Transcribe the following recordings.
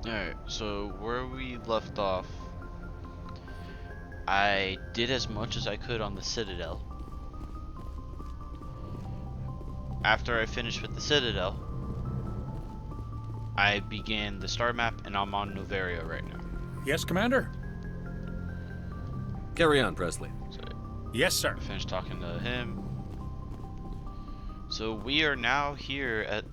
Alright, so where we left off, I did as much as I could on the Citadel. After I finished with the Citadel, I began the star map and I'm on Novaria right now. Yes, Commander? Carry on, Presley. So Yes, sir. I finished talking to him. So we are now here at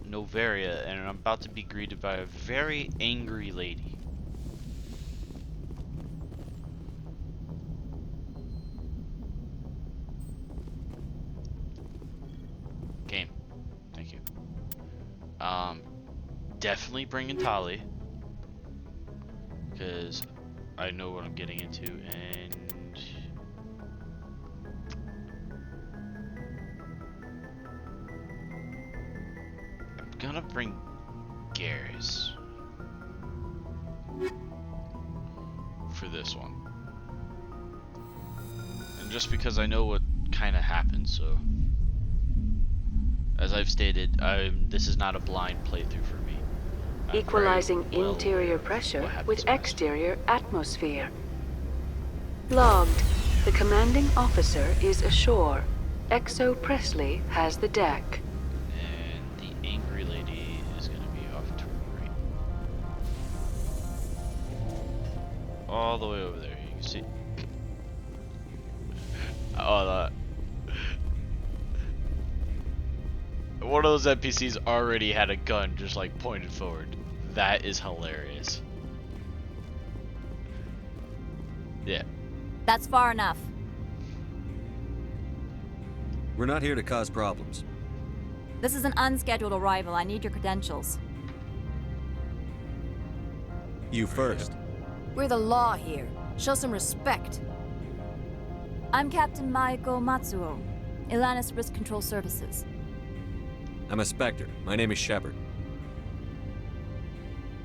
Novaria and I'm about to be greeted by a very angry lady. Game. Thank you. Definitely bringing Tali, because I know what I'm getting into, and I'm gonna bring Garrus for this one, and just because I know what kind of happened, so as I've stated, this is not a blind playthrough for me. I'm Equalizing very well interior aware of pressure what happens with next. exterior atmosphere. Logged. The commanding officer is ashore. Exo Presley has the deck. And the angry lady is gonna be off to the right. All the way over there, you can see. Oh, one of those NPCs already had a gun just like pointed forward. That is hilarious. Yeah. That's far enough. We're not here to cause problems. This is an unscheduled arrival. I need your credentials. You first. We're the law here. Show some respect. I'm Captain Maiko Matsuo, Ilanis Risk Control Services. I'm a Spectre. My name is Shepard.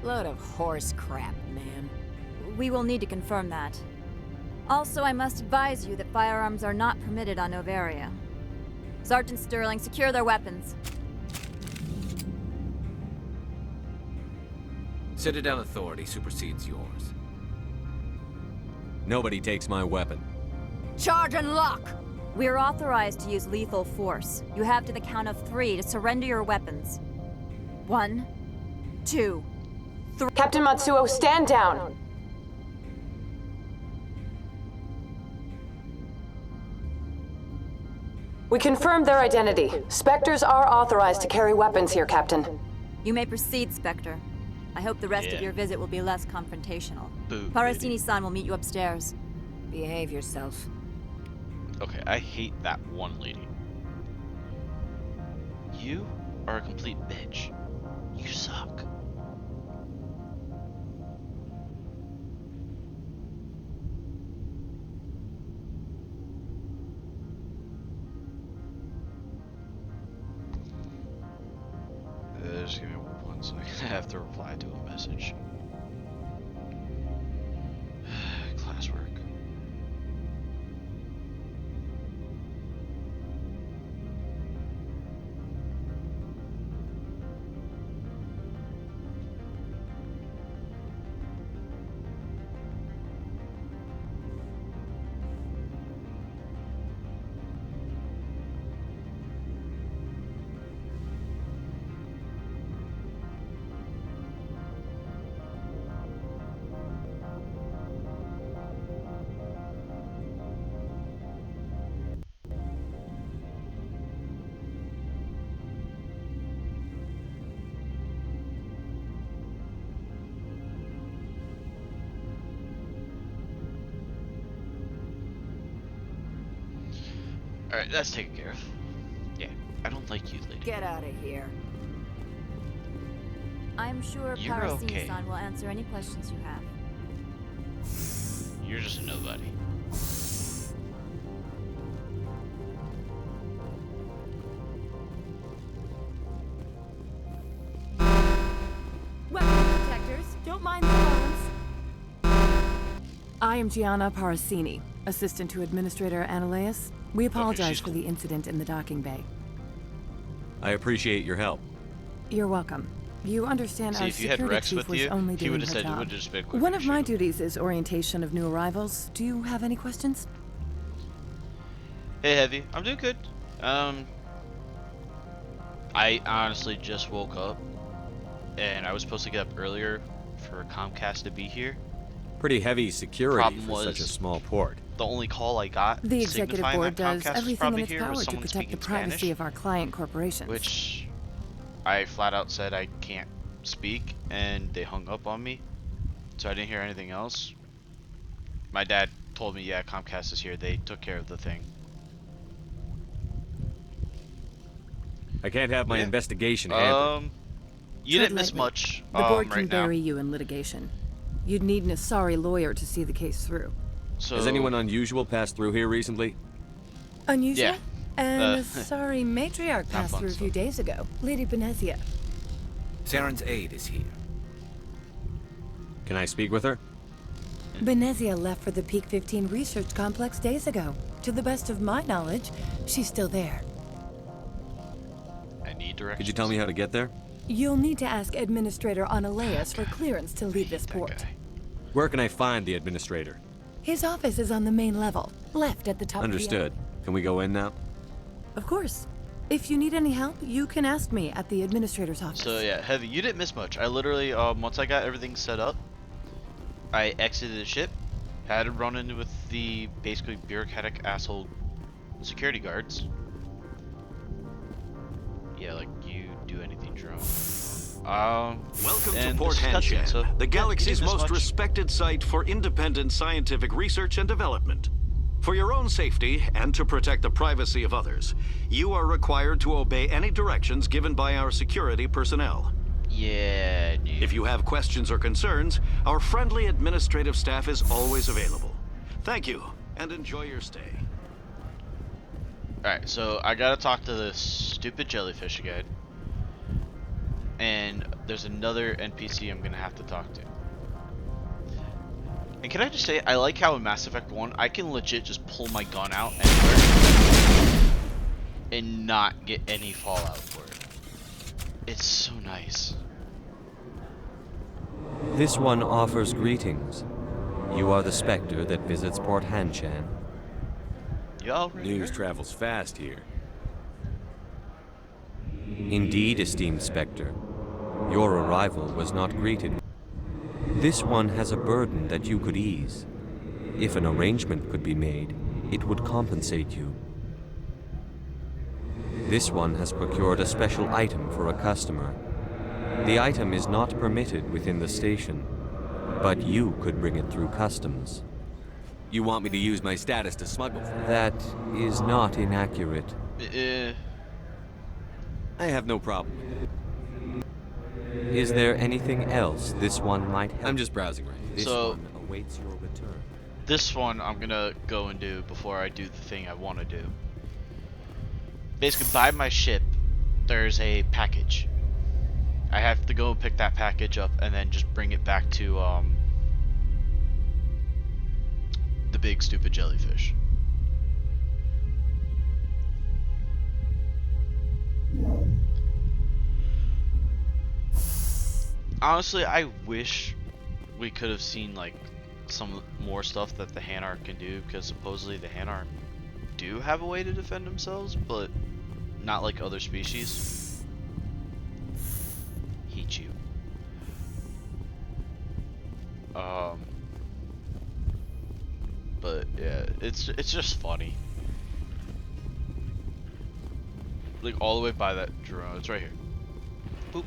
Load of horse crap, man. We will need to confirm that. Also, I must advise you that firearms are not permitted on Novaria. Sergeant Sterling, secure their weapons. Citadel authority supersedes yours. Nobody takes my weapon. Charge and lock! We are authorized to use lethal force. You have to the count of 3 to surrender your weapons. 1, 2, 3. Captain Matsuo, stand down! We confirmed their identity. Spectres are authorized to carry weapons here, Captain. You may proceed, Spectre. I hope the rest Yeah. of your visit will be less confrontational. Boo, Parasini-san will meet you upstairs. Behave yourself. Okay, I hate that one lady. You are a complete bitch. You suck. Just give me 1 second. I have to reply to a message. Classwork. Alright, that's taken care of. Yeah, I don't like you, lady. Get out of here. I'm sure You're okay. Parasini-san will answer any questions you have. You're just a nobody. Weapon protectors, don't mind the alarms. I am Gianna Parasini, assistant to Administrator Ananias. We apologize she's for the incident in the docking bay. I appreciate your help. You're welcome. You understand See, our if you had security Rex chief with was you, only he doing would her have said it job. would just been quicker One to of my shoot him. duties is orientation of new arrivals. Do you have any questions? Hey, Heavy. I'm doing good. I honestly just woke up, and I was supposed to get up earlier for Comcast to be here. Pretty heavy security Problem for such a was- small port. The only call I got The executive signifying board that does Comcast was everything in probably its here was power to someone protect the speaking privacy Spanish, of our client corporations. which I flat out said I can't speak, and they hung up on me, so I didn't hear anything else. My dad told me, yeah, Comcast is here. They took care of the thing. I can't have my Yeah. investigation hampered. You Tread didn't miss lightly. much. The board can right now. bury you in litigation. You'd need an Asari lawyer to see the case through. So Has anyone unusual passed through here recently? Unusual? Yeah. An Asari matriarch passed fun through a few stuff. days ago. Lady Benezia. Saren's aide is here. Can I speak with her? Benezia left for the Peak 15 research complex days ago. To the best of my knowledge, she's still there. I need directions. Could you tell me how to get there? You'll need to ask Administrator Analeas for clearance to leave this That port. guy. Where can I find the administrator? His office is on the main level, left at the top Understood. Can we go in now? Of course. If you need any help, you can ask me at the administrator's office. So yeah, Heavy, you didn't miss much. I literally, once I got everything set up, I exited the ship, had to run in with the basically bureaucratic asshole security guards. Yeah, like you do anything, drone. Welcome to and Port this is cutscene, Hanshan, so, yeah, the you galaxy's didn't miss most much. respected site for independent scientific research and development. For your own safety and to protect the privacy of others, you are required to obey any directions given by our security personnel. Yeah, dude. If you have questions or concerns, our friendly administrative staff is always available. Thank you, and enjoy your stay. Alright, so I gotta talk to this stupid jellyfish again. And there's another NPC I'm gonna have to talk to. And can I just say, I like how in Mass Effect 1, I can legit just pull my gun out anywhere and not get any fallout for it. It's so nice. This one offers greetings. You are the Spectre that visits Port Hanshan. You already News heard. travels fast here. Indeed, esteemed Spectre. Your arrival was not greeted. This one has a burden that you could ease. If an arrangement could be made, it would compensate you. This one has procured a special item for a customer. The item is not permitted within the station, but you could bring it through customs. You want me to use my status to smuggle? That is not inaccurate. I have no problem with it. Is there anything else this one might help? I'm just browsing right now. This So- one awaits your return. This one I'm gonna go and do before I do the thing I want to do. Basically, by my ship, there's a package. I have to go and pick that package up and then just bring it back to the big stupid jellyfish. Honestly, I wish we could have seen like some more stuff that the Hanar can do, because supposedly the Hanar do have a way to defend themselves, but not like other species. Hate you. But yeah, it's just funny. Like all the way by that drone. It's right here. Boop.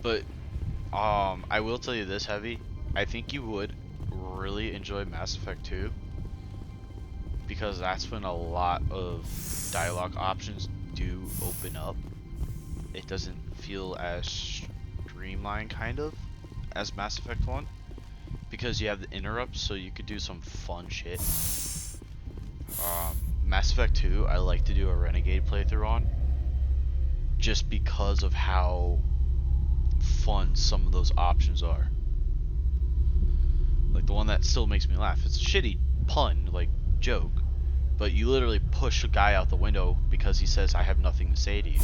But I will tell you this, Heavy. I think you would really enjoy Mass Effect 2, because that's when a lot of dialogue options do open up. It doesn't feel as streamlined, kind of, as Mass Effect 1, because you have the interrupts, so you could do some fun shit. Mass Effect 2, I like to do a Renegade playthrough on, just because of how fun some of those options are. Like the one that still makes me laugh. It's a shitty pun, like joke, But you literally push a guy out the window because he says, I have nothing to say to you.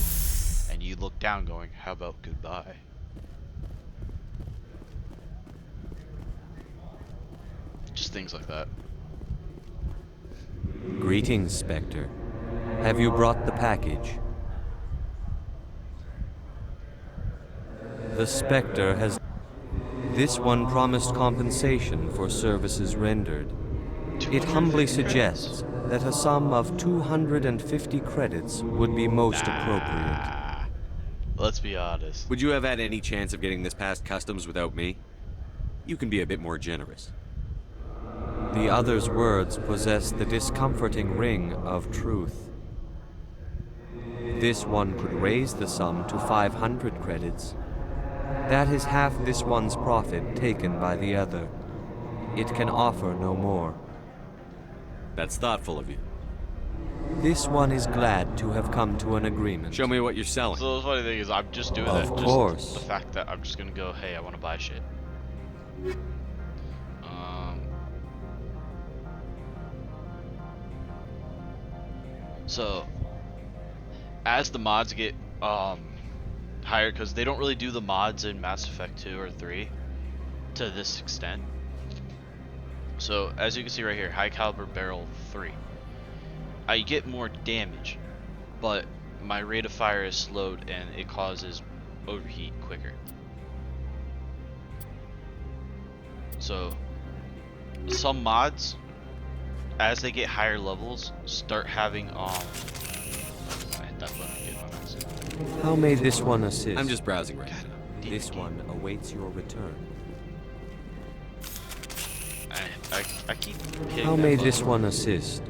And you look down going, how about goodbye? Just things like that. Greetings, Spectre. Have you brought the package? The Spectre has... This one promised compensation for services rendered. It humbly suggests that a sum of 250 credits would be most appropriate. Let's be honest. Would you have had any chance of getting this past customs without me? You can be a bit more generous. The other's words possess the discomforting ring of truth. This one could raise the sum to 500 credits. That is half this one's profit taken by the other. It can offer no more. That's thoughtful of you. This one is glad to have come to an agreement. Show me what you're selling. So the funny thing is, I'm just doing Of that. course. Just the fact that I'm just gonna go, hey, I want to buy shit. So, as the mods get higher, because they don't really do the mods in Mass Effect 2 or 3 to this extent. So, as you can see right here, high caliber barrel 3. I get more damage, but my rate of fire is slowed and it causes overheat quicker. So, some mods, as they get higher levels, start having I hit that button again on accident. How may this one assist? I'm just browsing right now. This one awaits your return. I keep hitting How that may button. this one assist?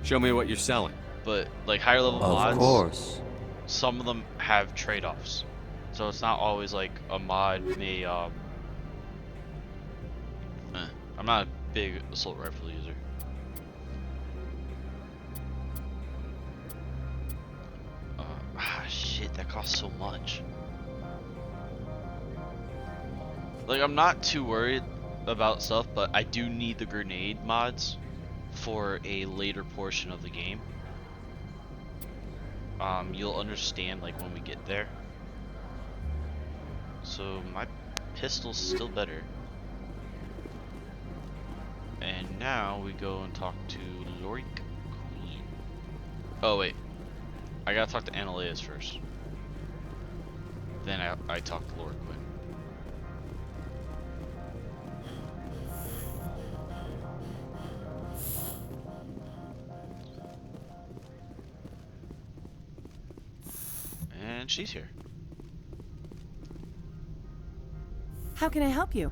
Show me what you're selling. But like higher level mods, Of course. some of them have trade-offs. So it's not always like a mod may I'm not a big assault rifle user. Shit, that costs so much. Like, I'm not too worried about stuff, but I do need the grenade mods for a later portion of the game. You'll understand like when we get there. So my pistol's still better. And now we go and talk to Lorik Queen. Oh wait, I gotta talk to Annaleas first. Then I talk to Lorik Queen. And she's here. How can I help you?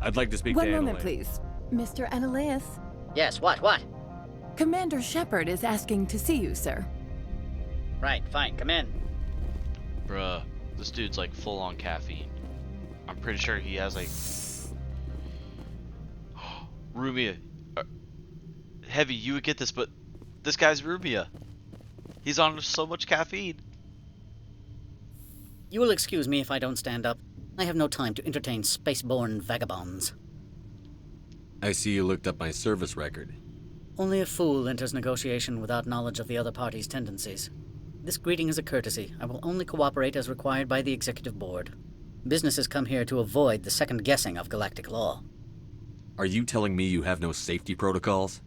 I'd like to speak One to moment, Annalea. please. Mr. Annaleas, Yes, what? Commander Shepard is asking to see you, sir. Right, fine, come in. Bruh, this dude's like full on caffeine. I'm pretty sure he has like Rumia. Heavy, you would get this, but this guy's Rumia. He's on so much caffeine. You will excuse me if I don't stand up. I have no time to entertain spaceborne vagabonds. I see you looked up my service record. Only a fool enters negotiation without knowledge of the other party's tendencies. This greeting is a courtesy. I will only cooperate as required by the Executive Board. Businesses come here to avoid the second guessing of galactic law. Are you telling me you have no safety protocols?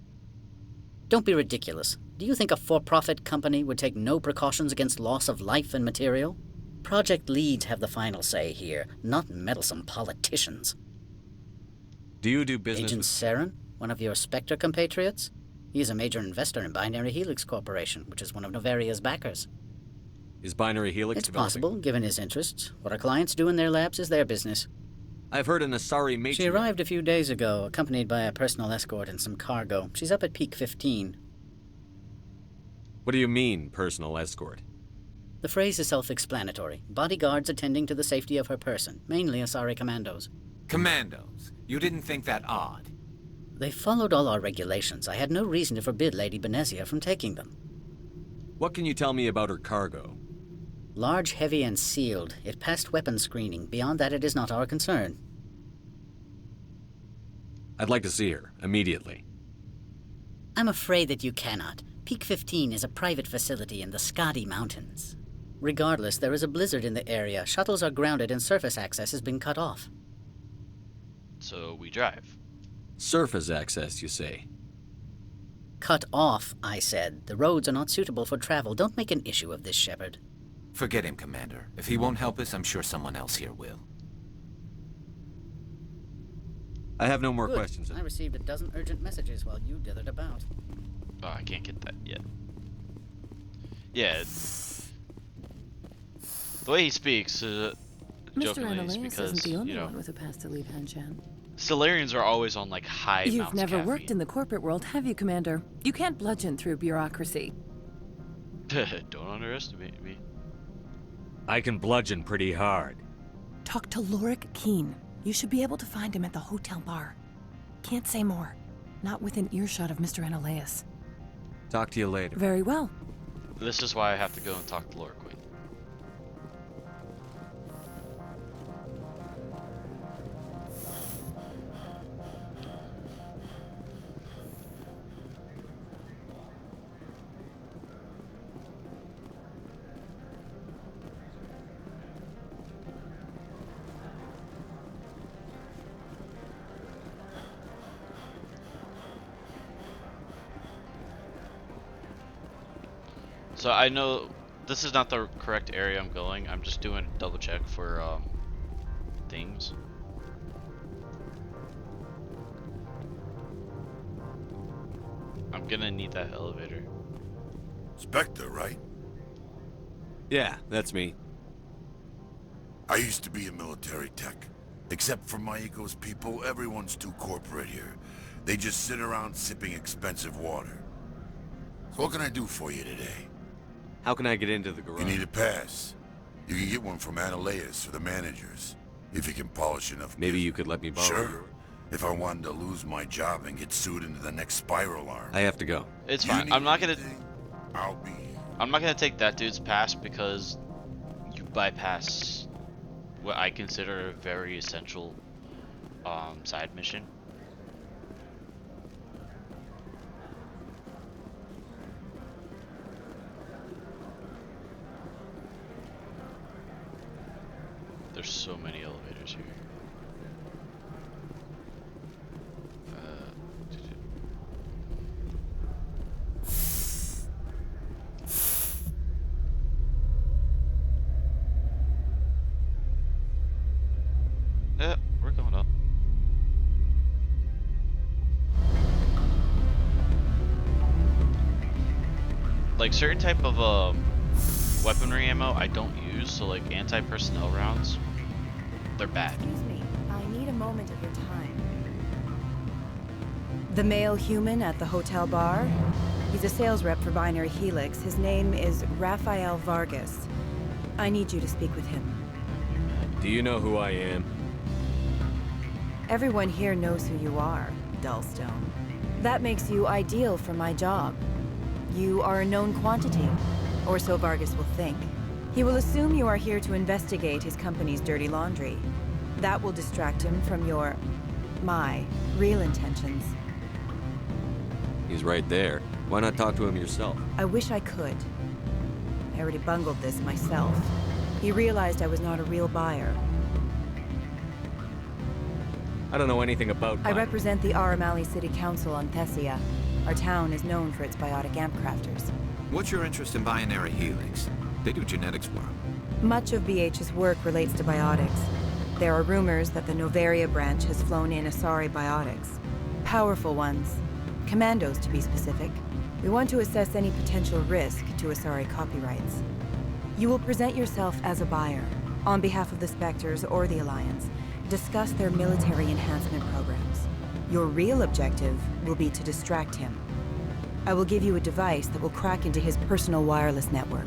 Don't be ridiculous. Do you think a for-profit company would take no precautions against loss of life and material? Project leads have the final say here, not meddlesome politicians. Do you do business Agent with... Saren, one of your Spectre compatriots? He is a major investor in Binary Helix Corporation, which is one of Novaria's backers. Is Binary Helix It's developing? possible, given his interests. What our clients do in their labs is their business. I've heard an Asari matriarch... She arrived a few days ago, accompanied by a personal escort and some cargo. She's up at peak 15. What do you mean, personal escort? The phrase is self-explanatory. Bodyguards attending to the safety of her person, mainly Asari commandos. Commandos. You didn't think that odd? They followed all our regulations. I had no reason to forbid Lady Benezia from taking them. What can you tell me about her cargo? Large, heavy, and sealed. It passed weapons screening. Beyond that, it is not our concern. I'd like to see her, immediately. I'm afraid that you cannot. Peak 15 is a private facility in the Scotty Mountains. Regardless, there is a blizzard in the area. Shuttles are grounded and surface access has been cut off. So we drive. Surface access, you say? Cut off, I said. The roads are not suitable for travel. Don't make an issue of this, Shepard. Forget him, Commander. If he won't help us, I'm sure someone else here will. I have no more Good. questions. I received a dozen urgent messages while you dithered about. Oh, I can't get that yet. Yeah. The way he speaks, Mr. jokingly, is Annaleis because, isn't the only you know, one with a pass to leave Hanshan. Solarians are always on, like, high You've amounts never of worked in the corporate world, have you, Commander? You can't bludgeon through bureaucracy. Don't underestimate me. I can bludgeon pretty hard. Talk to Lorik Keen. You should be able to find him at the hotel bar. Can't say more. Not within earshot of Mr. Annaleis. Talk to you later. Very well. This is why I have to go and talk to Laura Queen. So I know this is not the correct area I'm going. I'm just doing a double check for things. I'm gonna need that elevator. Spectre, right? Yeah, that's me. I used to be a military tech. Except for Maiko's people, everyone's too corporate here. They just sit around sipping expensive water. So what can I do for you today? How can I get into the garage? You need a pass. You can get one from Annaleis or the managers, if you can polish enough. Maybe you could let me borrow Sure. yours. If I wanted to lose my job and get sued into the next spiral arm. I have to go. It's You fine. need I'm not gonna. anything, I'll be here. I'm not gonna take that dude's pass because you bypass what I consider a very essential side mission. There's so many elevators here. Yeah, we're going up. Like certain type of weaponry ammo I don't use, so like anti-personnel rounds, they're bad. Excuse me, I need a moment of your time. The male human at the hotel bar? He's a sales rep for Binary Helix. His name is Rafael Vargas. I need you to speak with him. Do you know who I am? Everyone here knows who you are, Dullstone. That makes you ideal for my job. You are a known quantity, or so Vargas will think. He will assume you are here to investigate his company's dirty laundry. That will distract him from my real intentions. He's right there. Why not talk to him yourself? I wish I could. I already bungled this myself. He realized I was not a real buyer. I don't know anything about I represent the Aramali City Council on Thessia. Our town is known for its biotic amp crafters. What's your interest in Binary Helix? They do genetics work. Much of BH's work relates to biotics. There are rumors that the Novaria branch has flown in Asari biotics. Powerful ones. Commandos, to be specific. We want to assess any potential risk to Asari copyrights. You will present yourself as a buyer, on behalf of the Spectres or the Alliance. Discuss their military enhancement programs. Your real objective will be to distract him. I will give you a device that will crack into his personal wireless network.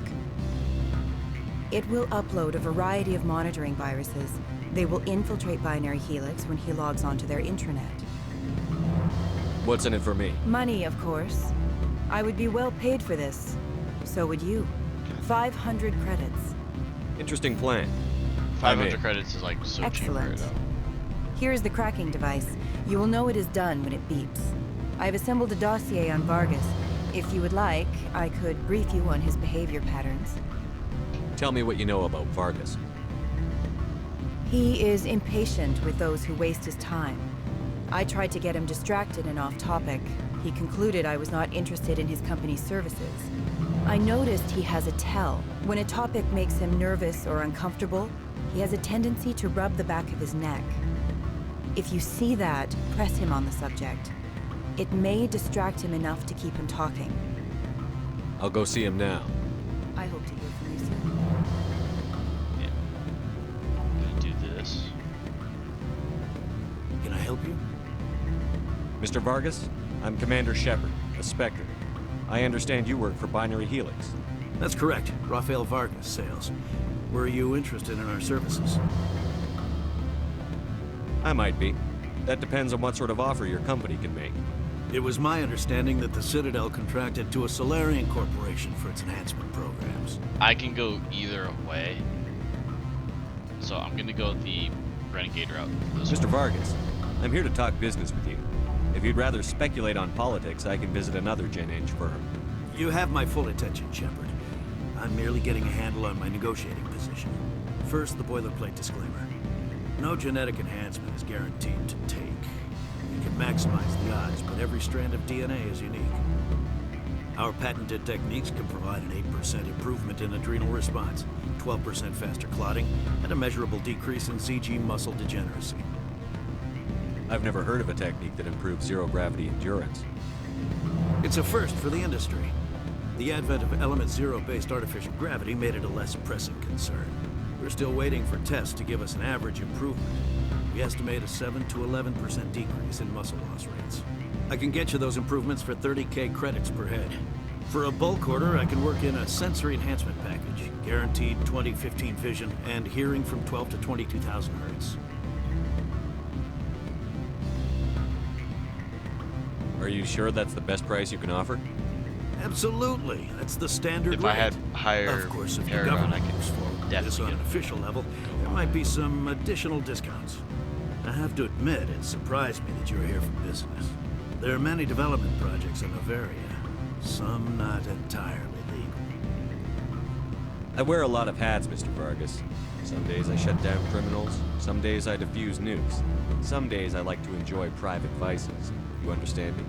It will upload a variety of monitoring viruses. They will infiltrate Binary Helix when he logs onto their intranet. What's in it for me? Money, of course. I would be well paid for this. So would you. 500 credits. Interesting plan. 500 credits is like so cheap right Excellent. now. Here is the cracking device. You will know it is done when it beeps. I've assembled a dossier on Vargas. If you would like, I could brief you on his behavior patterns. Tell me what you know about Vargas. He is impatient with those who waste his time. I tried to get him distracted and off topic. He concluded I was not interested in his company's services. I noticed he has a tell. When a topic makes him nervous or uncomfortable, he has a tendency to rub the back of his neck. If you see that, press him on the subject. It may distract him enough to keep him talking. I'll go see him now. I hope to hear from you soon. Yeah. I'm gonna do this. Can I help you? Mr. Vargas, I'm Commander Shepard, a Spectre. I understand you work for Binary Helix. That's correct. Rafael Vargas, sales. Were you interested in our services? I might be. That depends on what sort of offer your company can make. It was my understanding that the Citadel contracted to a Solarian corporation for its enhancement programs. I can go either way. So I'm gonna go the Renegade route for this Mr. one. Vargas, I'm here to talk business with you. If you'd rather speculate on politics, I can visit another Gen Eng firm. You have my full attention, Shepard. I'm merely getting a handle on my negotiating position. First, the boilerplate disclaimer. No genetic enhancement is guaranteed to take. You can maximize the odds, but every strand of DNA is unique. Our patented techniques can provide an 8% improvement in adrenal response, 12% faster clotting, and a measurable decrease in CG muscle degeneracy. I've never heard of a technique that improves zero-gravity endurance. It's a first for the industry. The advent of element zero-based artificial gravity made it a less pressing concern. We're still waiting for tests to give us an average improvement. We estimate a 7 to 11% decrease in muscle loss rates. I can get you those improvements for 30K credits per head. For a bulk order, I can work in a sensory enhancement package, guaranteed 20/15 vision, and hearing from 12 to 22,000 hertz. Are you sure that's the best price you can offer? Absolutely. That's the standard If rate. I had higher Of course, if the Paragon, government I could moves forward with this definitely on an get official level, there might be some additional discounts. I have to admit, it surprised me that you're here for business. There are many development projects in Noveria, some not entirely legal. I wear a lot of hats, Mr. Vargas. Some days I shut down criminals, some days I defuse nukes. Some days I like to enjoy private vices. You understand me?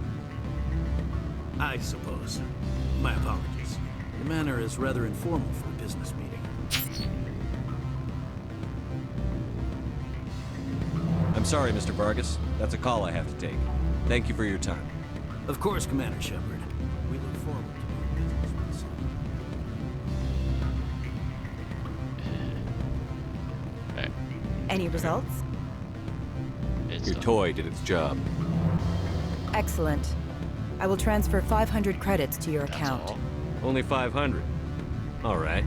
I suppose. My apologies. Your manner is rather informal for a business meeting. I'm sorry, Mr. Vargas. That's a call I have to take. Thank you for your time. Of course, Commander Shepard. We look forward to doing business with you. Any results? Your toy did its job. Excellent. I will transfer 500 credits to your account. Only 500. All right.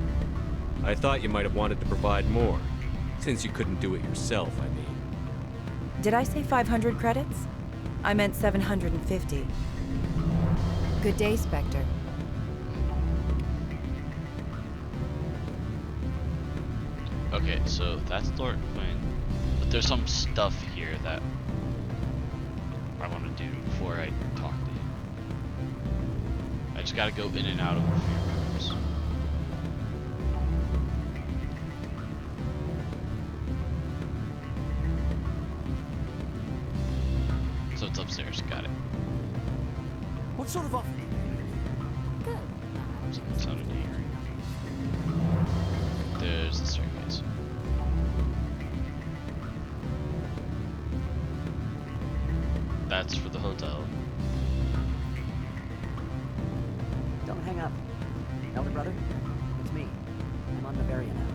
I thought you might have wanted to provide more. Since you couldn't do it yourself, I mean. Did I say 500 credits? I meant 750. Good day, Spectre. Okay, so that's Lord Quinn. But there's some stuff here that I want to do before I talk to you. I just gotta go in and out of a few rooms. So it's upstairs, got it. What sort of offer? Good. Something sounded angry. There's the staircase. That's for the hotel. Don't hang up. Elder brother, it's me. I'm on Noveria now.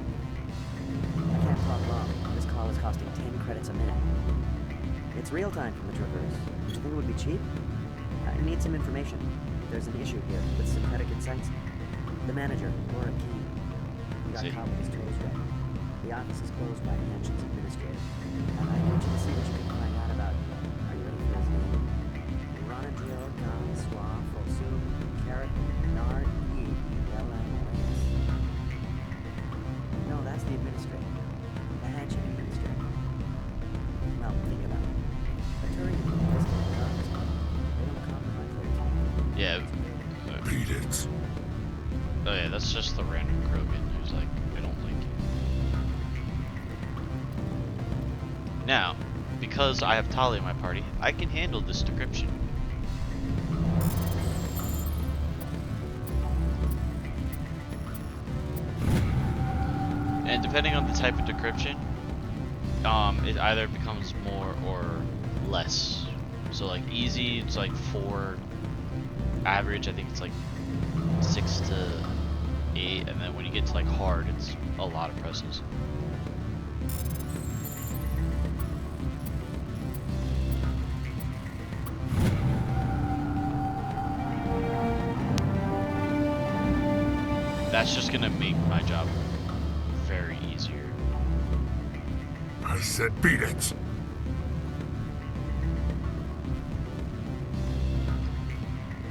I can't talk long. This call is costing 10 credits a minute. It's real time from the Traverse. Don't you think it would be cheap? I need some information. There's an issue here with synthetic insights. The manager, Laura Key, he got caught with his toes wet. The office is closed by Hanson's administrator. I need you to see what you can find out about. Are you ready for his name? Ronadrill, Gom, Swa, Fosum, Carrot, Nard, E-E-L-M-O-S. No, that's the administrator. The Hanson administrator. Well, think about it. Attorney and pistol and guns, they don't come Yeah, that's just the random Krogan who's like, I don't like you. Now, because I have Tali in my party, I can handle this decryption. And depending on the type of decryption, it either becomes more or less. So like easy, it's like 4. Average, I think it's like 6 to 8, and then when you get to like hard, it's a lot of presses. That's just gonna make my job very easier. I said beat it!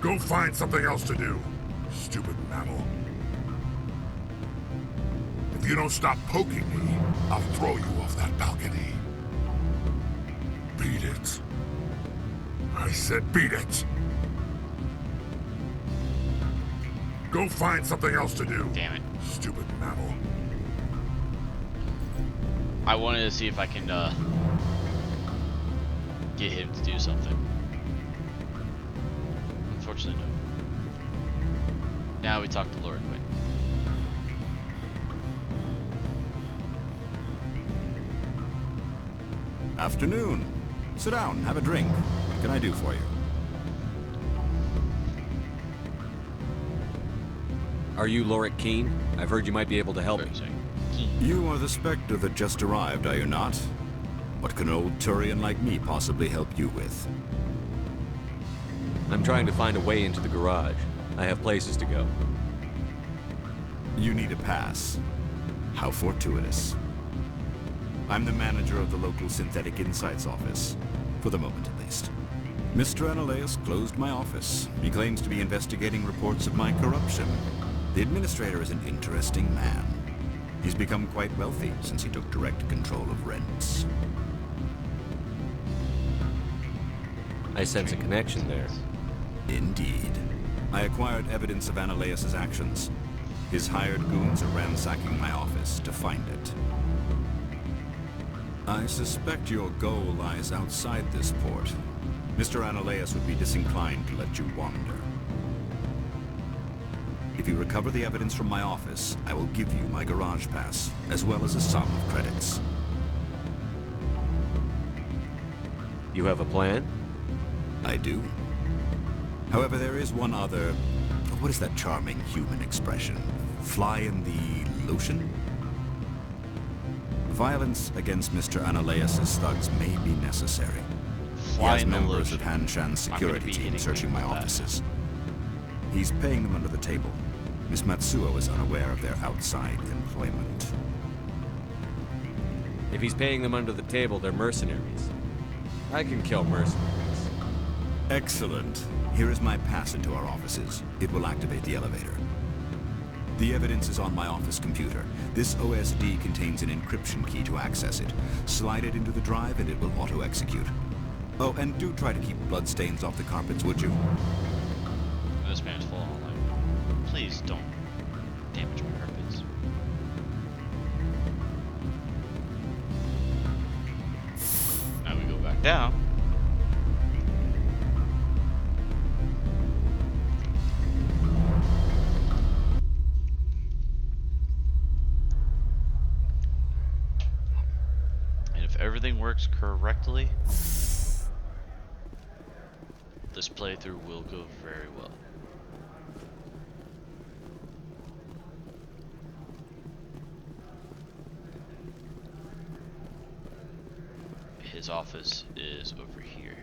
Go find something else to do, stupid mammal. If you don't stop poking me, I'll throw you off that balcony. Beat it. I said beat it! Go find something else to do. Damn it. Stupid mammal. I wanted to see if I can get him to do something. Unfortunately, no. Now we talk to Lord Quinn. Afternoon. Sit down, have a drink. What can I do for you? Are you Lorik Keen? I've heard you might be able to help me. You are the Spectre that just arrived, are you not? What can an old Turian like me possibly help you with? I'm trying to find a way into the garage. I have places to go. You need a pass. How fortuitous. I'm the manager of the local Synthetic Insights office. For the moment, at least. Mr. Analaeus closed my office. He claims to be investigating reports of my corruption. The administrator is an interesting man. He's become quite wealthy since he took direct control of rents. I sense a connection there. Indeed. I acquired evidence of Analaeus' actions. His hired goons are ransacking my office to find it. I suspect your goal lies outside this port. Mr. Analaeus would be disinclined to let you wander. If you recover the evidence from my office, I will give you my garage pass, as well as a sum of credits. You have a plan? I do. However, there is one other... What is that charming human expression? Fly in the lotion? Violence against Mr. Analaeus' thugs may be necessary. He has members of Hanshan's security team searching my offices. He's paying them under the table. Miss Matsuo is unaware of their outside employment. If he's paying them under the table, they're mercenaries. I can kill mercenaries. Excellent. Here is my pass into our offices. It will activate the elevator. The evidence is on my office computer. This OSD contains an encryption key to access it. Slide it into the drive and it will auto-execute. Oh, and do try to keep bloodstains off the carpets, would you? This man's full on like, please don't damage my carpets. Now we go back down. And if everything works correctly, this playthrough will go very well. His office is over here.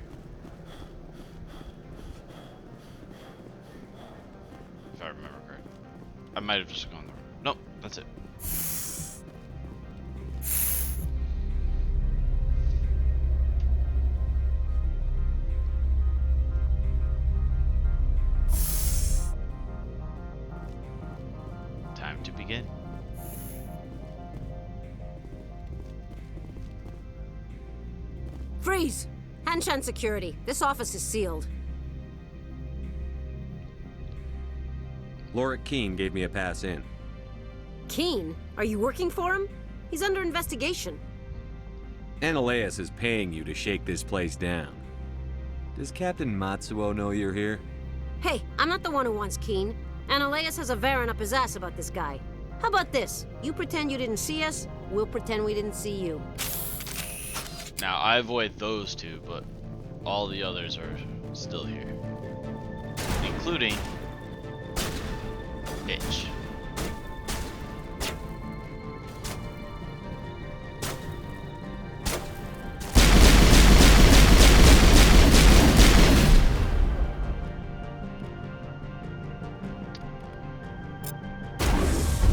If I remember correctly. I might have just gone there. Nope, that's it. Time to begin. Freeze! Hanshan security. This office is sealed. Lorik Keene gave me a pass in. Keene? Are you working for him? He's under investigation. Ananias is paying you to shake this place down. Does Captain Matsuo know you're here? Hey, I'm not the one who wants Keene. Ananias has a Varen up his ass about this guy. How about this? You pretend you didn't see us, we'll pretend we didn't see you. Now, I avoid those two, but all the others are still here. Including Itch.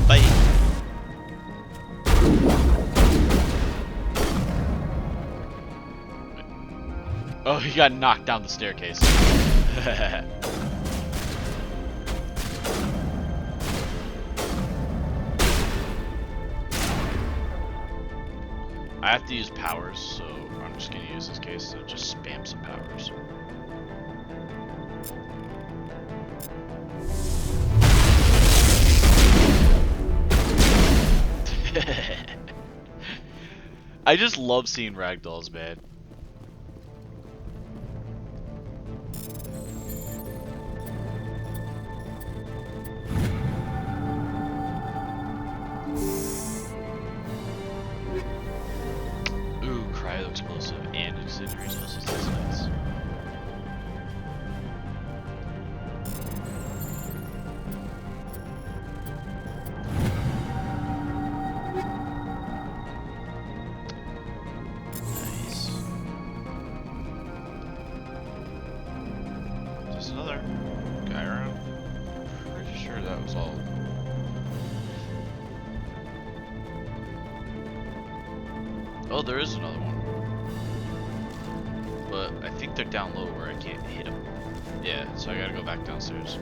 Bye. Oh, he got knocked down the staircase. I have to use powers, so I'm just gonna use this case to just spam some powers. I just love seeing ragdolls, man. Ooh, cryo-explosive and incendiary explosives. That's nice. Nice. There's another guy around. Pretty sure that was all. Oh, there is another one. But I think they're down low where I can't hit them. Yeah, so I gotta go back downstairs.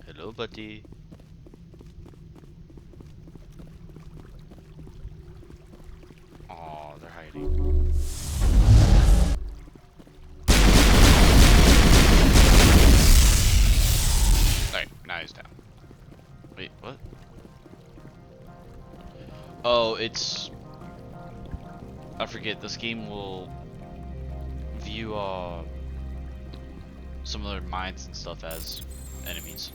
Hello, buddy. Oh, they're hiding. Alright, now he's down. Wait, what? Oh, it's... I forget, this game will view some of their mines and stuff as enemies.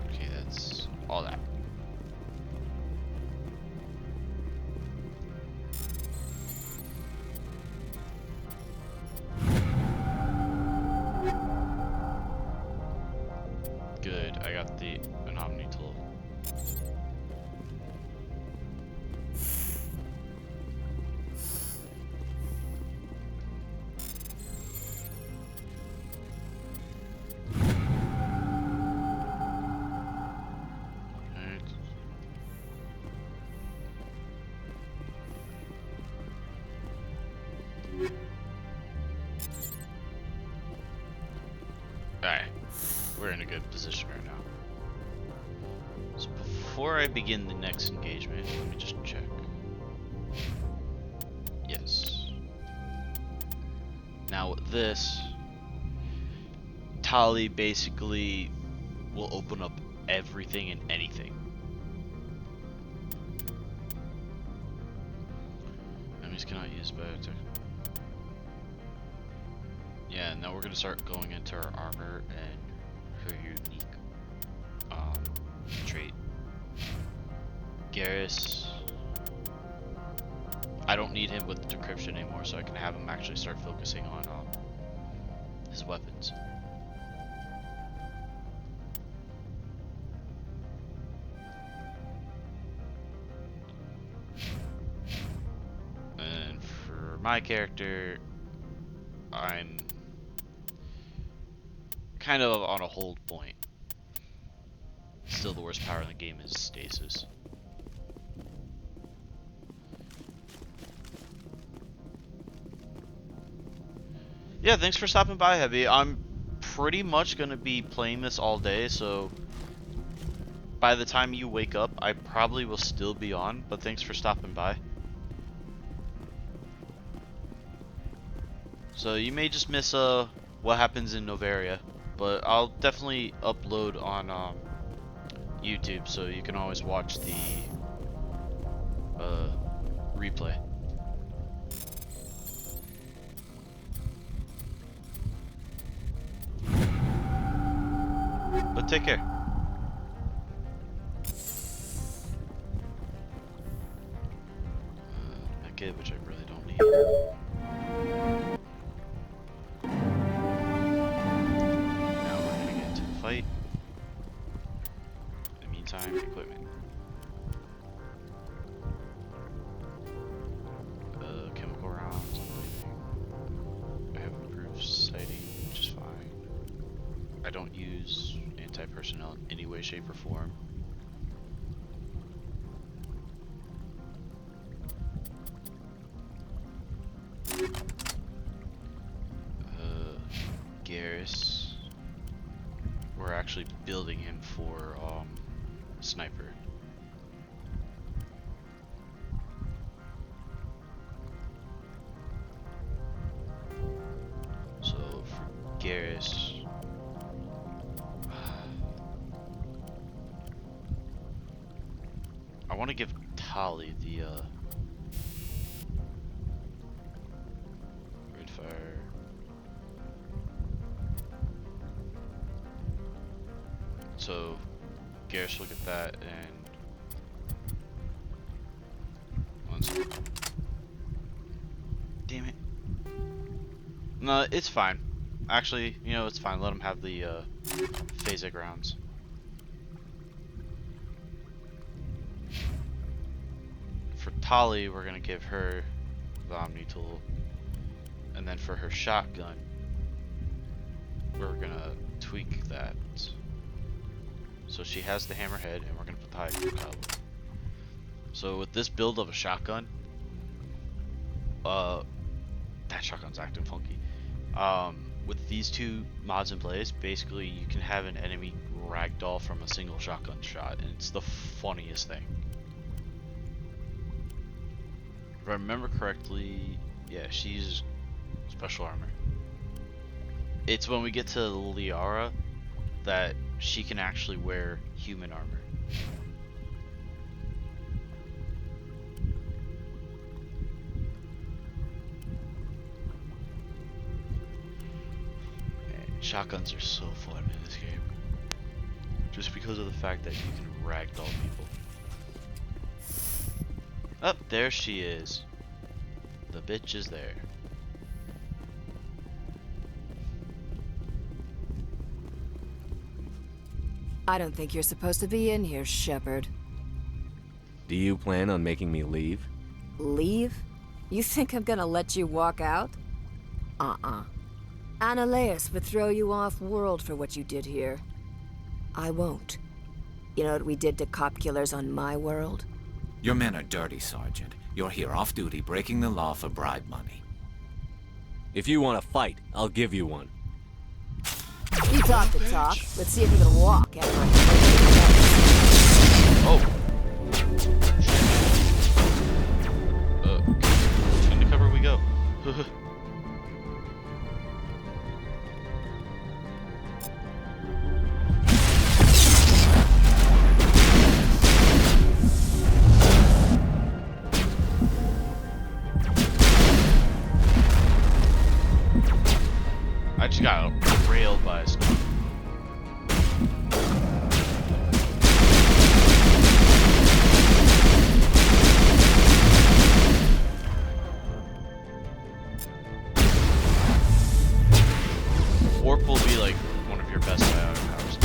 Okay, that's all that. Good, I got the anomaly tool. Alright, we're in a good position right now. So before I begin the next engagement, let me just check. Yes. Now with this, Tali basically will open up everything and anything. Enemies cannot use biotech. Yeah, now we're gonna start going into her armor and her unique trait. Garrus, I don't need him with decryption anymore, so I can have him actually start focusing on his weapons. And for my character, I'm kind of on a hold point. Still, the worst power in the game is stasis. Yeah, thanks for stopping by, Heavy. I'm pretty much gonna be playing this all day, so by the time you wake up, I probably will still be on, but thanks for stopping by. So you may just miss what happens in Novaria, but I'll definitely upload on YouTube, so you can always watch the replay. But take care. Kid, which I really don't need. Now we're gonna get into the fight. In the meantime, equipment. Chemical rounds. I have improved sighting, which is fine. I don't use anti-personnel in any way, shape, or form. Garrus. We're actually building him for sniper. So for Garrus, I want to give Tali the red fire. So Garrus will get that, and one second. Damn it. No, it's fine. Actually, you know, it's fine. Let him have the phasic rounds. For Tali, we're gonna give her the Omni tool, and then for her shotgun, we're gonna tweak that. So she has the hammerhead, and we're gonna put the hydro caliber. So with this build of a shotgun, that shotgun's acting funky. With these two mods in place, basically you can have an enemy ragdoll from a single shotgun shot, and it's the funniest thing. If I remember correctly, yeah, she's special armor. It's when we get to Liara that she can actually wear human armor. Man, shotguns are so fun in this game. Just because of the fact that you can ragdoll people. Up there she is. The bitch is there. I don't think you're supposed to be in here, Shepard. Do you plan on making me leave? Leave? You think I'm gonna let you walk out? Analeus would throw you off-world for what you did here. I won't. You know what we did to cop killers on my world? Your men are dirty, Sergeant. You're here off-duty, breaking the law for bribe money. If you want to fight, I'll give you one. You talk the talk. Let's see if you can walk after I Oh. Into cover we go. I just got railed by a storm. Warp will be like one of your best biotic powers.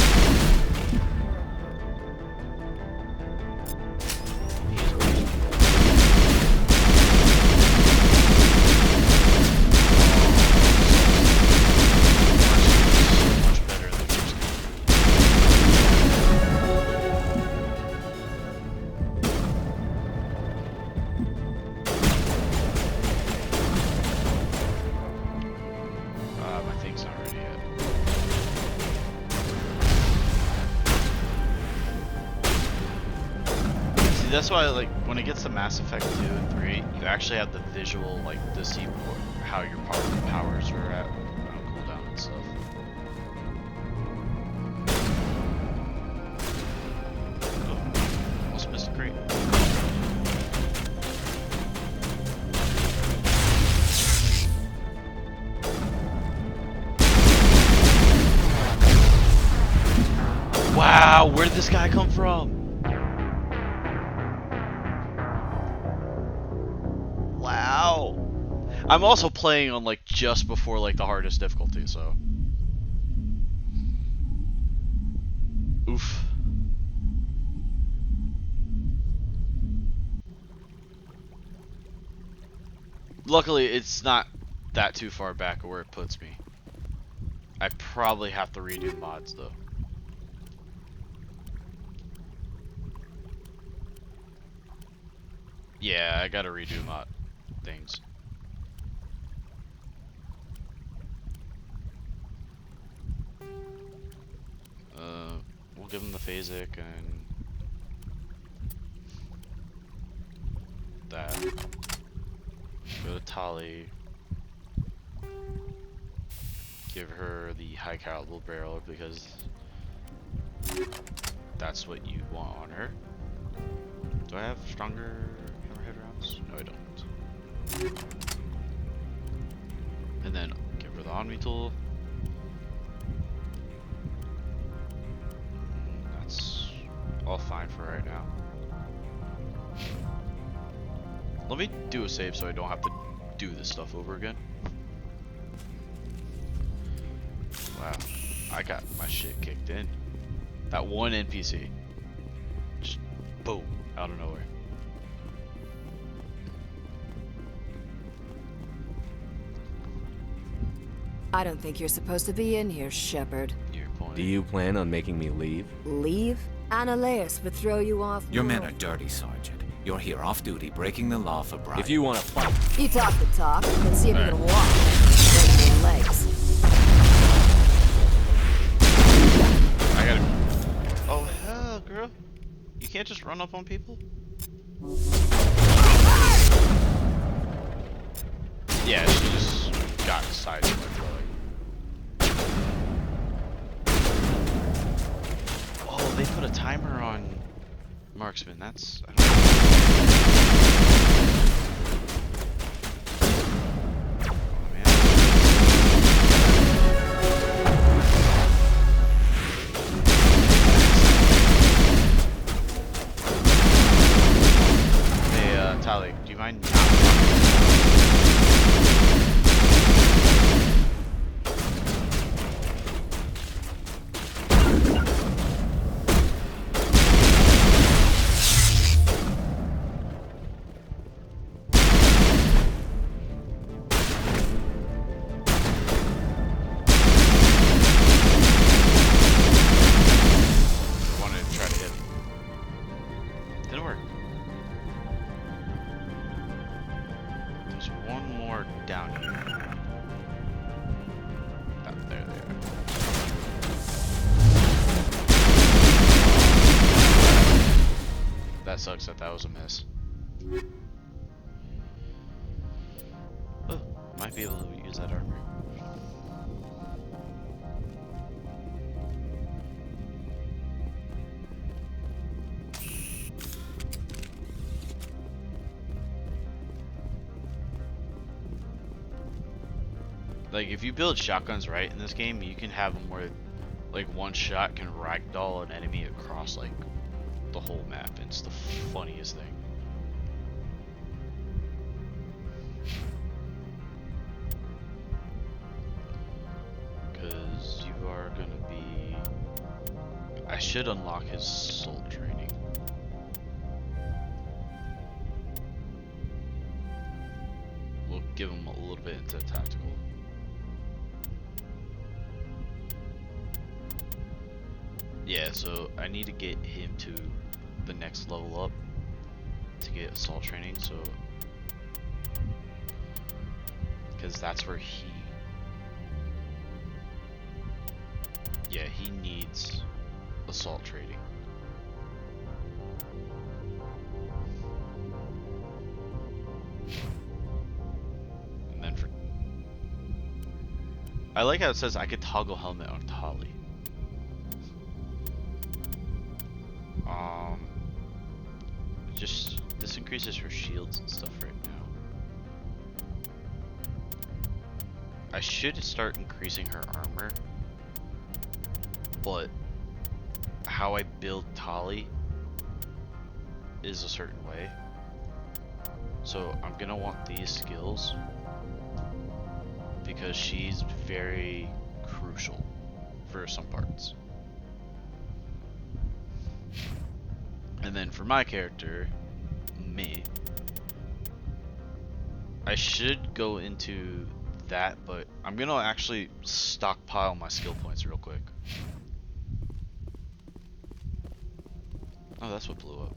Much better. that's why, like, when it gets to Mass Effect 2 and 3, you actually have the visual, like, to see how your powers are at on cooldown and stuff. Oh, almost missed a crate. Wow, where did this guy come from? Wow. I'm also playing on like just before like the hardest difficulty, so. Oof. Luckily, it's not that too far back where it puts me. I probably have to redo mods though. Yeah, I gotta redo mod things. We'll give him the phasic and that. Go to Tali. Give her the high caliber barrel because that's what you want on her. Do I have stronger hammerhead rounds? No, I don't. And then give her the Omni tool. That's all fine for right now. Let me do a save so I don't have to do this stuff over again. Wow, I got my shit kicked in. That one NPC. Just boom, out of nowhere. I don't think you're supposed to be in here, Shepard. Do you plan on making me leave? Leave? Ananias would throw you off. Your men are dirty, Sergeant. You're here off duty, breaking the law for bribe. If you want to fight, You talk the talk, and see if you can walk. Break your legs. I gotta. Oh hell, girl! You can't just run up on people. Yeah, she just got sideswiped. Oh, they put a timer on marksman. That's. I Tali, do you mind not? Sucks that was a miss. Oh, might be able to use that armor. Like, if you build shotguns right in this game, you can have them where, like, one shot can ragdoll an enemy across, like, the whole map. It's the funniest thing. Because you are gonna be... I should unlock his soul training. We'll give him a little bit into tactical. Yeah, so I need to get him to the next level up to get assault training, so because that's where he needs assault training. I like how it says I could toggle helmet on Tali. Just this increases her shields and stuff right now. I should start increasing her armor, but how I build Tali is a certain way. So I'm gonna want these skills because she's very crucial for some parts. And then for my character, me, I should go into that, but I'm gonna actually stockpile my skill points real quick. Oh, that's what blew up.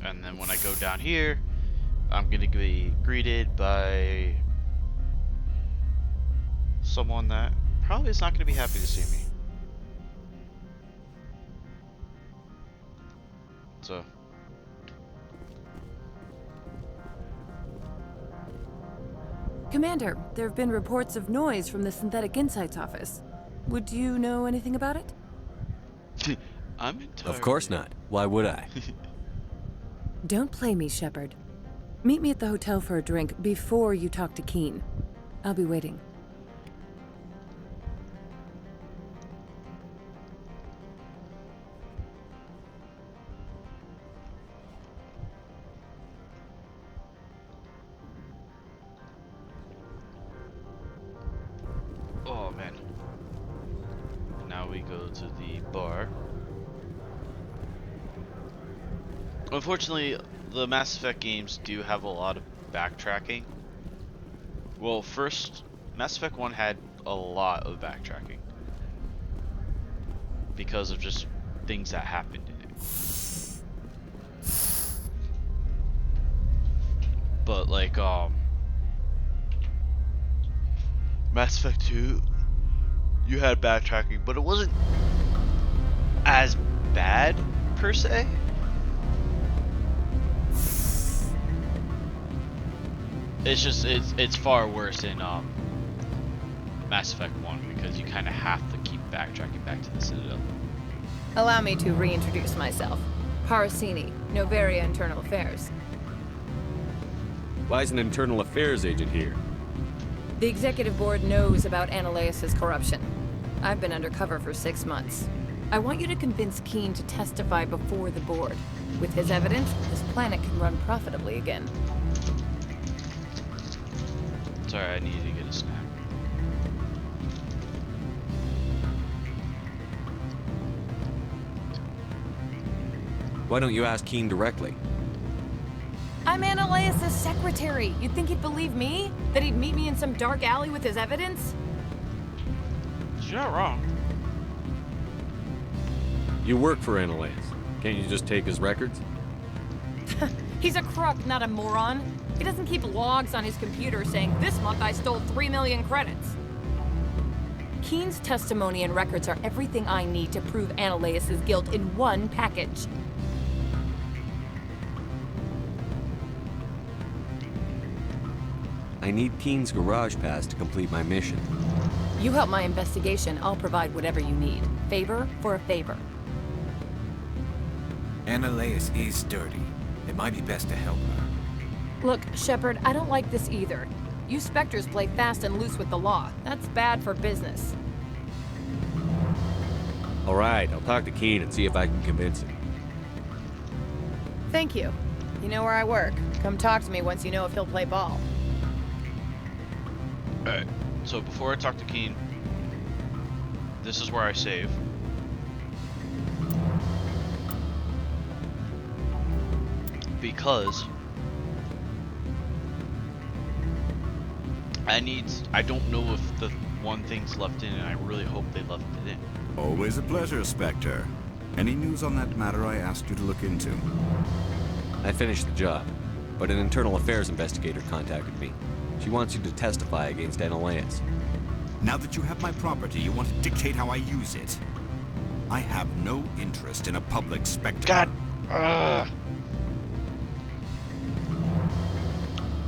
And then when I go down here, I'm gonna be greeted by someone that probably is not gonna be happy to see me. So Commander, there have been reports of noise from the Synthetic Insights office. Would you know anything about it? I'm entirely... Of course not. Why would I? Don't play me, Shepard. Meet me at the hotel for a drink before you talk to Keen. I'll be waiting. Oh man. Now we go to the bar. Unfortunately, the Mass Effect games do have a lot of backtracking. Well, first, Mass Effect 1 had a lot of backtracking because of just things that happened in it. But like Mass Effect 2, you had backtracking, but it wasn't as bad per se. It's just it's far worse in Mass Effect 1 because you kind of have to keep backtracking back to the Citadel. Allow me to reintroduce myself. Parasini, Noveria Internal Affairs. Why is an internal affairs agent here? The executive board knows about Ananias' corruption. I've been undercover for 6 months. I want you to convince Keen to testify before the board. With his evidence, this planet can run profitably again. Sorry, I needed to get a snack. Why don't you ask Keen directly? I'm Ananias' secretary. You'd think he'd believe me? That he'd meet me in some dark alley with his evidence? You're not wrong. You work for Ananias. Can't you just take his records? He's a crook, not a moron. He doesn't keep logs on his computer saying, this month I stole 3 million credits. Keen's testimony and records are everything I need to prove Ananias' guilt in one package. I need Keen's garage pass to complete my mission. You help my investigation, I'll provide whatever you need. Favor for a favor. Ananias is dirty. It might be best to help her. Look, Shepard, I don't like this either. You Spectres play fast and loose with the law. That's bad for business. All right, I'll talk to Keen and see if I can convince him. Thank you. You know where I work. Come talk to me once you know if he'll play ball. Alright, so before I talk to Keen, this is where I save. Because I don't know if the one thing's left in, and I really hope they left it in. Always a pleasure, Spectre. Any news on that matter I asked you to look into? I finished the job, but an internal affairs investigator contacted me. She wants you to testify against Ananias. Now that you have my property, you want to dictate how I use it. I have no interest in a public spectacle. God.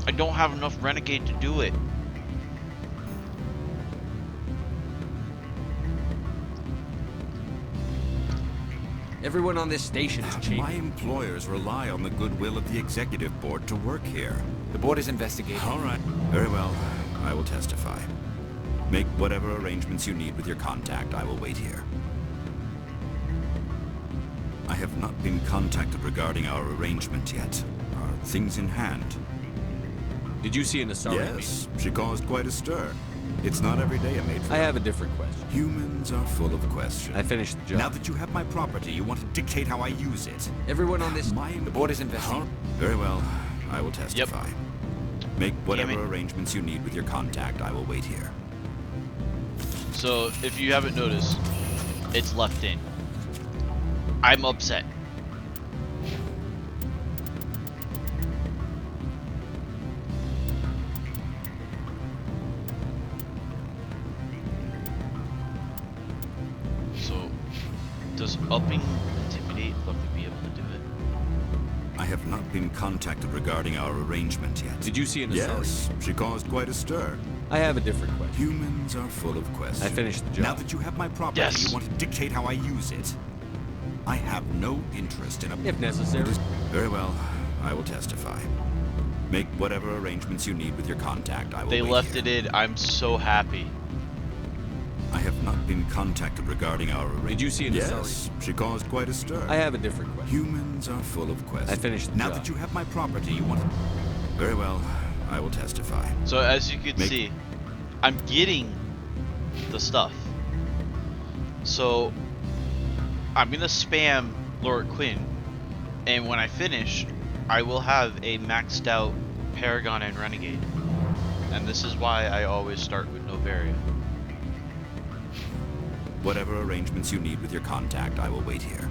I don't have enough renegade to do it. Everyone on this station is cheap. My employers rely on the goodwill of the executive board to work here. The board is investigating. All right. Very well. I will testify. Make whatever arrangements you need with your contact. I will wait here. I have not been contacted regarding our arrangement yet. Are things in hand? Did you see an Asari? Yes, she caused quite a stir. It's not every day a matriarch. I have a different question. Humans are full of questions. I finished the job. Now that you have my property, you want to dictate how I use it. Everyone on this... The board is investigating. Very well. I will testify. Make whatever arrangements you need with your contact. I will wait here. So, if you haven't noticed, it's left in. I'm upset. So, does upping intimidate let me be able to do it? I have not been contacted regarding our arrangement yet. Did you see an Asari? Yes, she caused quite a stir. I have a different question. Humans are full of questions. I finished the job. Now that you have my property, you want to dictate how I use it. I have no interest in a... If necessary. Very well. I will testify. Make whatever arrangements you need with your contact. I will They wait left here. it in. I'm so happy. I have not been contacted regarding our arrangement. Did you see an Yes, Asari? she caused quite a stir. I have a different question. Humans are full of questions. I finished the now job. that you have my property, you want to... Very well. I will testify. So as you can see, I'm getting the stuff. So I'm gonna spam Lord Quinn, and when I finish, I will have a maxed out Paragon and Renegade. And this is why I always start with Novaria. Whatever arrangements you need with your contact, I will wait here.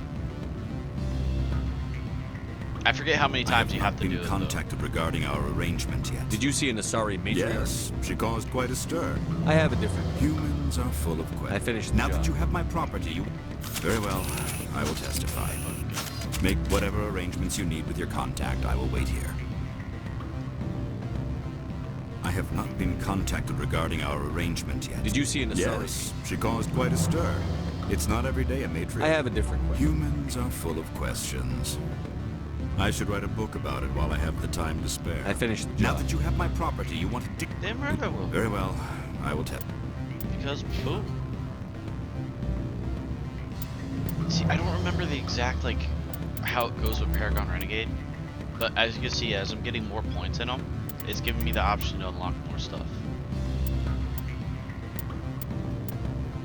I forget how many times you have to do it. I have been contacted regarding our arrangement yet. Did you see an Asari matriarch? Yes, she caused quite a stir. I have a different... Humans are full of questions. I finished the Now job. that you have my property, you... Very well. I will testify. Make whatever arrangements you need with your contact. I will wait here. I have not been contacted regarding our arrangement yet. Did you see an Asari? Yes, she caused quite a stir. It's not every day a matriarch. I have a different question. Humans are full of questions. I should write a book about it while I have the time to spare. I finished the Now job. that you have my property, you want to dictate... Damn right I will. Very well. I will tell. Because boom. See, I don't remember the exact like how it goes with Paragon Renegade, but as you can see, as I'm getting more points in them, it's giving me the option to unlock more stuff.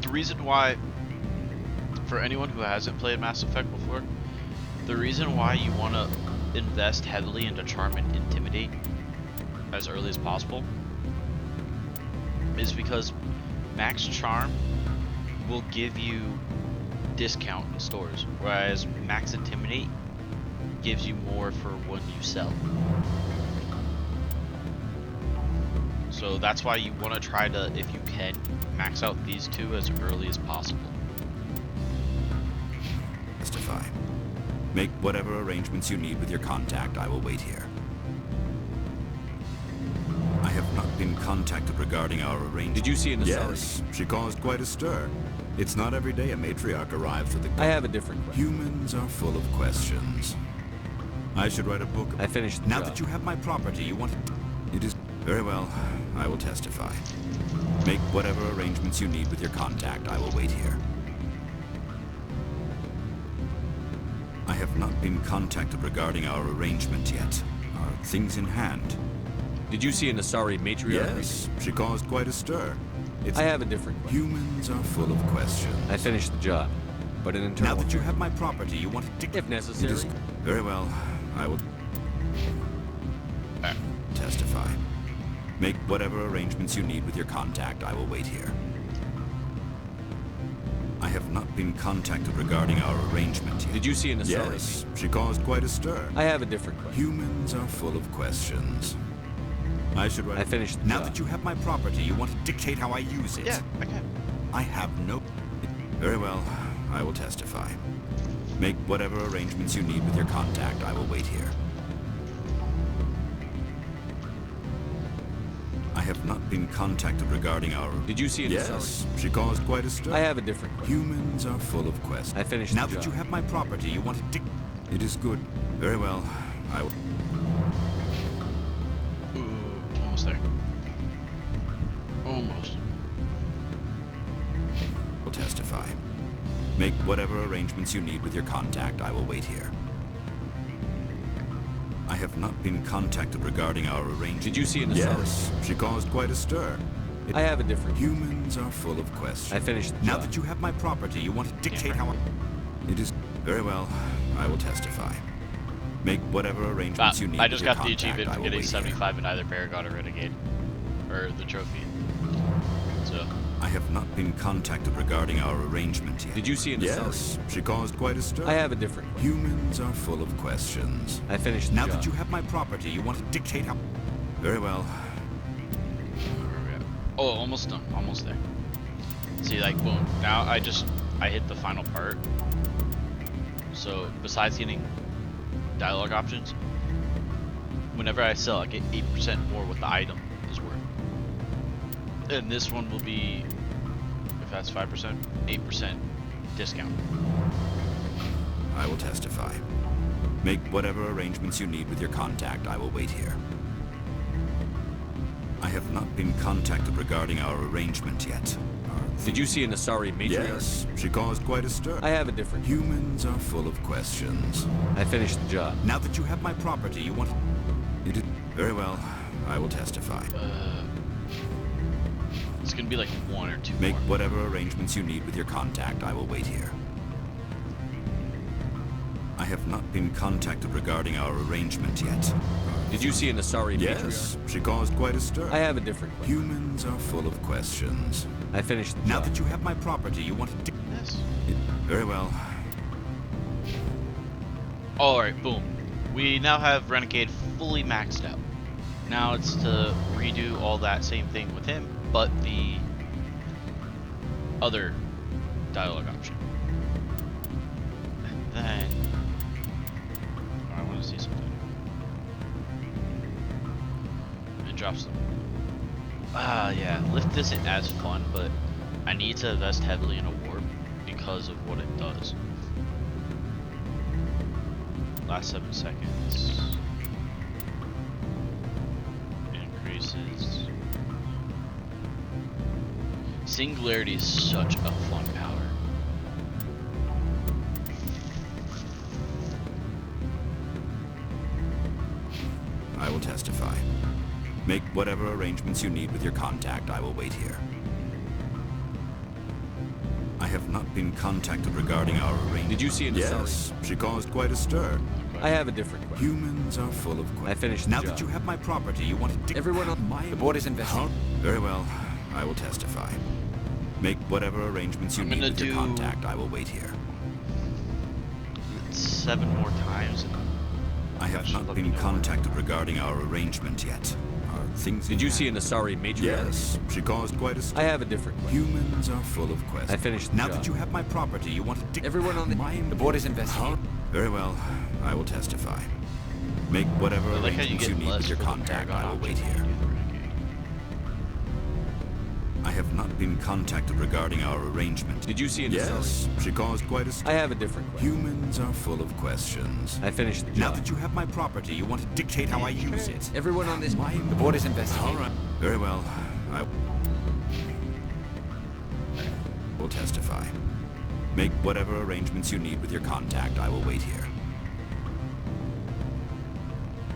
The reason why, for anyone who hasn't played Mass Effect before, the reason why you want to invest heavily into Charm and Intimidate as early as possible is because Max Charm will give you discount in stores, whereas Max Intimidate gives you more for when you sell. So that's why you want to try to, if you can, max out these two as early as possible. Testify. Make whatever arrangements you need with your contact. I will wait here. I have not been contacted regarding our arrangement. Did you see an Asari? Yes, she caused quite a stir. It's not every day a matriarch arrives with a... I have a different question. Humans are full of questions. I should write a book. I finished the Now job. that you have my property, you want to... It is... Very well. I will testify. Make whatever arrangements you need with your contact. I will wait here. I have not been contacted regarding our arrangement yet. Are things in hand? Did you see an Asari matriarch? Yes, she caused quite a stir. I have a different question. Humans are full of questions. I finished the job, but an internal... Now that you have my property, you want to... If necessary. Very well. I will... Testify. Make whatever arrangements you need with your contact. I will wait here. I have not been contacted regarding our arrangement yet. Did you see an Asari? Yes, she caused quite a stir. I have a different question. Humans are full of questions. I should write... I finished the Now job. that you have my property, you want to dictate how I use it. Yeah, I can. I have no... Very well. I will testify. Make whatever arrangements you need with your contact. I will wait here. I have not been contacted regarding our... Did you see an Yes, she caused quite a stir. I have a different question. Humans are full of questions. I finished Now the that job. you have my property, you want to It is good. Very well. I will... Ooh, almost there. Almost. will testify. Make whatever arrangements you need with your contact. I will wait here. I have not been contacted regarding our arrangement. Did you see an Yes, she caused quite a stir. I have a different... Humans are full of questions. I finished the Now job. that you have my property, you want to dictate how I... It is... Very well. I will testify. Make whatever arrangements you need I with just your got the contact. achievement I for will getting wait here. 75 in either Paragon or Renegade. Or the trophy. So... I have not been contacted regarding our arrangement yet. Did you see an Yes, she caused quite a stir. I have a different question. Humans are full of questions. I finished the Now job. that you have my property, you want to dictate how... Very well. Where are we at? Oh, almost done. Almost there. See, like, boom. Now I hit the final part. So, besides getting dialogue options, whenever I sell, I get 8% more what the item is worth. And this one will be, if that's 5%, 8% discount. I will testify. Make whatever arrangements you need with your contact. I will wait here. I have not been contacted regarding our arrangement yet. Did you see an Asari matriarch? Yes, she caused quite a stir. I have a different... Humans are full of questions. I finished the job. Now that you have my property, you want to... It is... Very well. I will testify. It's gonna be like one or two Make more. whatever arrangements you need with your contact. I will wait here. I have not been contacted regarding our arrangement yet. Did you see an Asari Yes, she caused quite a stir. I have a different question. Humans are full of questions. I finished the Now job. that you have my property, you want to... Yes. Very well. Alright, boom. We now have Renegade fully maxed out. Now it's to redo all that same thing with him, but the other dialogue option. And then... I want to see something. It drops them. Yeah, Lift isn't as fun, but I need to invest heavily in a warp because of what it does. Last 7 seconds. Increases. Singularity is such a fun power. I will testify. Make whatever arrangements you need with your contact. I will wait here. I have not been contacted regarding our arrangement. Did you see an Asari? Yes, she caused quite a stir. I have a different question. Humans are full of questions. I finished the Now job. that you have my property, you want to... Everyone on... The board is investigating. Very well. I will testify. Make whatever arrangements you I'm need gonna with your do- contact. I will wait here. 7 more times. I have not been contacted regarding our arrangement yet. Our things... Did you see an Asari matriarch? Yes, she caused quite a stir. I have a different question. Humans are full of questions. I finished the Now job. that you have my property, you want to... Everyone on the... The board is investigating. Very well. I will testify. Make whatever I like how you arrangements get you need less with your for the contact. Paragon I will wait option here. when you do the Renegade. I have not been contacted regarding our arrangement. Did you see an Yes, she caused quite a stir. I have a different question. Humans are full of questions. I finished the Now job. that you have my property, you want to dictate how I use it. Everyone on this... The board is investigating. All right. Very well. I will testify. Make whatever arrangements you need with your contact. I will wait here.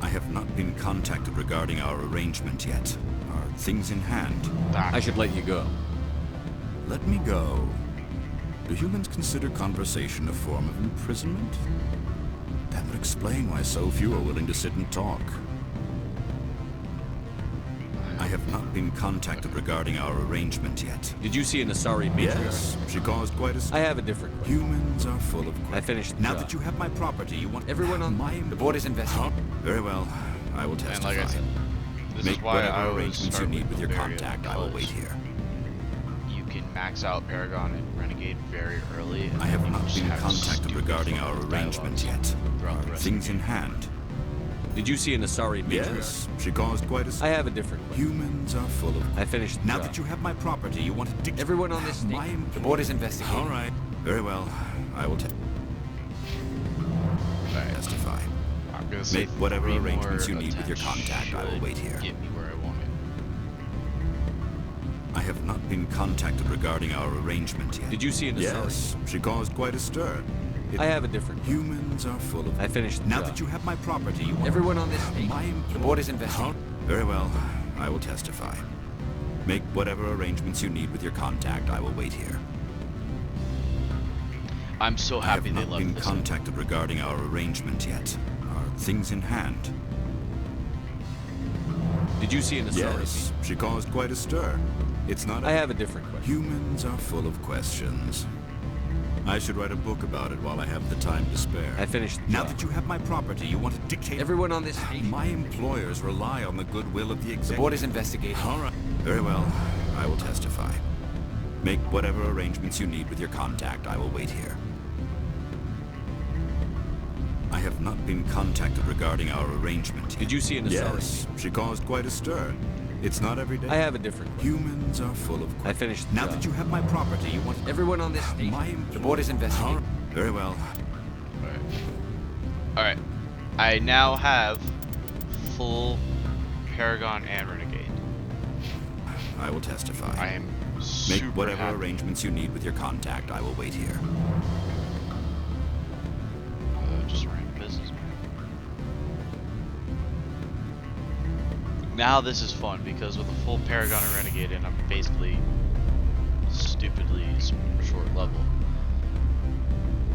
I have not been contacted regarding our arrangement yet. Are things in hand? I should let you go. Let me go. Do humans consider conversation a form of imprisonment? That would explain why so few are willing to sit and talk. I have not been contacted regarding our arrangement yet. Did you see an Asari matriarch? Yes, she caused quite a... I have a different question. Humans are full of... I finished the Now job. that you have my property, you want... Everyone on... The board is investigating. Very well. I will And testify. like I said, this Make is why whatever I always arrangements you start need with your Bavaria, contact. I will wait because here. You can max out Paragon and Renegade very early. And I have you not just been have contacted stupid regarding our fucking arrangement dialogues yet. throughout the rest Things of in the game. hand. Did you see an Asari matriarch? Yes, she caused quite a... I have a different question. Humans are full of... I finished the Now job. that you have my property, you want to dictate... Everyone on this my station. The board is investigating. All right. Very well. I will testify. I'm gonna say Make whatever 3 arrangements you more need with your attempts contact. I will should wait here. Get me where I want it. I have not been contacted regarding our arrangement yet. Did you see an Asari? Yes, she caused quite a stir. I have a different question. Humans are full of... I finished the Now job. that you have my property, you want... Everyone on this station. My The board is investigating. Very well. I will testify. Make whatever arrangements you need with your contact. I will wait here. I'm so happy I they have not left been this in. contacted regarding our arrangement yet. Are things in hand? Did you see an Asari? Yes, she caused quite a stir. It's not... I have a different question. Humans are full of questions. I should write a book about it while I have the time to spare. I finished the Now job. that you have my property, you want to dictate... Everyone on this station. My employers rely on the goodwill of the executive. The board is investigating. All right. Very well. I will testify. Make whatever arrangements you need with your contact. I will wait here. I have not been contacted regarding our arrangement yet. Did you see an Asari? Yes, she caused quite a stir. It's not every day. I have a different question. Humans are full of... I finished the Now job. that you have my property, you want... Everyone on this station. My The board is investigating. Very well. Alright. I now have full Paragon and Renegade. I will testify. I am Make super whatever happy. arrangements you need with your contact. I will wait here. Just random business, man. Now this is fun because with a full Paragon and Renegade and I'm basically stupidly short level,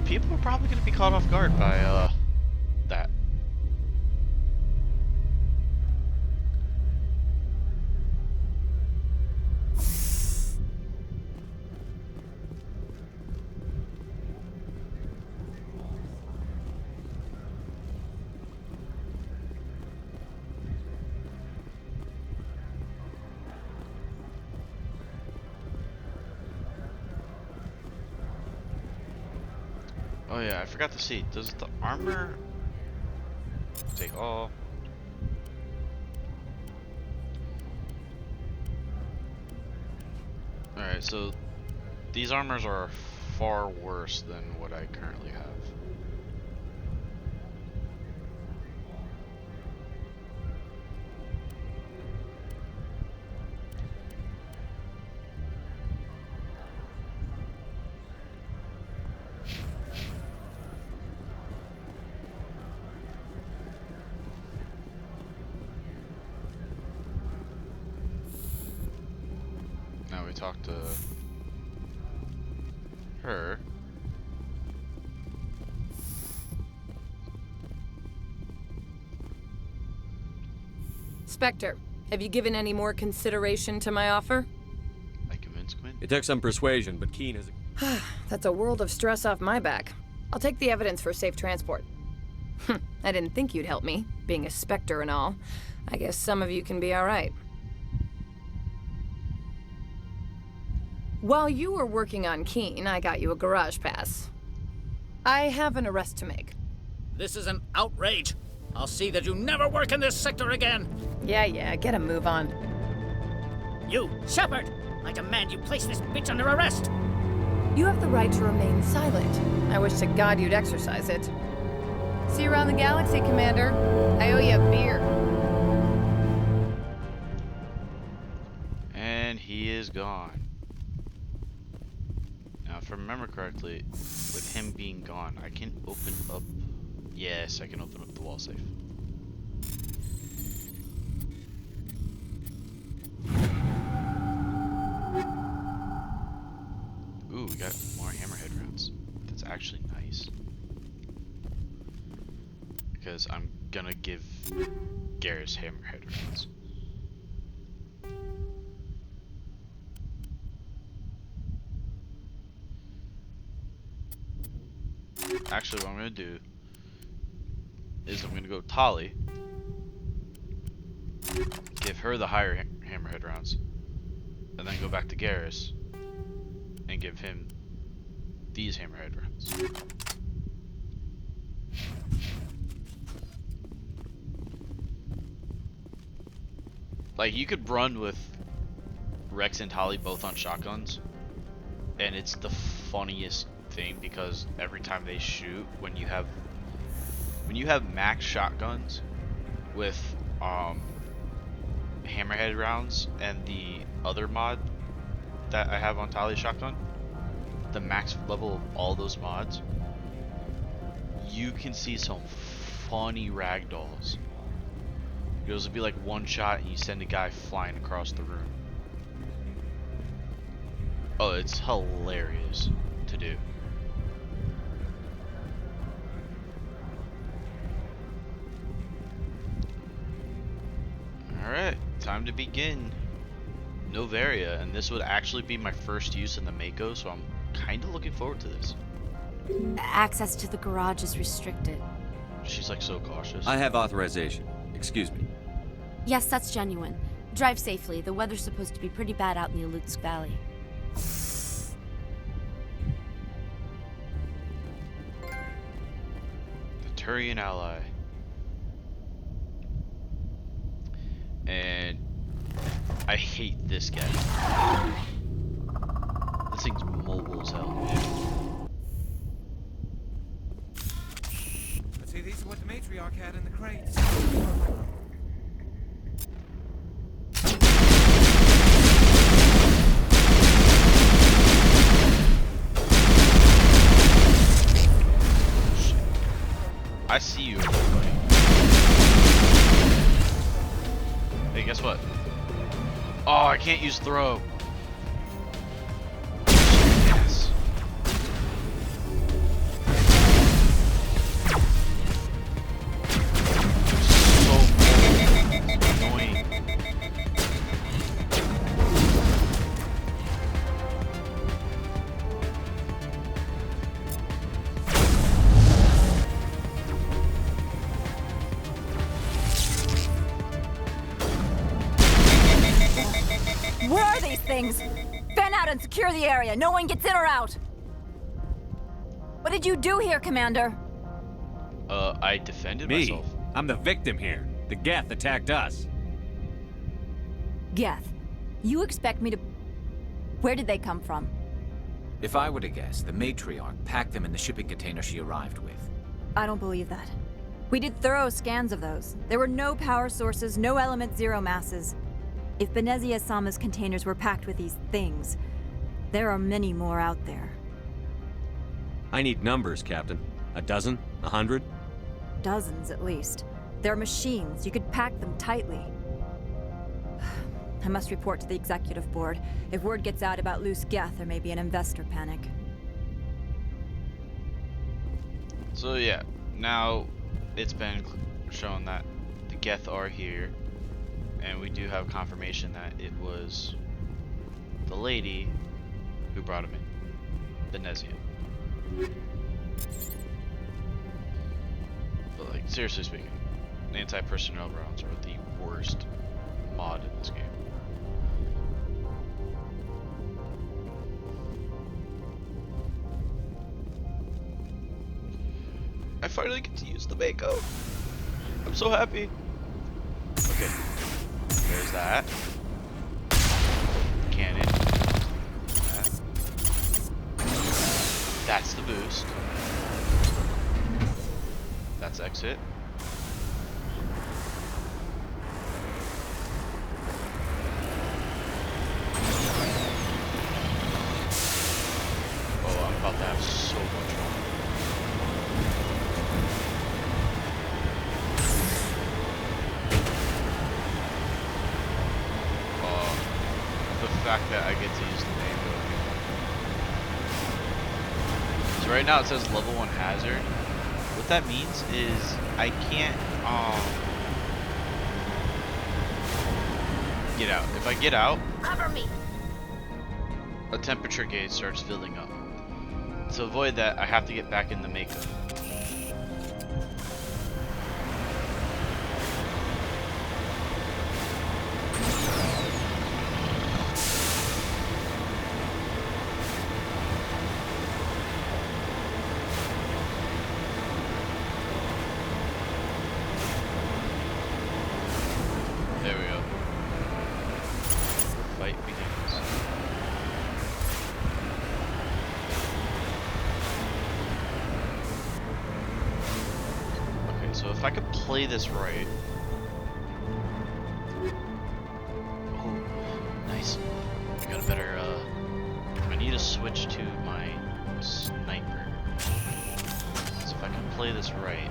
people are probably going to be caught off guard by that. Oh yeah, I forgot to see. Does the armor take all? Alright, so these armors are far worse than what I currently have. Now we talk to her. Spectre, have you given any more consideration to my offer? I convinced Quinn. It took some persuasion, but Keen has... That's a world of stress off my back. I'll take the evidence for safe transport. I didn't think you'd help me, being a Spectre and all. I guess some of you can be alright. While you were working on Keen, I got you a garage pass. I have an arrest to make. This is an outrage. I'll see that you never work in this sector again. Yeah, get a move on. You, Shepard! I demand you place this bitch under arrest! You have the right to remain silent. I wish to God you'd exercise it. See you around the galaxy, Commander. I owe you a beer. And he is gone. Now, if I remember correctly, with him being gone, I can open up... Yes, I can open up the wall safe. Ooh, we got more hammerhead rounds. That's actually nice. Because I'm gonna give Garrus hammerhead rounds. Actually, what I'm gonna do is I'm gonna go Tali, give her the higher hammerhead rounds, and then go back to Garrus give him these hammerhead rounds. Like, you could run with Rex and Tali both on shotguns, and it's the funniest thing because every time they shoot, when you have max shotguns with hammerhead rounds and the other mod that I have on Tali's shotgun, the max level of all those mods, you can see some funny ragdolls. It'll be like one shot and you send a guy flying across the room. Oh, it's hilarious to do. Alright, time to begin Novaria, and this would actually be my first use in the Mako, so I'm kind of looking forward to this. Access to the garage is restricted. She's like so cautious. I have authorization. Excuse me. Yes, that's genuine. Drive safely. The weather's supposed to be pretty bad out in the Alutsk Valley. The Turian ally. And I hate this guy. This thing's mobile as hell, dude. Let's see, these are what the matriarch had in the crates. I see you, buddy. Hey, guess what? Oh, I can't use throw. Yes. So annoying. Where are these things? Fan out and secure the area. No one gets in or out. What did you do here, Commander? I defended Me? myself. I'm the victim here. The Geth attacked us. Geth, you expect me to... Where did they come from? If I were to guess, the matriarch packed them in the shipping container she arrived with. I don't believe that. We did thorough scans of those. There were no power sources, no element zero masses. If Benezia Sama's containers were packed with these things, there are many more out there. I need numbers, Captain. A dozen? 100? Dozens, at least. They're machines. You could pack them tightly. I must report to the executive board. If word gets out about loose Geth, there may be an investor panic. So yeah, now it's been shown that the Geth are here, and we do have confirmation that it was the lady who brought him in, Benezia. But like, seriously speaking, anti-personnel rounds are the worst mod in this game. I finally get to use the Mako. I'm so happy. Okay, there's that. Cannon. That. That's the boost. That's exit. Oh, I'm about to have so much fun. The fact that I get to use the Mako. So right now it says level 1 hazard. What that means is I can't get out. If I get out, Cover me. a temperature gauge starts filling up. To avoid that, I have to get back in the Mako. if I could play this right. Oh, nice. I got a better, I need to switch to my sniper. So if I can play this right.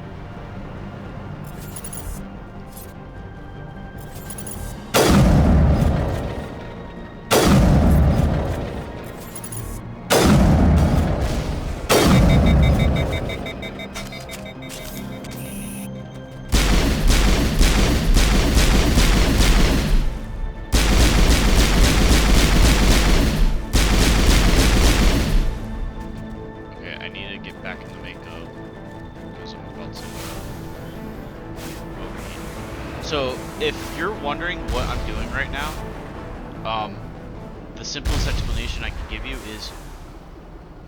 So, if you're wondering what I'm doing right now, the simplest explanation I can give you is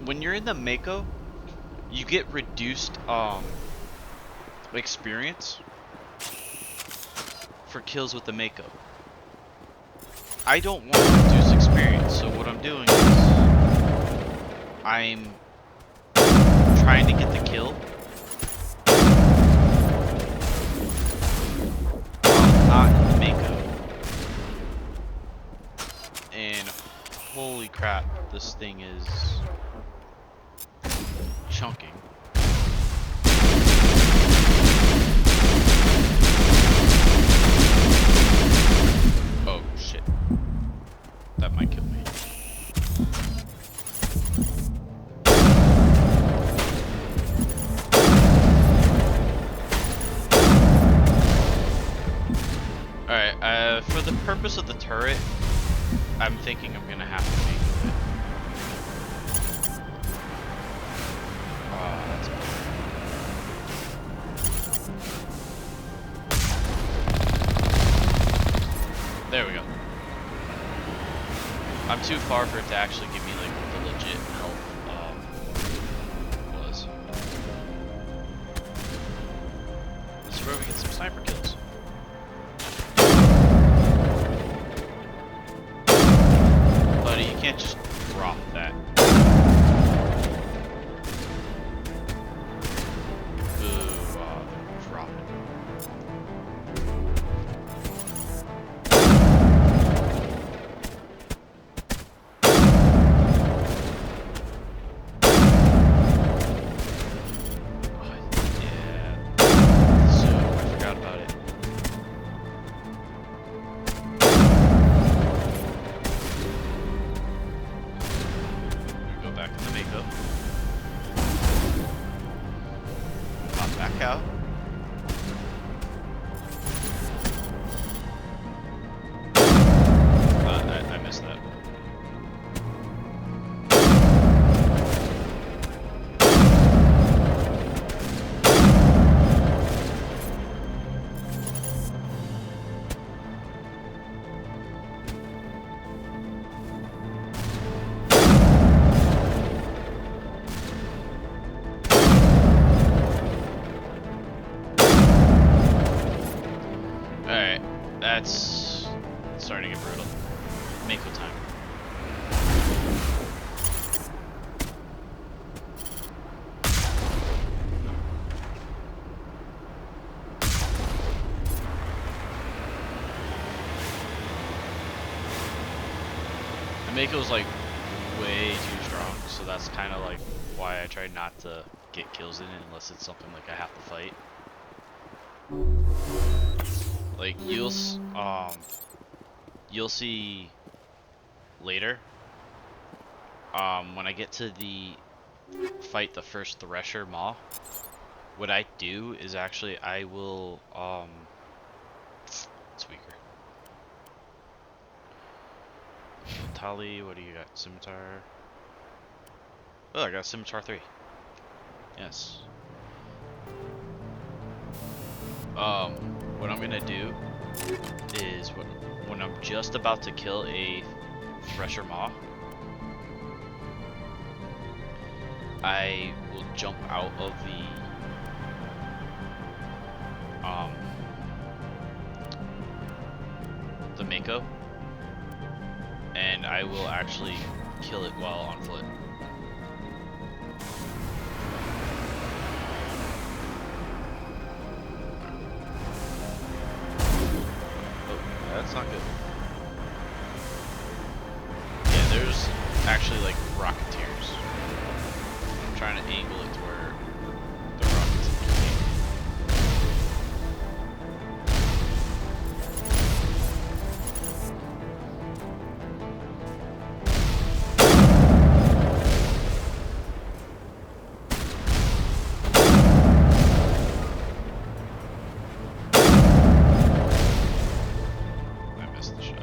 when you're in the Mako, you get reduced experience for kills with the Mako. I don't want to reduce experience, so what I'm doing is I'm trying to get the kill. Not in the Mako. And holy crap, this thing is chunking. Oh shit. That might kill me. Alright, for the purpose of the turret, I'm thinking I'm gonna have to make it. Oh, that's bad. There we go. I'm too far for it to actually give me like the legit health was. This is where we get some sniper kills. Buddy, you can't just drop that. Ooh, drop it. That's starting to get brutal. Mako time. The Mako's like way too strong, so that's kind of like why I try not to get kills in it unless it's something like I have to fight. Like you'll see later when I get to fight the first Thresher Maw, what I do is actually I will it's weaker. Tali, what do you got? Scimitar. Oh, I got Scimitar 3. Yes. What I'm gonna do is when I'm just about to kill a Thresher Maw, I will jump out of the Mako, and I will actually kill it while on foot. trying to angle it to where the rockets can't. I missed the shot.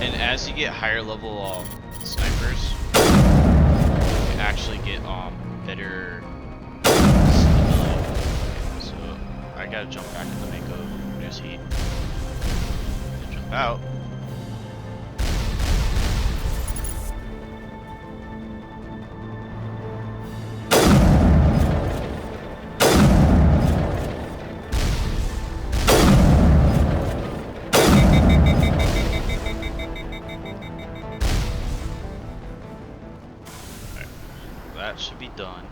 And as you get higher level snipers, you can actually get better stability. So I gotta jump back in the Mako, reduce heat, and jump out. That should be done.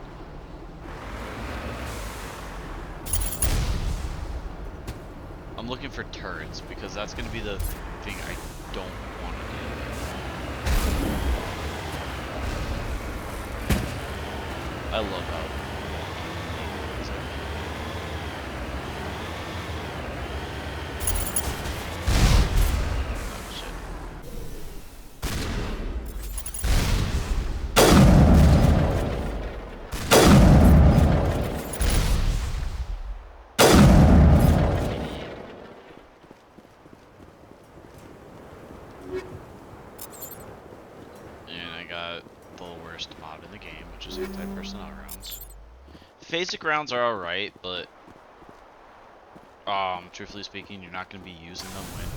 I'm looking for turrets because that's going to be the thing I don't want to do. I love how the worst mod in the game, which is anti-personnel rounds. Phasic rounds are alright, but truthfully speaking, you're not going to be using them when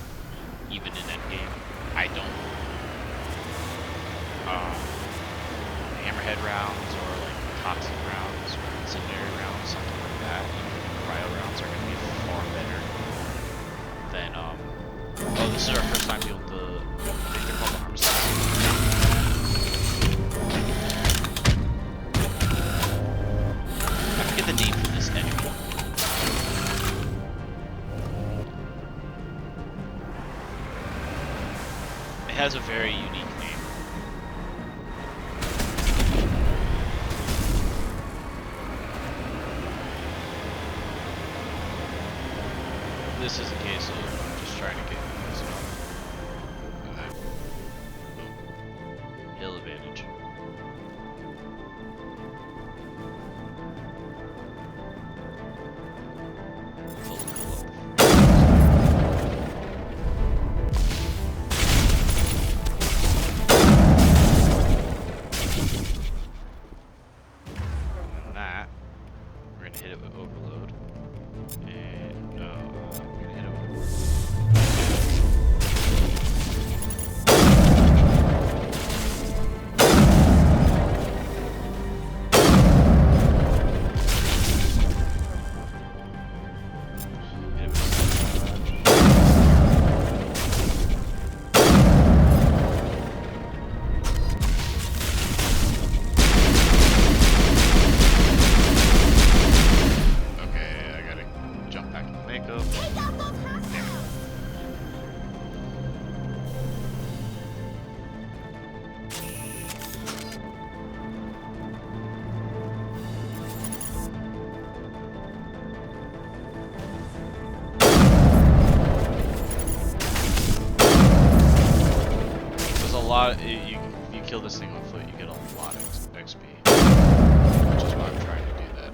even in endgame. I don't. Hammerhead rounds or like toxic rounds or incendiary rounds, something like that. Even cryo rounds are going to be far better than oh, this is our first time being able to. I think they're called the arms. I forget the name for this enemy. It has a very unique name. This is a case of just trying to get this up. And then, boom. Hill advantage. Hit it with overload, and we're gonna hit it with if you kill this thing on foot, you get a lot of XP, which is why I'm trying to do that.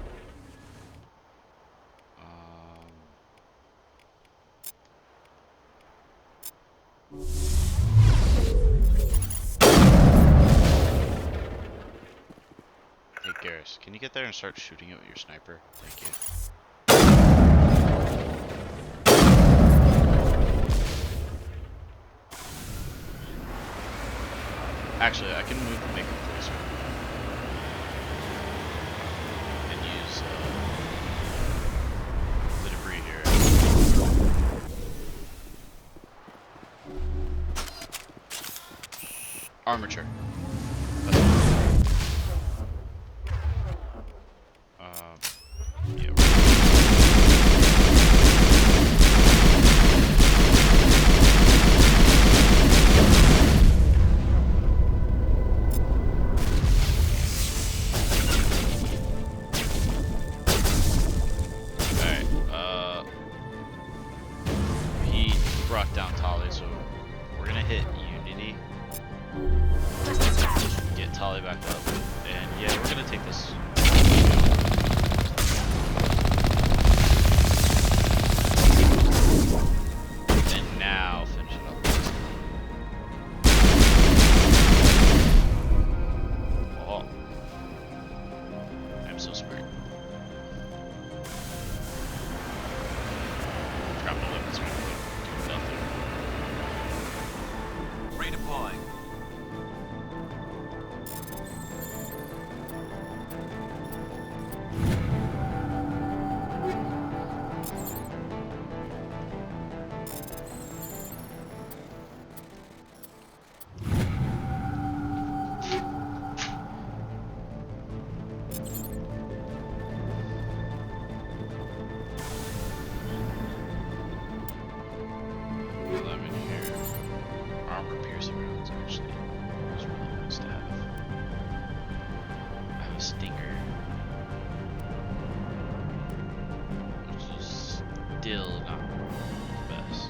Hey Garrus, can you get there and start shooting it with your sniper? Thank you. Actually, I can move the Mako closer and use the debris here. Armature. Tali back up. And yeah, we're gonna take this. And now finish it up. Oh. I'm so smart. Drop the weapons, do nothing. Redeploying. Still not the best.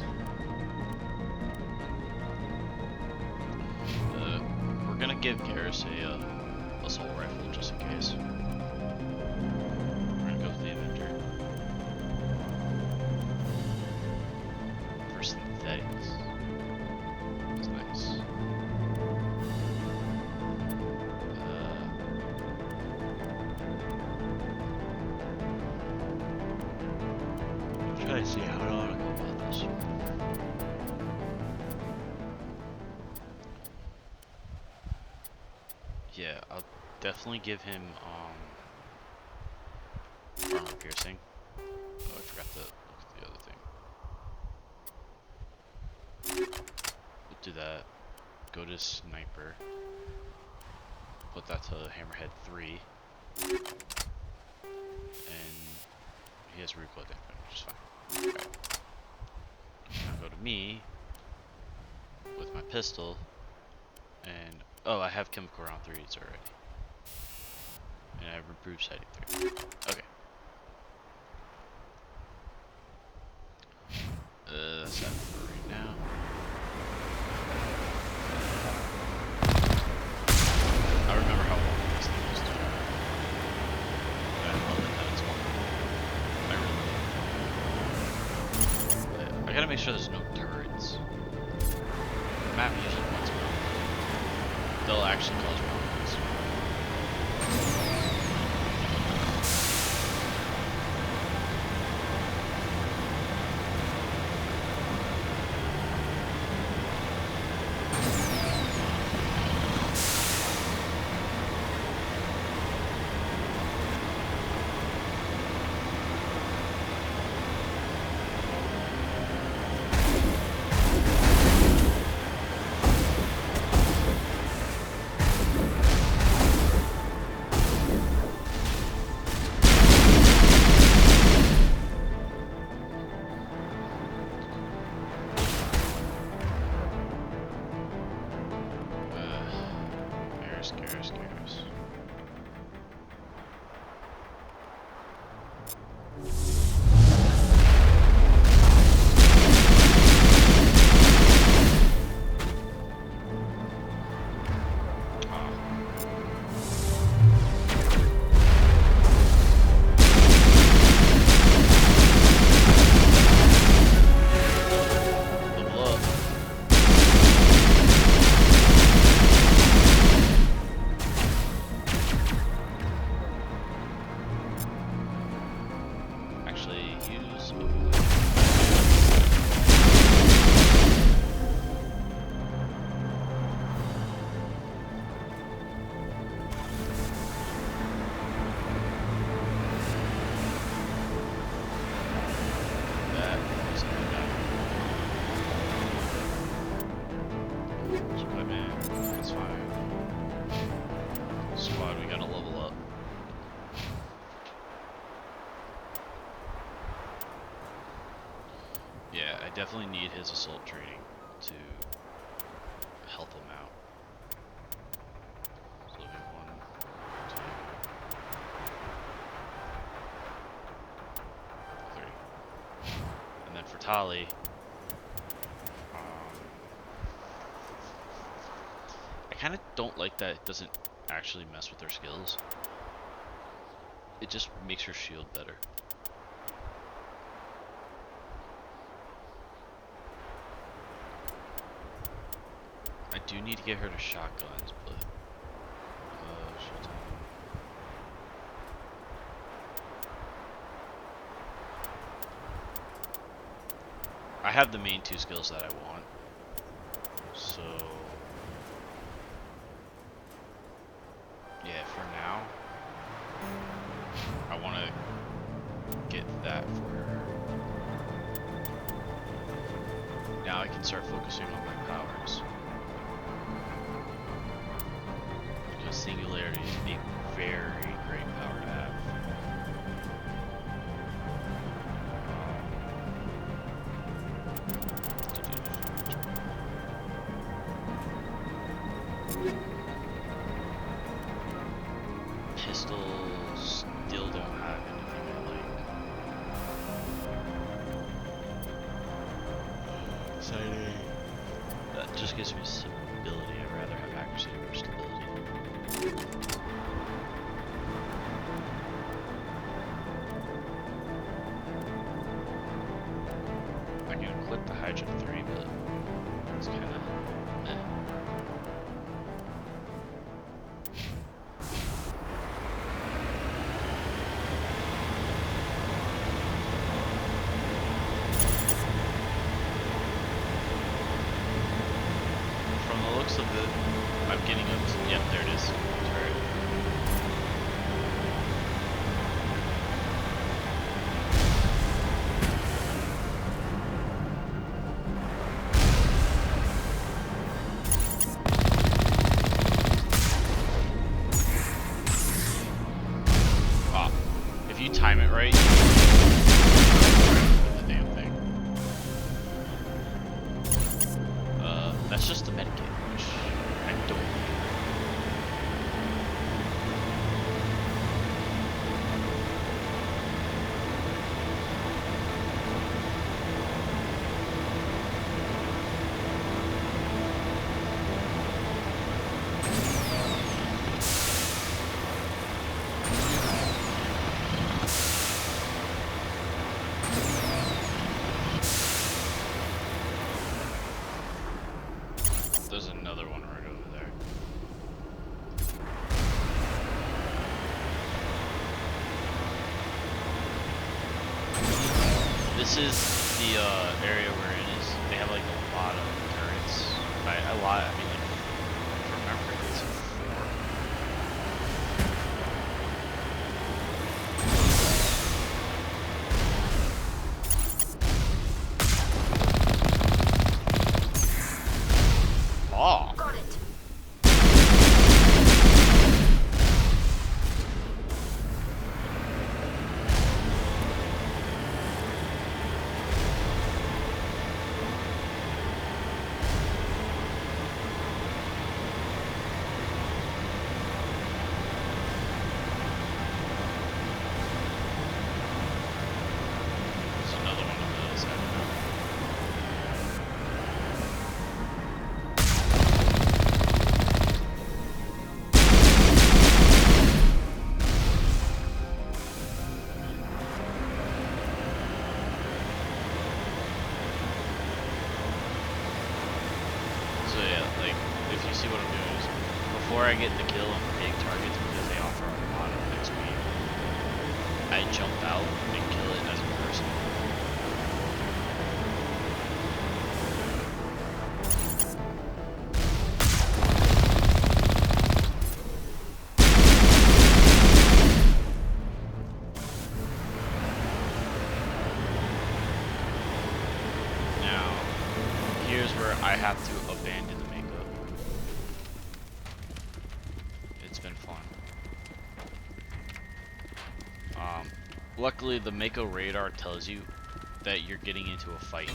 We're gonna give Garrus a assault rifle just in case. We're gonna go with the Avenger. For synthetics. That's nice. Try to see how I want to go about this. Yeah, I'll definitely give him armor piercing. Oh, I forgot to look at the other thing. We'll do that. Go to sniper. Put that to hammerhead 3. And he has recoil damage, which is fine. Okay. Now go to me with my pistol, and oh, I have chemical round 3s already, and I have improved sighting 3. Okay. That's that for right now. I remember how long this thing used to be. I love it that it's long. I really love it. But I gotta make sure there's no turrets. The map usually points around. They'll actually cause problems. Scares. Yeah, I definitely need his assault training to help him out. So we have 1, 2, 3. And then for Tali, I kind of don't like that it doesn't actually mess with her skills. It just makes her shield better. I do need to get her to shotguns, but I have the main 2 skills that I want, so yeah, for now, I want to get that for her. Now I can start focusing on my powers. Because Singularity is a very great power to have. Pistols still don't have anything I like. Exciting. That just gives me stability. I'd rather have accuracy over stability. I can equip the Hydra 3, but it's kind of from the looks of it, I'm getting up to, yep, there it is. Turret. Wow. If you time it right, the damn thing. That's just the medikit, which I don't need. There's another one right over there. This is the area where it is. They have like a lot of turrets. I mean, like, if I remember, it's 4. Oh. Got it. There's another one on the other side now. So yeah, like, if you see what I'm doing is, before I get the kill on big targets, because they offer a lot of XP, I jump out and kill it as a person. Now, here's where I have to abandon the makeup. It's been fun. Luckily, the Mako radar tells you that you're getting into a fight.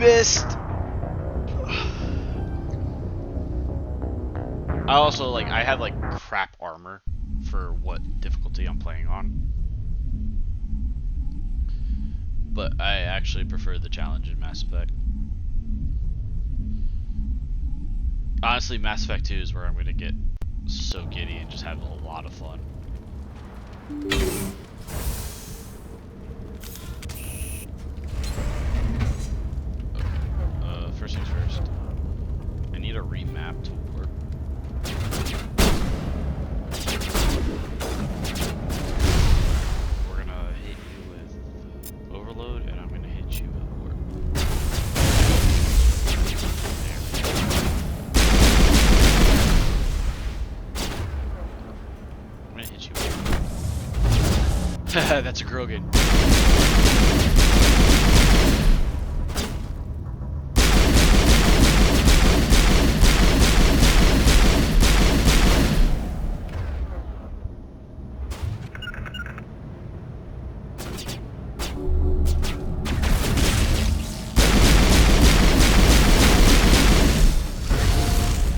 missed. I also like I have like crap armor for what difficulty I'm playing on. But I actually prefer the challenge in Mass Effect. Honestly, Mass Effect 2 is where I'm gonna get so giddy and just have a lot of fun. Okay, first things first. I need a remap to work. We're gonna hit you with overload, and I'm gonna hit you with warp. I'm gonna hit you with that's a Grogan.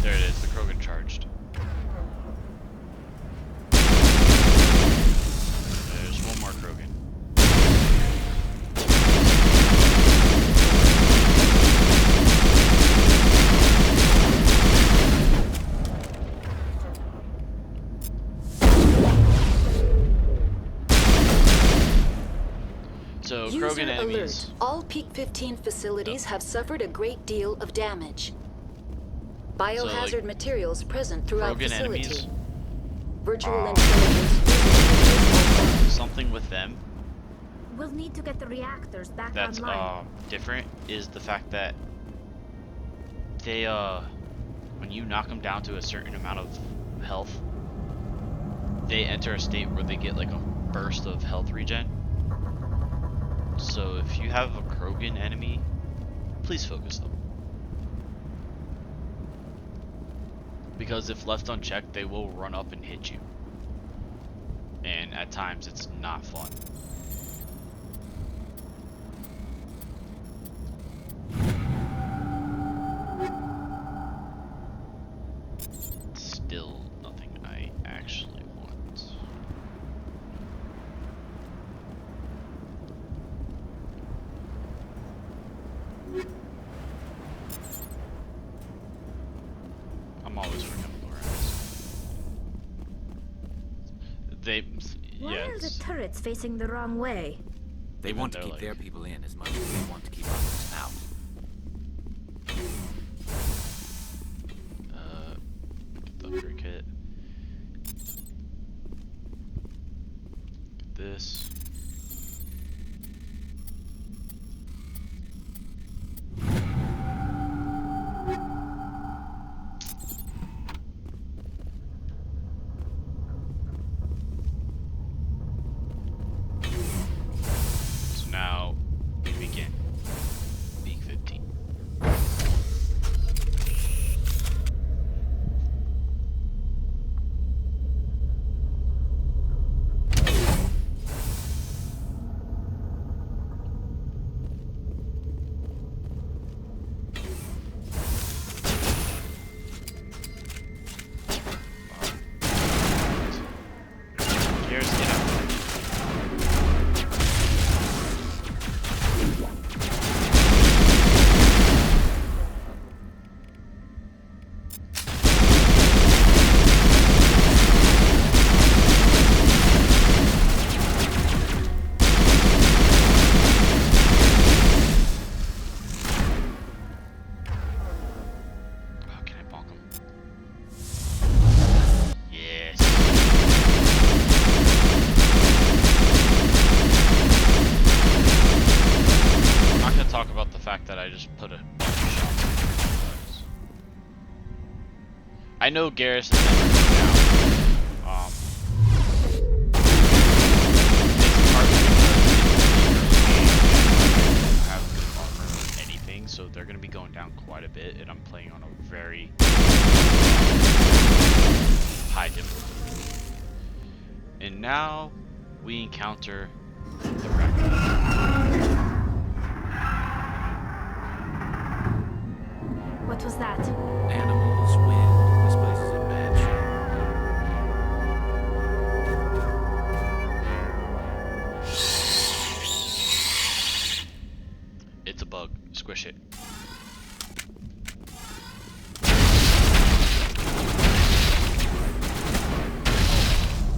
There it is, the Krogan charged. There's one more Krogan. So, User Krogan enemies. alert. All Peak 15 facilities have suffered a great deal of damage. Biohazard like, materials present throughout Krogan facility. enemies. Virtual intelligence. Something with them We'll need to get the reactors back that's online. different is the fact that they when you knock them down to a certain amount of health, they enter a state where they get like a burst of health regen. So if you have a Krogan enemy, please focus them. Because if left unchecked, they will run up and hit you. And at times it's not fun. Still nothing I actually want. I'm always forgetting Lawrence. Why are the turrets facing the wrong way? They want to keep their people in as much as they want to keep others out. Get the upgrade kit. Get this. So now we begin. Peak 15. Gears, get out. Oh, can I bonk him? Yes. I'm not gonna talk about the fact that I just put a bunch of shots in his. I know Garrus is never going down. It's partly because I have good armor or anything, so they're gonna be going down quite a bit, and I'm playing on a very high difficulty. And now we encounter the Raccoon. What was that? Animals, wind. This place is in bad shape. It's a bug. Squish it.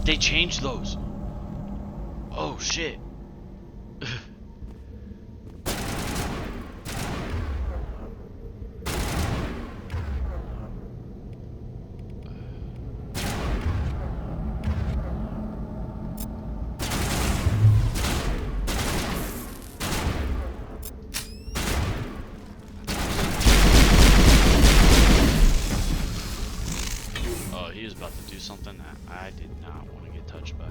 They changed those. Oh shit. Oh, he was about to do something that I did not want to get touched by.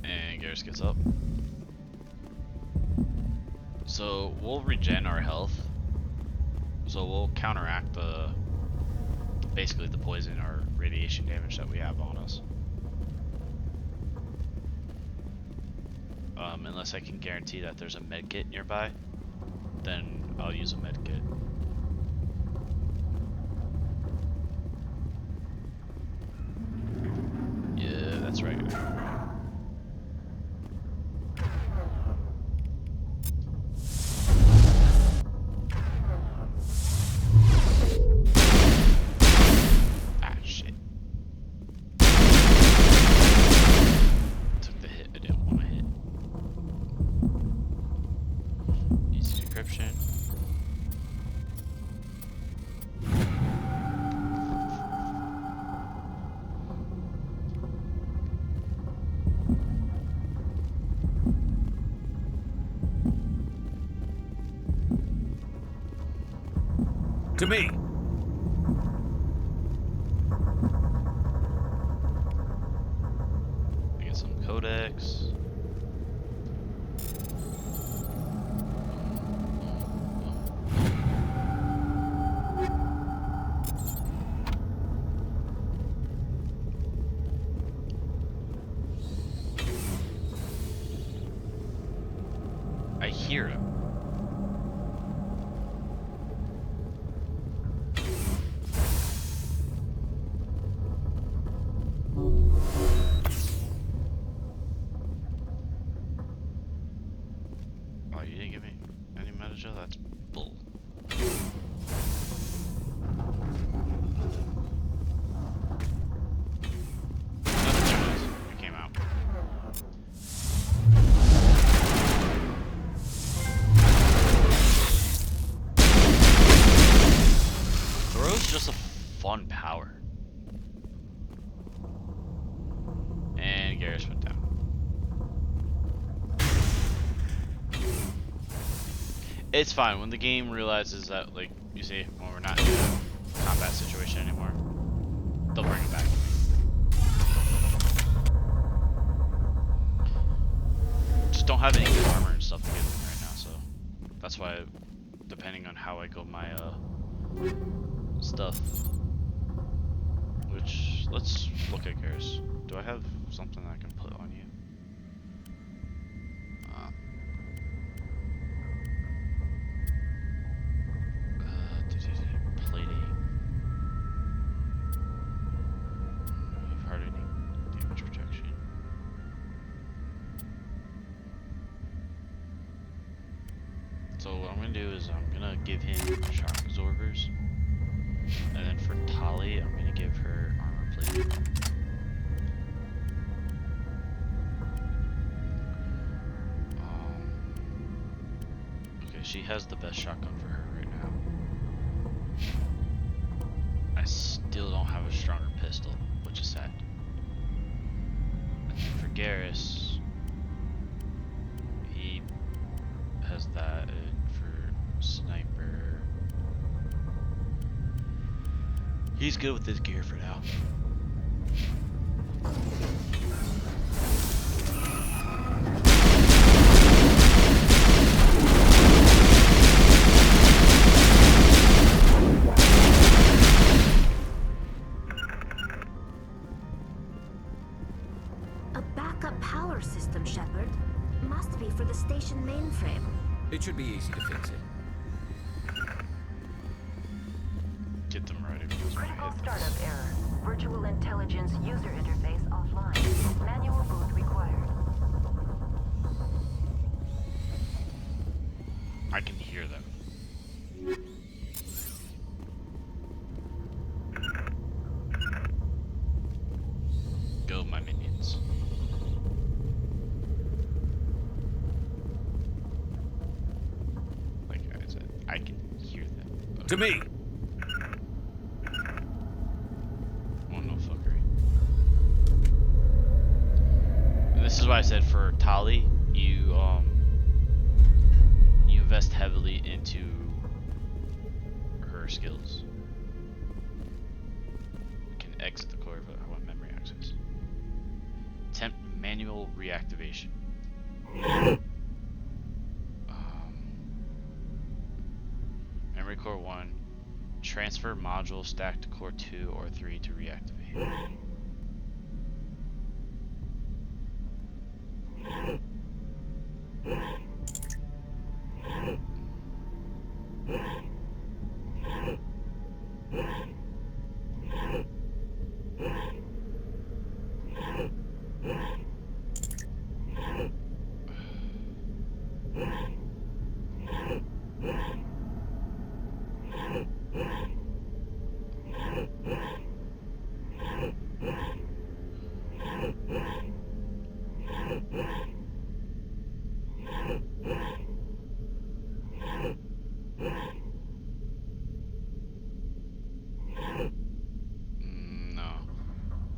And Garrus gets up. So we'll regen our health. So we'll counteract the basically the poison or radiation damage that we have on us. Unless I can guarantee that there's a med kit nearby, then I'll use a med kit. Yeah, that's right. Ah, shit. Took the hit I didn't want to hit. Use decryption. To me! Get some codex. I hear him. Oh, you didn't give me any metagel? That's bull. It came out. Throw's just a fun power. And Garrus went down. It's fine when the game realizes that, like, you see, when we're not in a combat situation anymore, they'll bring it back to me. Just don't have any good armor and stuff to give them right now, so that's why, depending on how I go my stuff, which let's look at Garrus. Do I have something I can put on you? Plating. You've hardening damage protection. So what I'm gonna do is I'm gonna give him shock absorbers, and then for Tali, I'm gonna give her armor plating. Okay, she has the best shotgun for her right now. I still don't have a stronger pistol, which is sad. And then for Garrus, he has that, and for sniper, he's good with his gear for now. mainframe. It should be easy to fix it. Get them right if you was Critical startup error. Virtual intelligence user interface offline. Manual boot required. I can hear them. Go, my minions. Like I said, I can hear them. Okay. To me! Oh, no fuckery. And this is why I said for Tali, you invest heavily into her skills. We can exit the core, but I want memory access. Attempt manual reactivation. Memory core 1. Transfer module stack to core 2 or 3 to reactivate. No,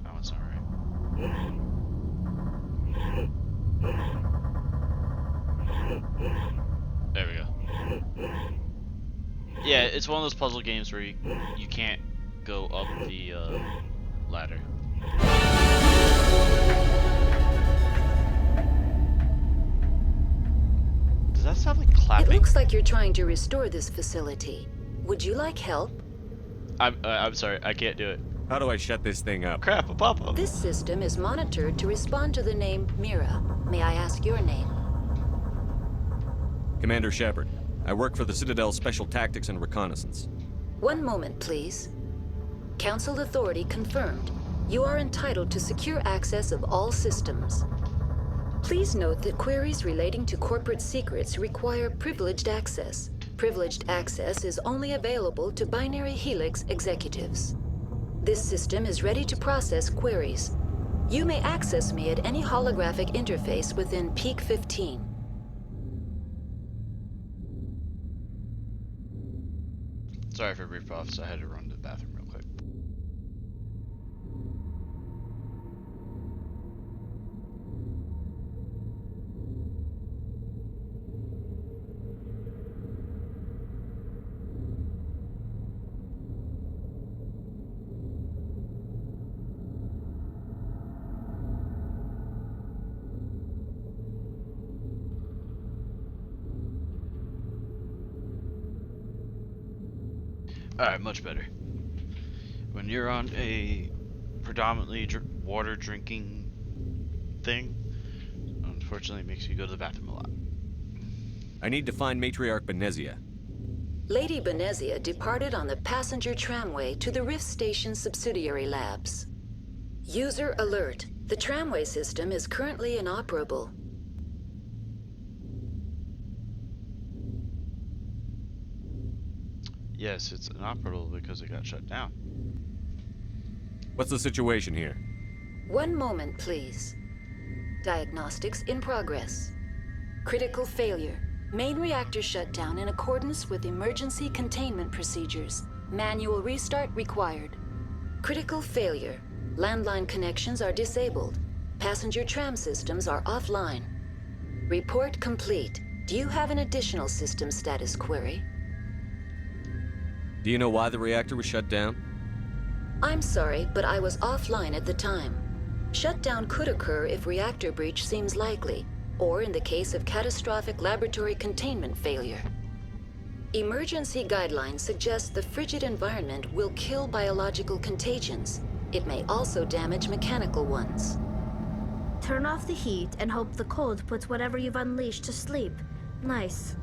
that one's not right. There we go. Yeah, it's one of those puzzle games where you can't go up the ladder. Does that sound like clapping? It looks like you're trying to restore this facility. Would you like help? I'm sorry, I can't do it. How do I shut this thing up? Crap, a pop-up. This system is monitored to respond to the name Mira. May I ask your name? Commander Shepard. I work for the Citadel Special Tactics and Reconnaissance. One moment, please. Council authority confirmed. You are entitled to secure access of all systems. Please note that queries relating to corporate secrets require privileged access. Privileged access is only available to Binary Helix executives. This system is ready to process queries. You may access me at any holographic interface within Peak 15. Sorry for a brief pause, I had to run to the bathroom real quick. Alright, much better. When you're on a predominantly water drinking thing, unfortunately it makes you go to the bathroom a lot. I need to find Matriarch Benezia. Lady Benezia departed on the passenger tramway to the Rift Station subsidiary labs. User alert. The tramway system is currently inoperable. Yes, it's inoperable because it got shut down. What's the situation here? One moment, please. Diagnostics in progress. Critical failure. Main reactor shut down in accordance with emergency containment procedures. Manual restart required. Critical failure. Landline connections are disabled. Passenger tram systems are offline. Report complete. Do you have an additional system status query? Do you know why the reactor was shut down? I'm sorry, but I was offline at the time. Shutdown could occur if reactor breach seems likely, or in the case of catastrophic laboratory containment failure. Emergency guidelines suggest the frigid environment will kill biological contagions. It may also damage mechanical ones. Turn off the heat and hope the cold puts whatever you've unleashed to sleep. Nice.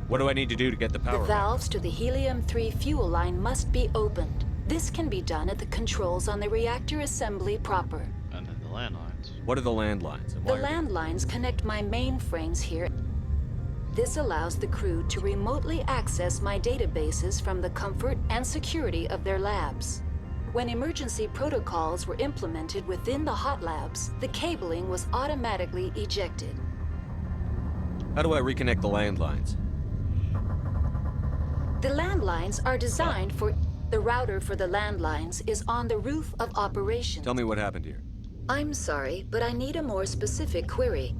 What do I need to do to get the power The back? valves to the helium-3 fuel line must be opened. This can be done at the controls on the reactor assembly proper. And then the landlines. What are the landlines? And The why are they... landlines connect my mainframes here. This allows the crew to remotely access my databases from the comfort and security of their labs. When emergency protocols were implemented within the hot labs, the cabling was automatically ejected. How do I reconnect the landlines? The landlines are designed for... The router for the landlines is on the roof of operations. Tell me what happened here. I'm sorry, but I need a more specific query.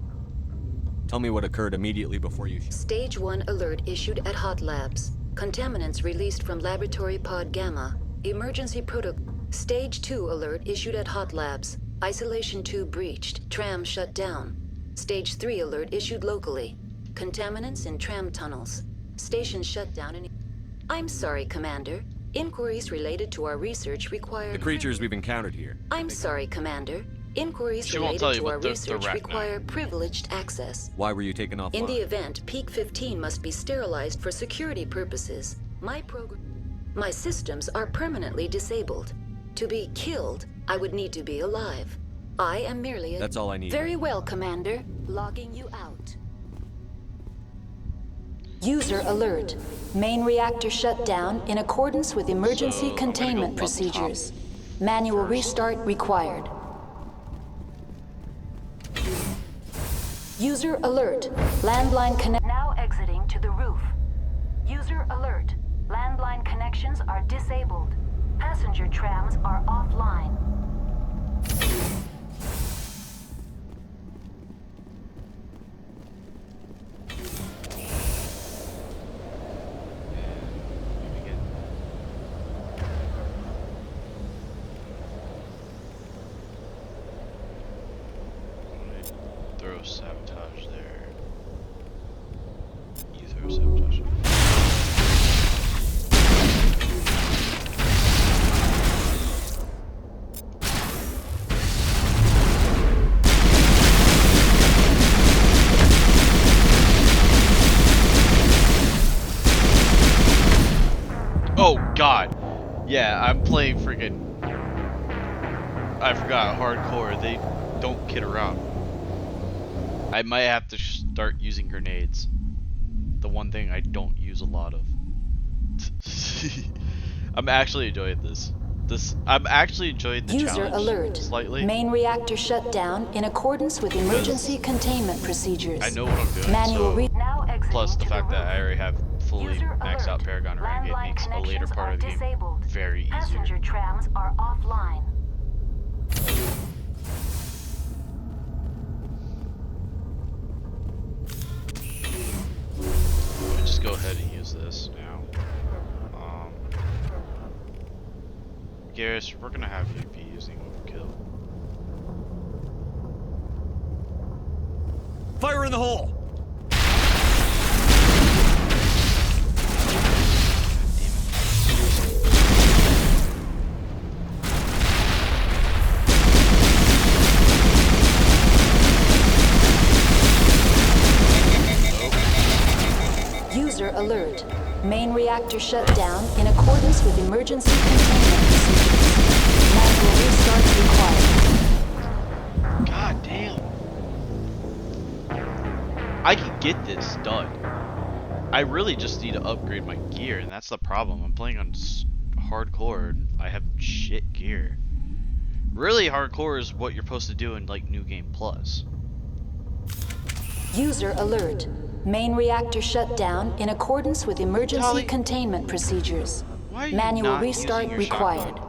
Tell me what occurred immediately before you... Stage 1 alert issued at Hot Labs. Contaminants released from Laboratory Pod Gamma. Emergency protocol. Stage 2 alert issued at Hot Labs. Isolation tube breached. Tram shut down. Stage 3 alert issued locally. Contaminants in tram tunnels. Station shut down and... I'm sorry, Commander. Inquiries related to our research require... The creatures we've encountered here. I'm sorry, Commander. Inquiries She won't related tell you, to our but they're research rat require privileged access. Why were you taken offline? In the event, Peak 15 must be sterilized for security purposes. My systems are permanently disabled. To be killed, I would need to be alive. I am merely a... That's all I need. Very well, Commander. Logging you out. User alert. Main reactor shut down in accordance with emergency containment procedures. Manual restart required. User alert. Landline connect. Now exiting to the roof. User alert. Landline connections are disabled. Passenger trams are offline. Throw sabotage there. You throw sabotage. Oh god. Yeah, I'm playing freaking... I forgot, hardcore. They don't kid around. I might have to start using grenades. The one thing I don't use a lot of. I'm actually enjoying this. I'm actually enjoying the User challenge alert. slightly. Main reactor shut down in accordance with emergency containment procedures. I know what I'm doing. Manual So, plus the fact that I already have fully maxed out Paragon Rank, it makes a later part of the game very easier. Passenger trams are offline. Let me just go ahead and use this now. Garrus, we're gonna have you be using overkill. Fire in the hole! User alert. Main reactor shut down in accordance with emergency containment procedures. Manual restart required. God damn. I can get this done. I really just need to upgrade my gear, and that's the problem. I'm playing on hardcore, and I have shit gear. Really, hardcore is what you're supposed to do in like New Game Plus. User alert. Main reactor shut down in accordance with emergency Tali, containment procedures. why are you Manual not restart using your required. shotgun?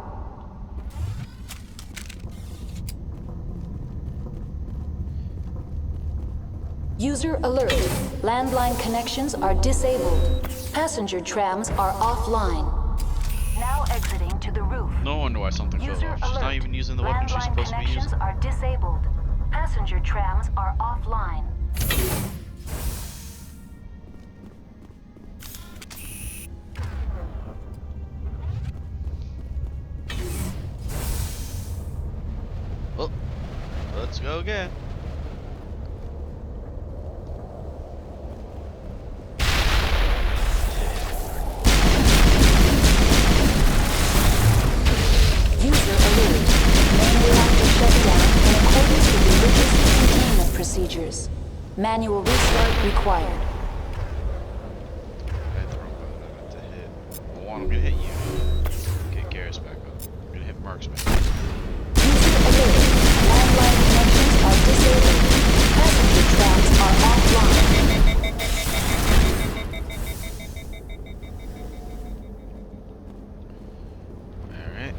User alert. Landline connections are disabled. Passenger trams are offline. Now exiting to the roof. No wonder why something fell off. She's not even using the weapon she's supposed to be using. Are disabled. Passenger trams are offline. Oh, let's go again. Manual restart required. I hit the wrong button. I meant to hit one. I'm gonna hit you. Get Garrus back up. I'm gonna hit Marksman. User alert. Landline connections are disabled. Passenger trams are offline. Alright.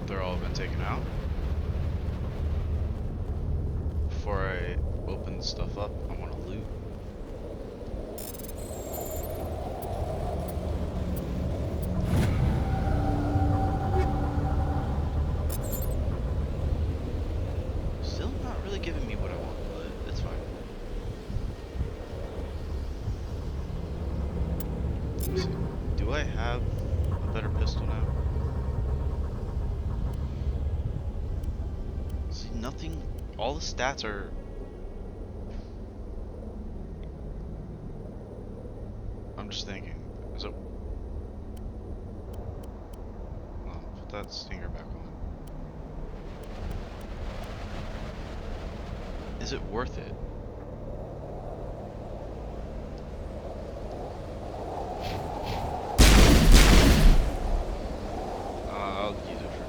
They're all been taken out. Before I open stuff up, I want to loot. Still not really giving me what I want, but it's fine. Let me see. Do I have a better pistol now? See, nothing. All the stats are. I'm just thinking. Is it? Oh, put that stinger back on. Is it worth it? I'll use it for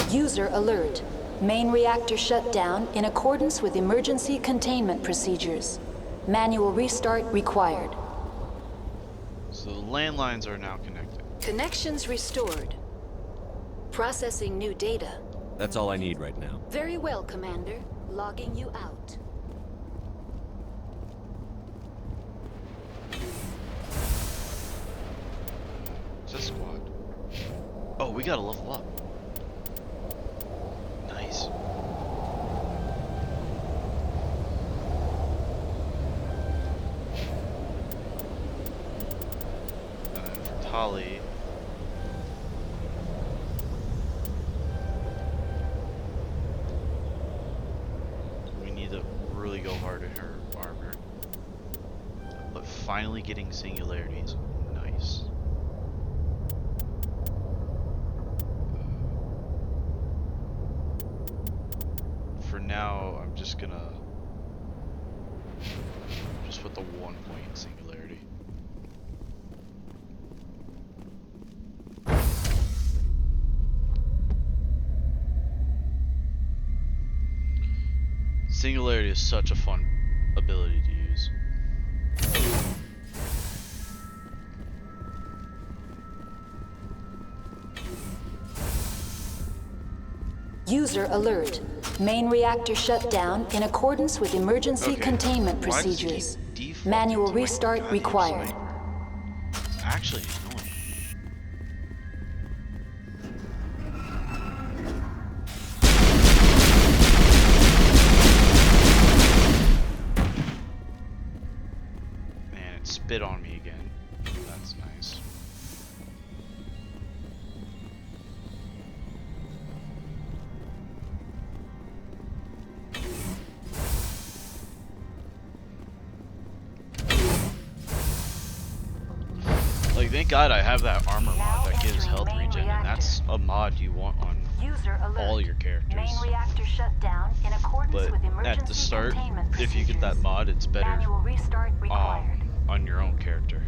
now. User alert. Main reactor shut down in accordance with emergency containment procedures. Manual restart required. So the landlines are now connected. Connections restored. Processing new data. That's all I need right now. Very well, Commander. Logging you out. Is that squad? Oh, we gotta level up. Nice. And then for Tali. We need to really go hard at her armor. But finally getting singularities. Nice. For now, I'm just gonna put the 1 point singularity. Singularity is such a fun ability to use. User alert. Main reactor shut down in accordance with emergency containment procedures. Manual restart required. It's actually annoying. Man, it spit on me again. That's nice. Like, thank God I have that armor mod that gives health regen, and that's a mod you want on all your characters. But at the start, if you get that mod, it's better on your own character.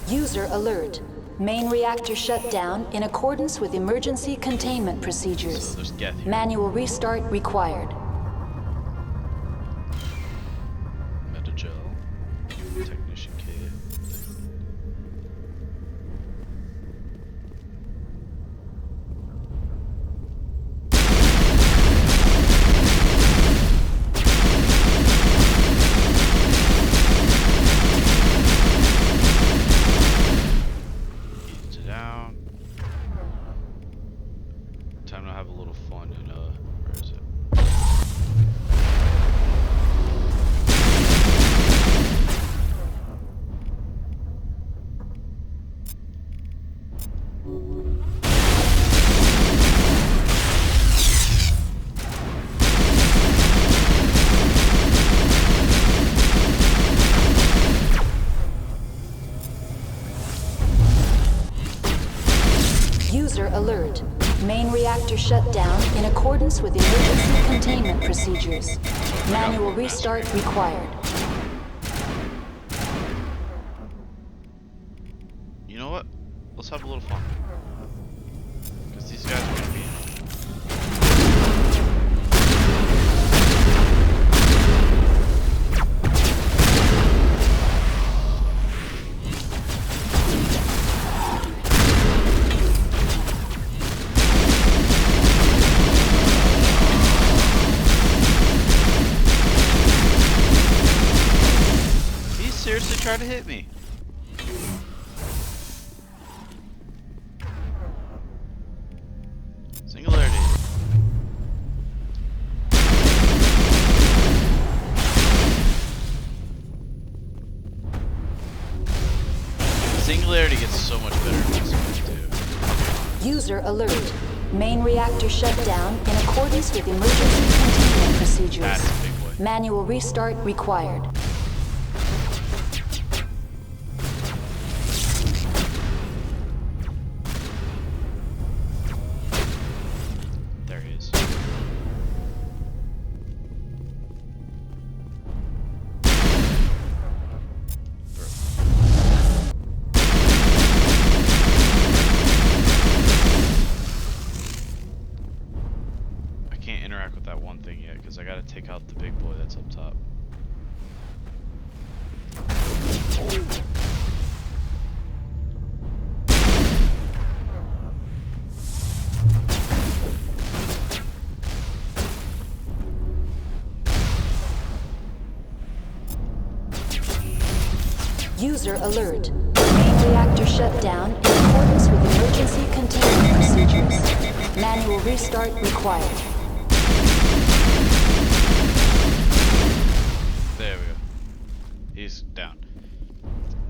User alert. Main reactor shut down in accordance with emergency containment procedures. So there's Geth here. Manual restart required. Metagel. Technician kit. Ease it down. Time to have a little fun and where is it? User alert. Main reactor shut down in accordance accordance with emergency containment procedures. Manual restart required. You know what? Let's have a little fun. Because these guys are going to be... He seriously tried to hit me. Singularity. Singularity gets so much better in this one too. User alert. Main reactor shut down in accordance with emergency containment procedures. That's a big boy. Manual restart required. There he is. I can't interact with that one thing yet because I gotta take out the big boy that's up top. User alert. Main reactor shut down in accordance with emergency containment procedures. Manual restart required. There we go. He's down.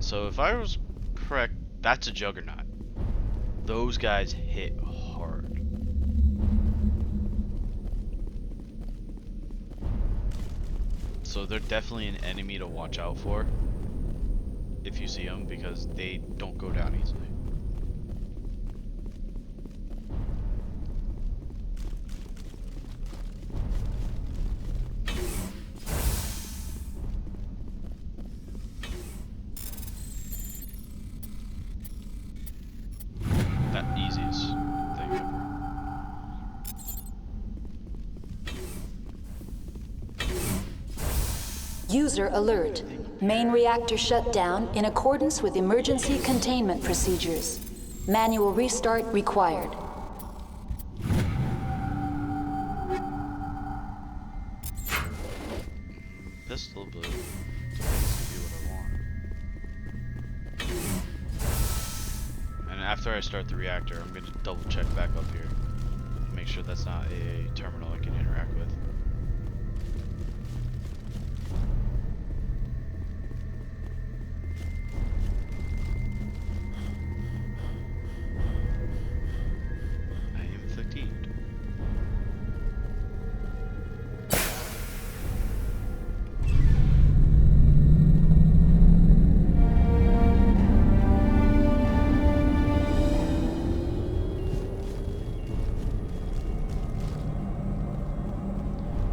So if I was correct, that's a juggernaut. Those guys hit hard. So they're definitely an enemy to watch out for if you see them, because they don't go down easily. That easiest thing ever. User alert. Main reactor shut down in accordance with emergency containment procedures. Manual restart required. Pistol, but I think it's gonna be what I want. And after I start the reactor, I'm gonna double check back up here. Make sure that's not a terminal I can interact with. I am fatigued.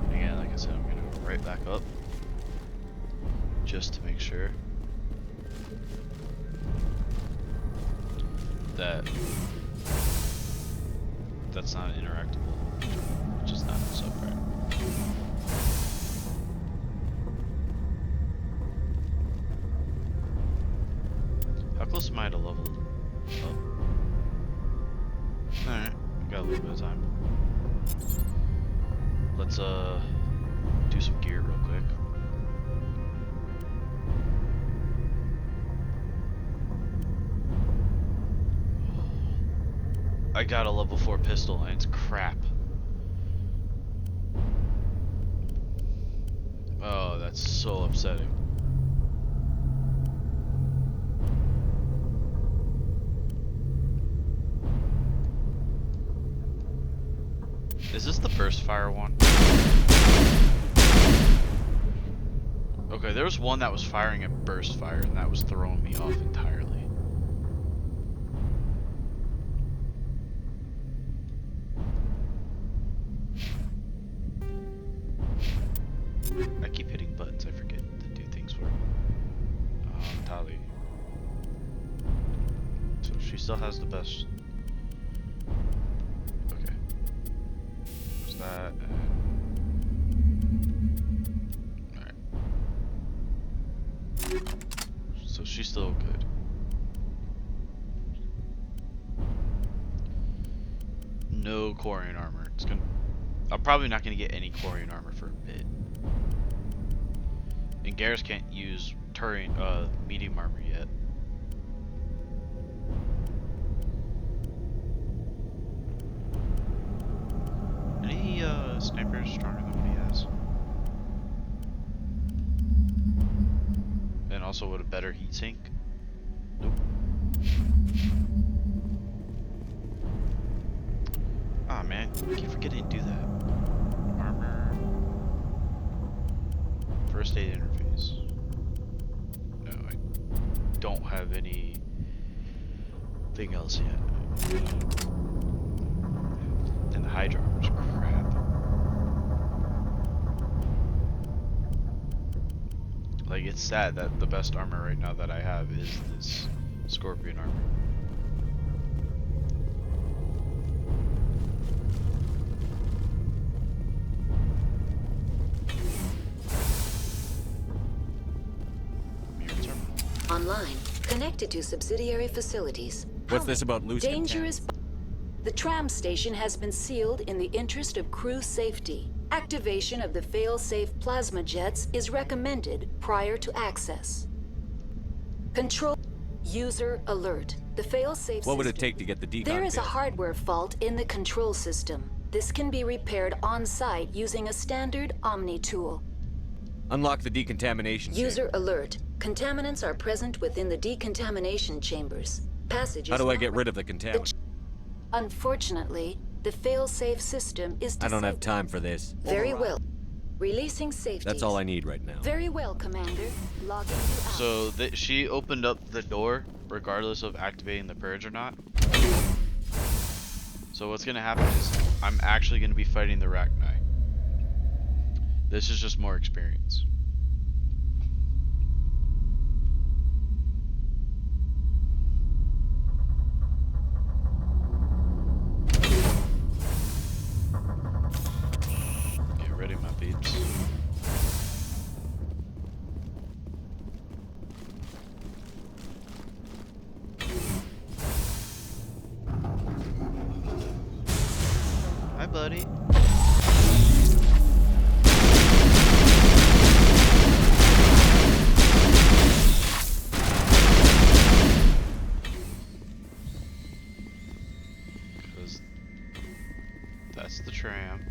Again, like I said, I'm gonna go right back up just to make sure that that's not interactable, which is not so right. How close am I to level up? Alright, got a little bit of time. Let's do some gear real quick. I got a level 4 pistol and it's crap. Oh, that's so upsetting. Is this the burst fire one? Okay, there was one that was firing at burst fire and that was throwing me off entirely. I keep hitting buttons. I forget to do things for it. Tali. So she still has the best. Okay. There's that. Alright. So she's still good. No Quarian armor. I'm probably not gonna get any Quarian armor for a bit. And Garrus can't use medium armor yet. Any snipers stronger than what he has? And also with a better heat sink? Nope. Ah, man, I keep forgetting to do that. Armor. First aid interface. No, I don't have anything else yet. And the Hydra armor's crap. Like, it's sad that the best armor right now that I have is this Scorpion armor. Online, connected to subsidiary facilities. What's this about loose Dangerous. The tram station has been sealed in the interest of crew safety. Activation of the fail-safe plasma jets is recommended prior to access. Control. User alert. The fail-safe. What would it take to get the decon? There is a failed? hardware fault in the control system. This can be repaired on-site using a standard Omni tool. Unlock the decontamination User alert. Contaminants are present within the decontamination chambers. Passage. How do I get rid of the contaminant? Unfortunately, the fail-safe system is disabled. I don't have time for this. Very well. Releasing safety. That's all I need right now. Very well, Commander. Logging you out. So she opened up the door regardless of activating the purge or not. So what's gonna happen is I'm actually gonna be fighting the Rachni. This is just more experience. Get ready, my peeps. Hi, buddy. Because that's the tram.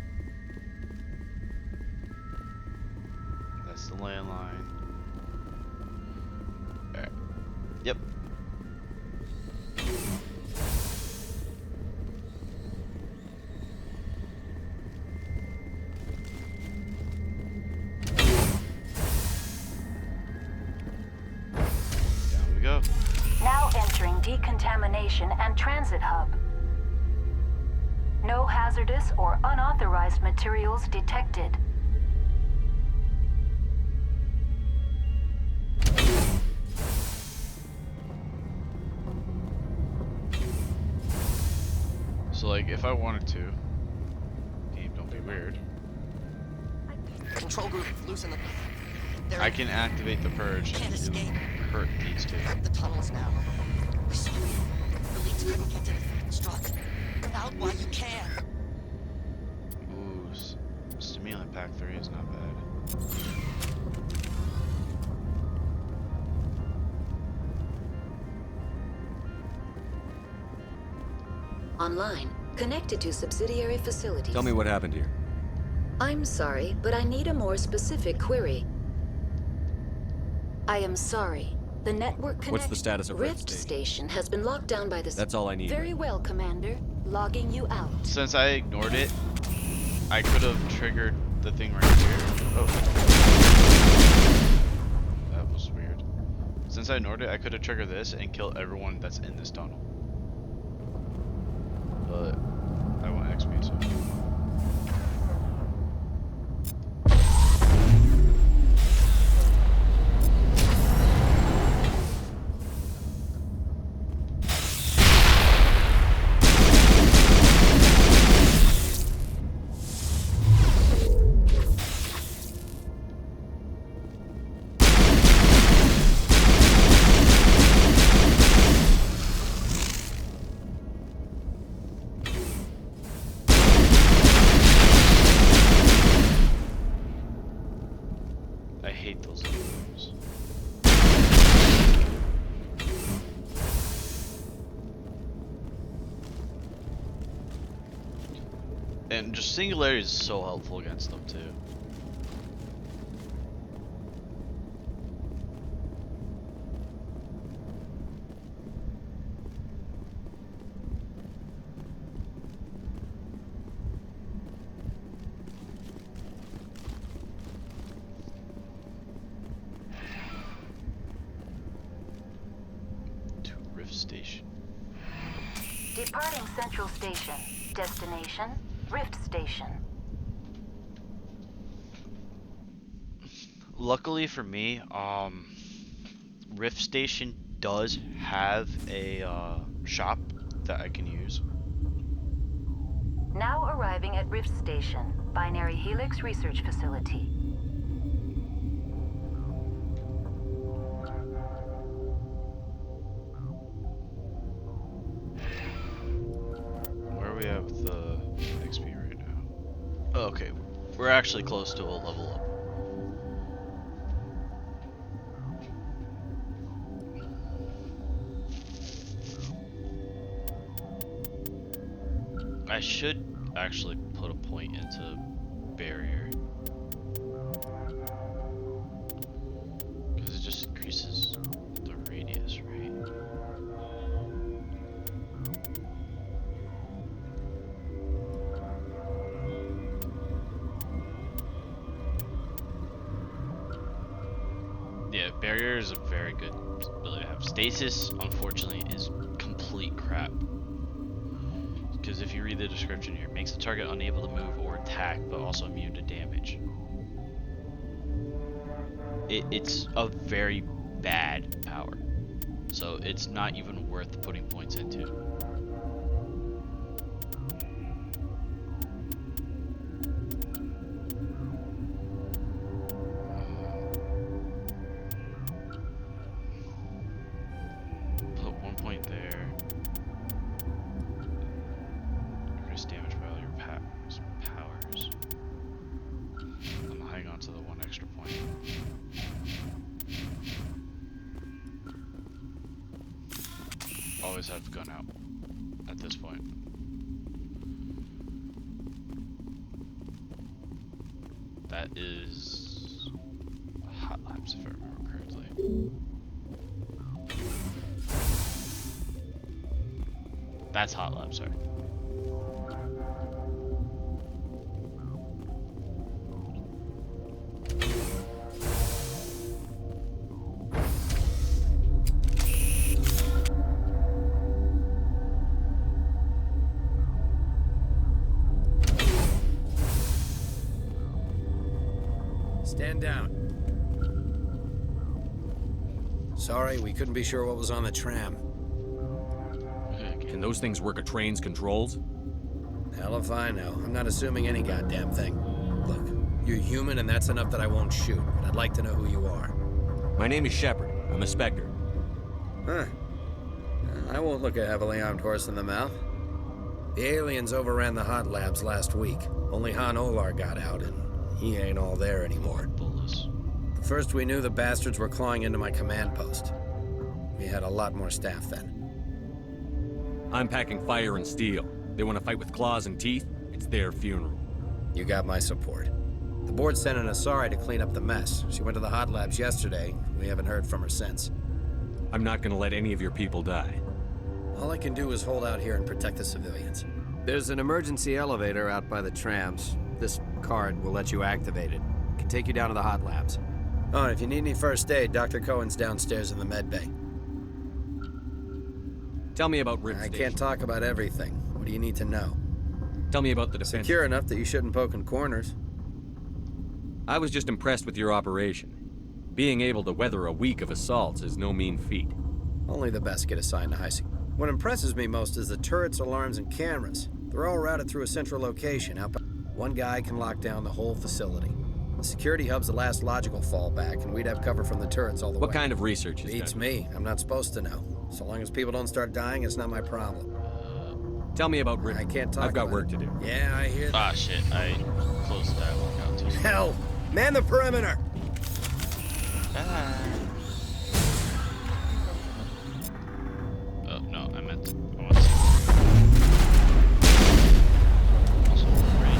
That's the landline. Alright. Yep. Down we go. Now entering decontamination and transit hub. No hazardous or unauthorized materials detected. So like if I wanted to, game, don't be weird. Control group, loosen the... I can activate the purge and hurt these two. The tunnels now. We're screwed. The leads couldn't get to the struck. Out while you can. Ooh, stimulant pack 3 is not bad. Online, connected to subsidiary facilities. Tell me what happened here. I'm sorry, but I need a more specific query. I am sorry. The network What's the status of Rift Station has been locked down by the... That's all I need. Very well, Commander. Logging you out. Since I ignored it, I could have triggered the thing right here. Oh. That was weird. Since I ignored it, I could have triggered this and killed everyone that's in this tunnel. But I want XP, so... hate those little things. And just singularity is so helpful against them too. To Rift Station. Departing Central Station. Destination, Rift Station. Luckily for me, Rift Station does have a shop that I can use. Now arriving at Rift Station, Binary Helix Research Facility. Where are we at with the XP right now? Oh, okay, we're actually close to a level up. I should actually put a point into barrier. Because it just increases the radius, right? Yeah, barrier is a very good ability to have. Stasis, unfortunately, is complete crap. Because if you read the description here, it makes the target unable to move or attack, but also immune to damage. It's a very bad power, so it's not even worth putting points into. Put 1 point there. Increase damage by all your powers. I'm gonna hang on to the 1 extra point. Always have the gun out at this point. That is hot labs, if I remember correctly. That's hot lab, sorry. Stand down. Sorry, we couldn't be sure what was on the tram. Can those things work a train's controls? Hell if I know. I'm not assuming any goddamn thing. Look, you're human and that's enough that I won't shoot, but I'd like to know who you are. My name is Shepard. I'm a Spectre. Huh. I won't look a heavily armed horse in the mouth. The aliens overran the hot labs last week. Only Han Olar got out, and he ain't all there anymore. First we knew the bastards were clawing into my command post. We had a lot more staff then. I'm packing fire and steel. They want to fight with claws and teeth? It's their funeral. You got my support. The board sent an Asari to clean up the mess. She went to the hot labs yesterday. We haven't heard from her since. I'm not gonna let any of your people die. All I can do is hold out here and protect the civilians. There's an emergency elevator out by the trams. This card will let you activate it. It can take you down to the hot labs. Oh, and if you need any first aid, Dr. Cohen's downstairs in the med bay. Tell me about Rift Station. I can't talk about everything. What do you need to know? Tell me about the defense. Secure enough that you shouldn't poke in corners. I was just impressed with your operation. Being able to weather a week of assaults is no mean feat. Only the best get assigned to high security. What impresses me most is the turrets, alarms, and cameras. They're all routed through a central location. One guy can lock down the whole facility. The security hub's the last logical fallback, and we'd have cover from the turrets all the way. What kind of research is Beats done? me. I'm not supposed to know. So long as people don't start dying, it's not my problem. Tell me about Rift. I can't talk I've got about work it. to do. Yeah, I hear that. Ah, shit. I closed the dialogue out too soon. Hell! Man the perimeter! Oh no, I want to also rain.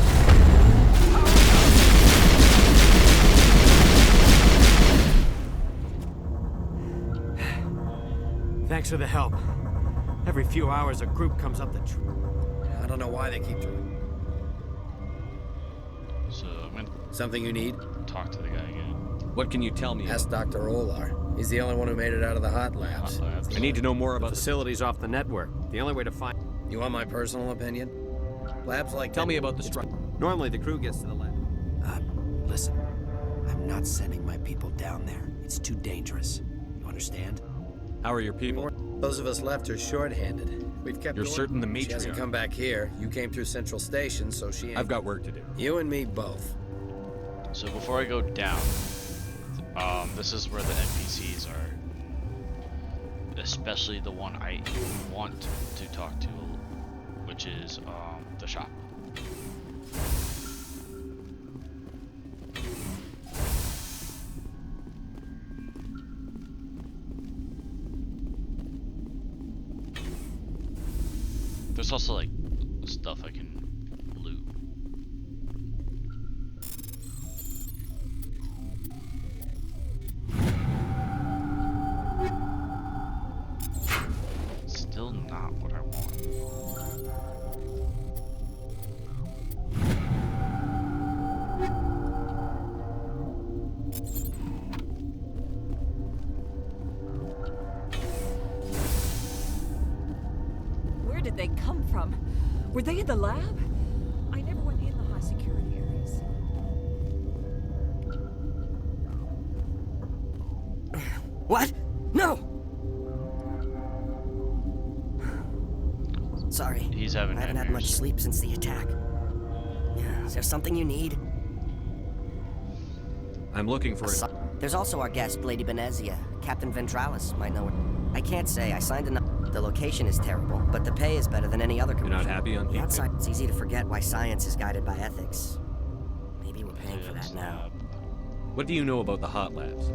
Thanks for the help. Every few hours, a group comes up the I don't know why they keep trying. So I'm gonna Something you need? talk to the guy again. What can you tell me? Ask Dr. Olar. He's the only one who made it out of the hot labs. I need to know more about the facilities off the network. The only way to find... You want my personal opinion? Labs like Tell me about the strike. Normally, the crew gets to the lab. Listen. I'm not sending my people down there. It's too dangerous. You understand? How are your people? Those of us left are short-handed. We've kept You're going. certain the She hasn't matriarch... come back here. You came through Central Station, so she ain't... I've got work to do. You and me both. So before I go down, this is where the NPCs are. Especially the one I want to talk to, which is the shop. There's also like stuff I can loot. Still not what I want. Where did they come from? Were they in the lab? I never went in the high security areas. What? No! Sorry. He's having I haven't had much sleep since the attack. Is there something you need? I'm looking for it. There's also our guest, Lady Benezia. Captain Ventralis might know it. I can't say. I signed enough. The location is terrible, but the pay is better than any other commercial. You're not happy on The outside, it's easy to forget why science is guided by ethics. Maybe we're paying for that now. What do you know about the hot labs?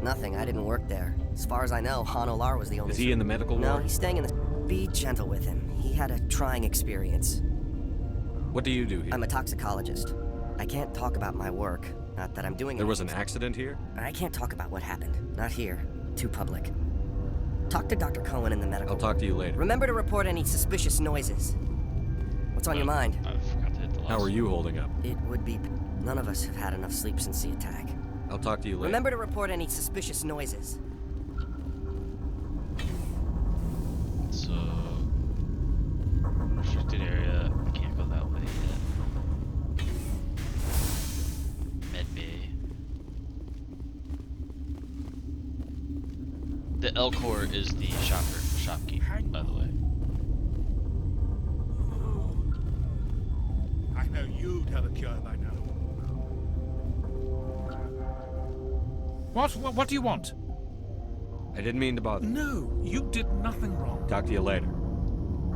Nothing. I didn't work there. As far as I know, Han Olar was the only... Is he in the medical No, ward? he's staying in the... Be gentle with him. He had a trying experience. What do you do here? I'm a toxicologist. I can't talk about my work. Not that I'm doing it. There was an accident here? I can't talk about what happened. Not here. Too public. Talk to Dr. Cohen in the medical... I'll talk to you later. Remember to report any suspicious noises. What's on your mind? I forgot to hit the last. How are you holding up? It would be... None of us have had enough sleep since the attack. I'll talk to you later. Remember to report any suspicious noises. So, restricted area. I can't go that way yet. Med bay. The L core is the shopkeep, by the way. I know you'd have a cure by now. What do you want? I didn't mean to bother. No, you did nothing wrong. Talk to you later.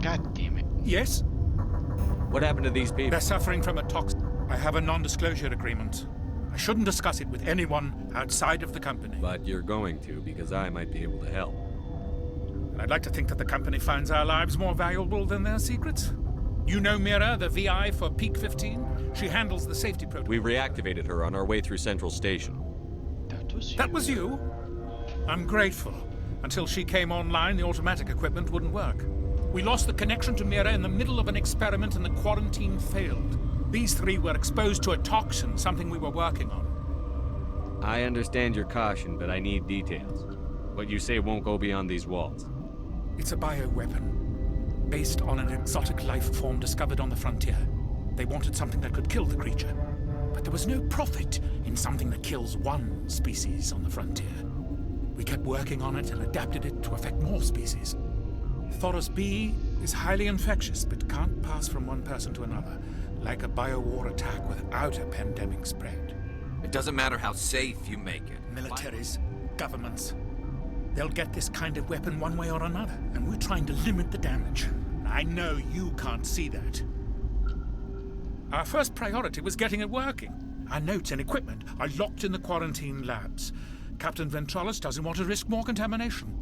God damn it. Yes? What happened to these people? They're suffering from a toxin. I have a non-disclosure agreement. I shouldn't discuss it with anyone outside of the company. But you're going to, because I might be able to help. And I'd like to think that the company finds our lives more valuable than their secrets. You know Mira, the VI for Peak 15? She handles the safety protocol. We reactivated her on our way through Central Station. That was you? I'm grateful. Until she came online, the automatic equipment wouldn't work. We lost the connection to Mira in the middle of an experiment and the quarantine failed. These three were exposed to a toxin, something we were working on. I understand your caution, but I need details. What you say won't go beyond these walls. It's a bioweapon, based on an exotic life form discovered on the frontier. They wanted something that could kill the creature. But there was no profit in something that kills one species on the frontier. We kept working on it and adapted it to affect more species. Thoros B is highly infectious, but can't pass from one person to another, like a biowar attack without a pandemic spread. It doesn't matter how safe you make it. Militaries, governments, they'll get this kind of weapon one way or another, and we're trying to limit the damage. I know you can't see that. Our first priority was getting it working. Our notes and equipment are locked in the quarantine labs. Captain Ventralis doesn't want to risk more contamination.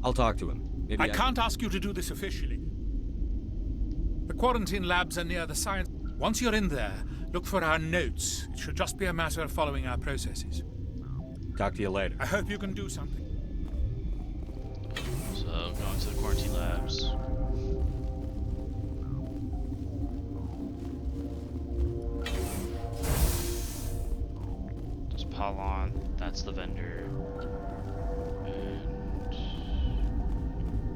I'll talk to him. Maybe I can't ask you to do this officially. The quarantine labs are near the science. Once you're in there, look for our notes. It should just be a matter of following our processes. Talk to you later. I hope you can do something. So, going to the quarantine labs. Just Polon, that's the vendor.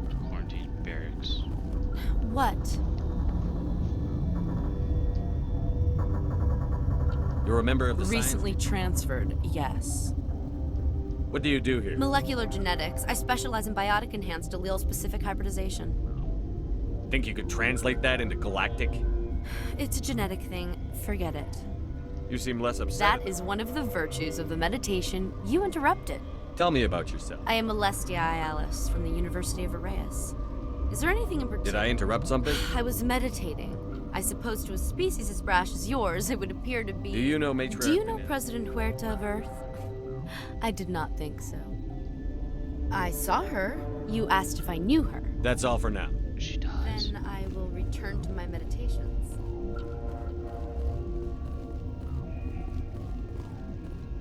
And quarantine barracks. What? You're a member of the Recently transferred, yes. What do you do here? Molecular genetics. I specialize in biotic-enhanced allele-specific hybridization. Think you could translate that into galactic? It's a genetic thing. Forget it. You seem less upset. That is one of the virtues of the meditation. You interrupted. Tell me about yourself. I am Alestia Alice from the University of Arrayas. Is there anything in particular? Did I interrupt something? I was meditating. I suppose to a species as brash as yours, it would appear to be... Do you know Matriarch? Do you know President Huerta of Earth? I did not think so. I saw her. You asked if I knew her. That's all for now. She does. Then I will return to my meditations.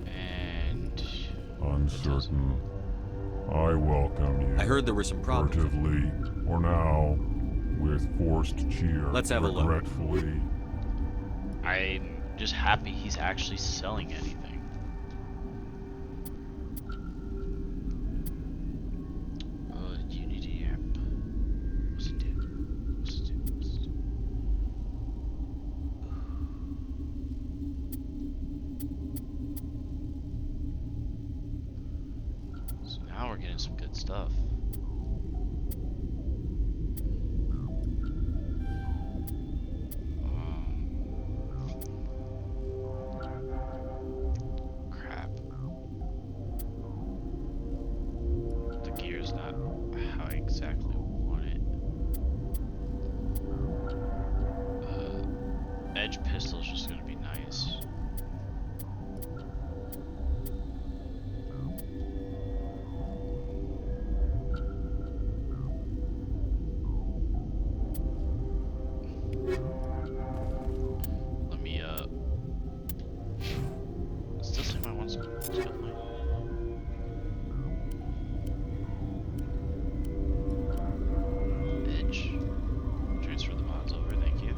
And... Uncertain. I welcome you. I heard there were some problems. Furtively, or now, with forced cheer. Let's have a look. Regretfully. I'm just happy he's actually selling anything. Unity app. What's it do? What's it do? What's it do? So now we're getting some good stuff. Crap. The gear's not how I exactly want it. Edge pistol's just gonna be nice. Let me still say my one skill point. Edge. Transfer the mods over, thank you.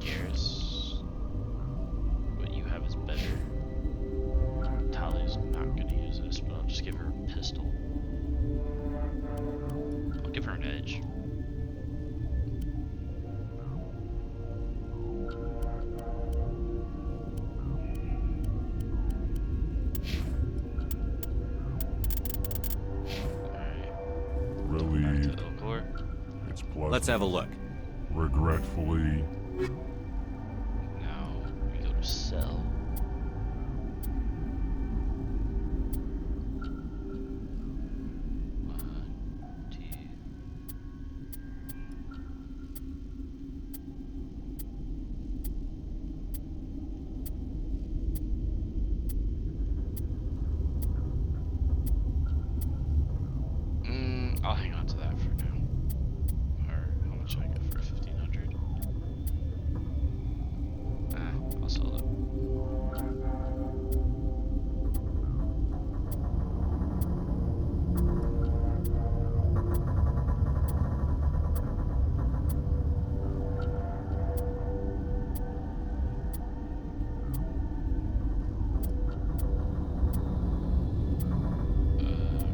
Gears. What you have is better. Talia's not gonna use this, but I'll just give her a pistol. I'll give her an edge. Relieved. It's pleasant. Let's have a look. Regretfully. Now we go to sell. I'll hang on to that for now. Or how much I get for 1,500? I'll sell it.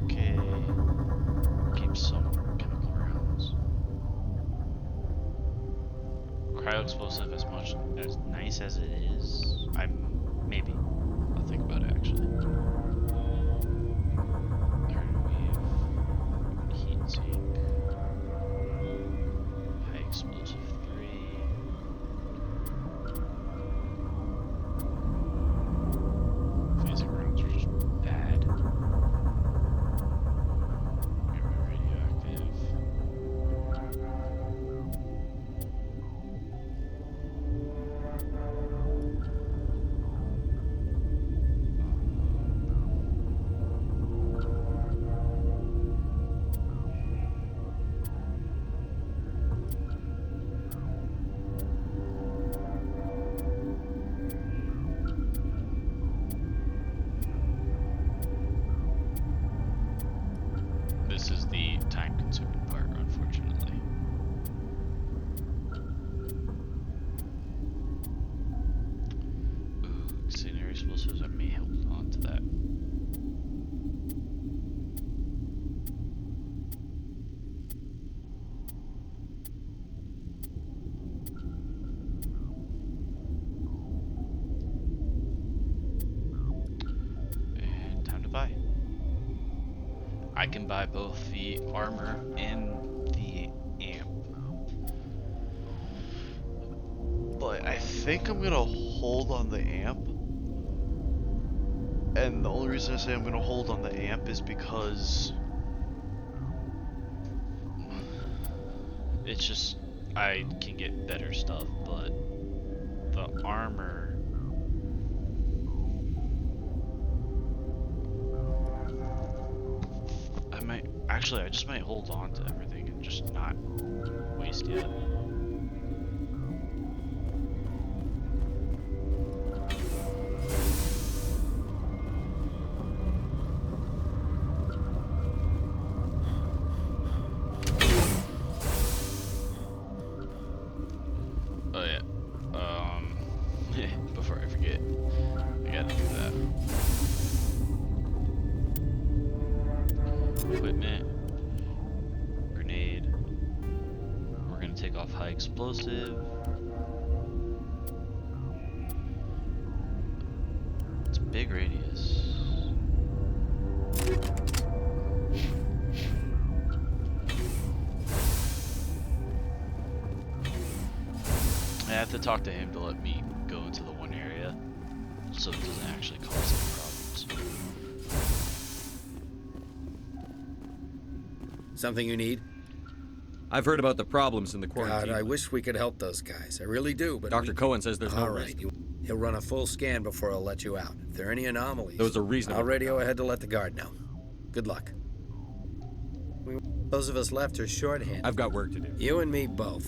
Okay. Keep some chemical rounds. Cryo explosive, as much as nice as it is, maybe. I'll think about it actually. Heat sink. High explosive 3. Phasic rounds are just bad. Radioactive. can buy both the armor and the amp. But I think I'm gonna hold on the amp. And the only reason I say I'm gonna hold on the amp is because it's just I can get better stuff, but the armor, I just might hold on to everything and just not waste it. Oh yeah. Before I forget, I gotta do that. Equipment. Grenade. We're gonna take off high explosive. It's a big radius. I have to talk to him to let me go into the one area so it doesn't actually cause any problems. Something you need? I've heard about the problems in the quarantine. God, I wish we could help those guys. I really do, but Dr. Cohen says there's no risk. All right, he'll run a full scan before I'll let you out. If there are any anomalies, those are reasonable. I'll radio ahead to let the guard know. Good luck. Those of us left are shorthanded. I've got work to do. You and me both.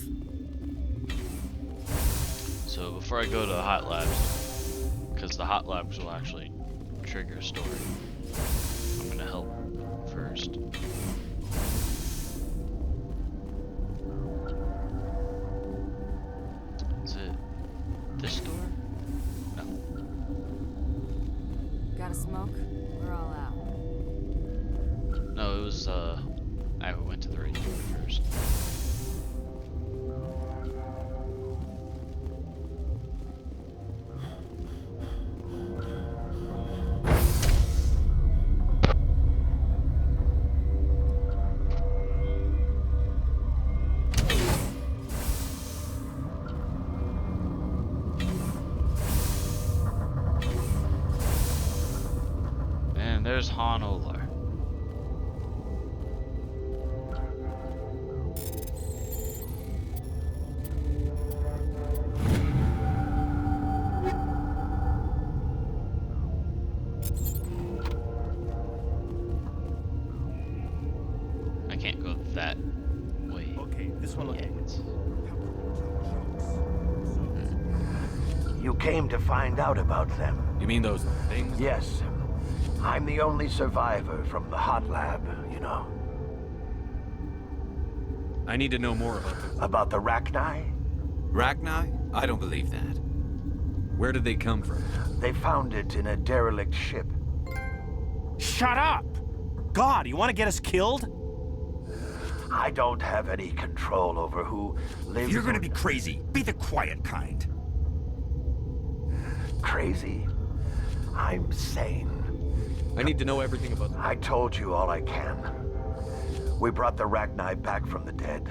So before I go to the hot labs, because the hot labs will actually trigger a story, I'm gonna help first. Is it this door? No. Got a smoke? We're all out. No, it was I went to the right door first. And there's Han Olar. I can't go that way. Okay, this one yet. You came to find out about them. You mean those things? Yes. I'm the only survivor from the hot lab, you know. I need to know more about them. About the Rachni? Rachni? I don't believe that. Where did they come from? They found it in a derelict ship. Shut up! God, you want to get us killed? I don't have any control over who lives. If you're gonna be crazy, be the quiet kind. Crazy? I'm sane. I need to know everything about them. I told you all I can. We brought the Rachni back from the dead.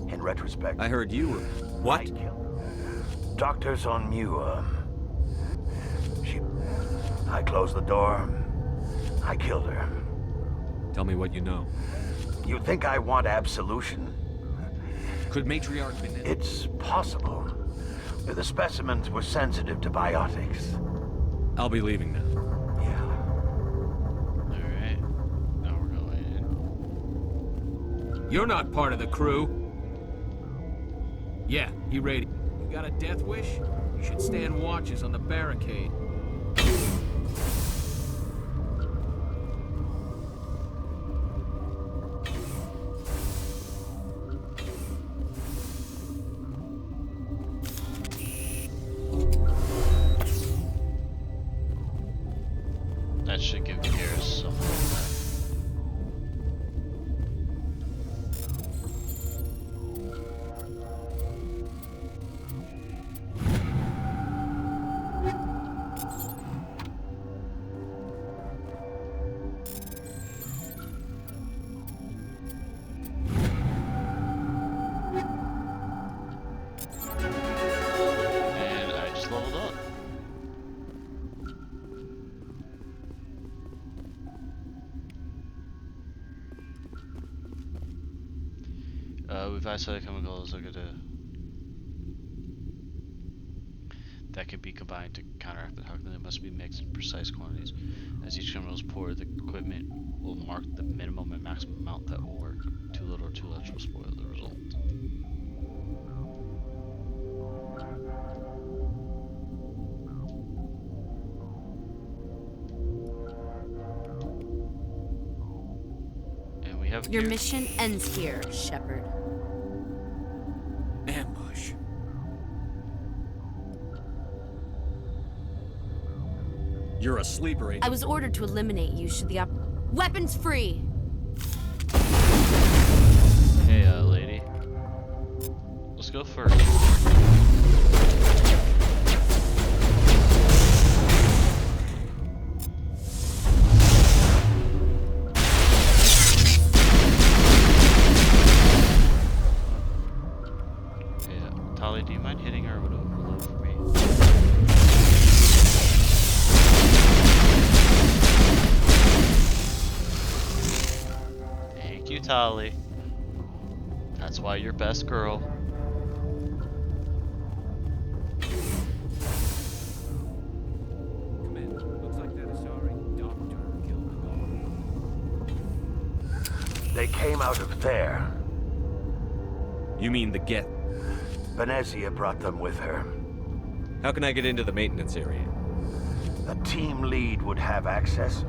In retrospect, I heard you were... What? Doctors on Muir. I closed the door. I killed her. Tell me what you know. You think I want absolution? Could Matriarch Benedict... It's possible. The specimens were sensitive to biotics. I'll be leaving now. Alright. Now we're going in. You're not part of the crew. Yeah, he raided. You got a death wish? You should stand watches on the barricade. That should give Garrus something like that. device other chemicals that can be combined to counteract the toxin. They must be mixed in precise quantities. As each chemical is poured, the equipment will mark the minimum and maximum amount that will work. Too little or too much will spoil the result. And we have Your mission ends here, Shepard. Ambush. You're a sleeper agent. I was ordered to eliminate you should the weapons free! Hey, lady. Let's go first. Hey, Tali, do you mind hitting her with a blow for me? Thank you, Tali. That's why you're best girl. Commander, looks like that Asari doctor killed the guard. They came out of there. You mean the Geth? Venezia brought them with her. How can I get into the maintenance area? A team lead would have access.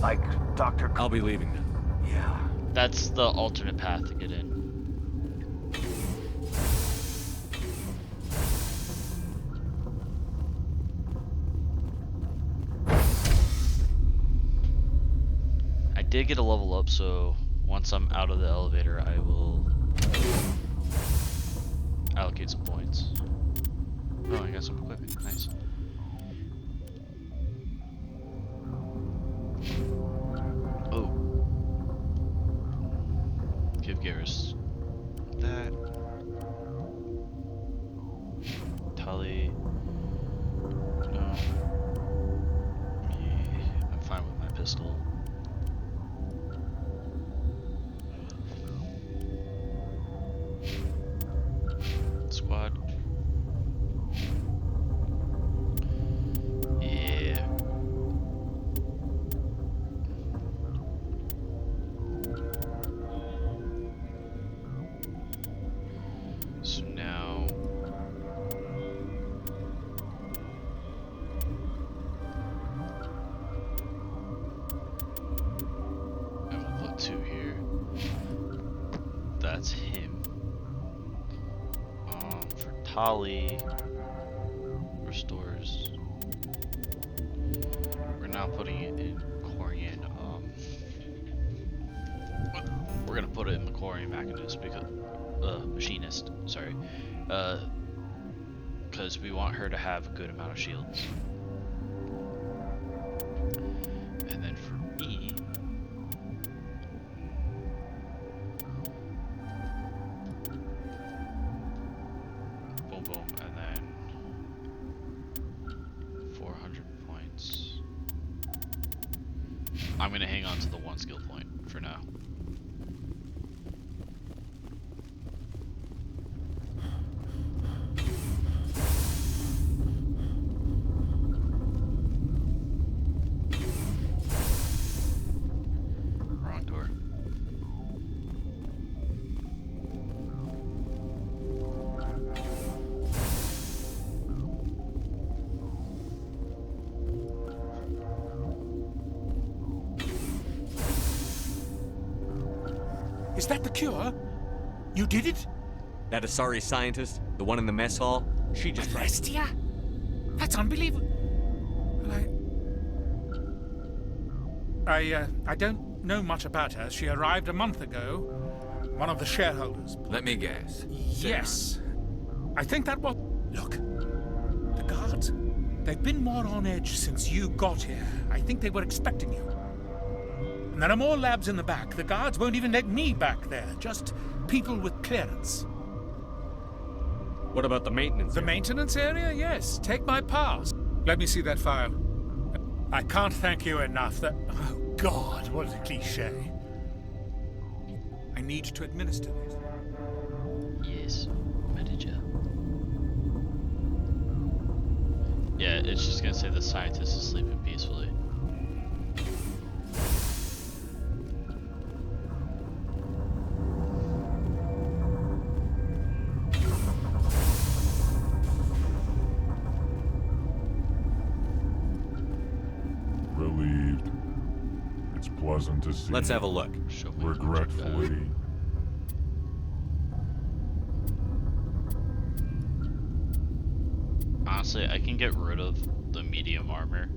Like Dr. I'll be leaving now. Yeah. That's the alternate path to get in. I did get a level up, so once I'm out of the elevator, I will allocate some points. Oh, I got some equipment. Nice. Oh. Give Garrus that. Tali. No. Yeah, I'm fine with my pistol. Squad. Yeah. So now and we'll put 2 here. That's him. For Tali, restores. We're now putting it in Corian. We're gonna put it in the Corian machinist because machinist. Sorry, because we want her to have a good amount of shields. And then for me. Boom, boom, and then 400 points. I'm gonna hang on to the 1 skill point for now. Wrong door. Is that the cure? You did it? That Asari scientist, the one in the mess hall, she just Celestia? That's unbelievable. I don't know much about her. She arrived a month ago. One of the shareholders. Let me guess. Yes. I think that was... Look. The guards. They've been more on edge since you got here. I think they were expecting you. And there are more labs in the back. The guards won't even let me back there. Just people with clearance. What about the maintenance area? Maintenance area? Yes. Take my pass. Let me see that file. I can't thank you enough. That... Oh, God, what a cliche. I need to administer this. It's Medija. Yeah, it's just gonna say the scientist is sleeping peacefully. Relieved. It's pleasant to see. Let's have a look. Regretfully. Honestly, I can get rid of the medium armor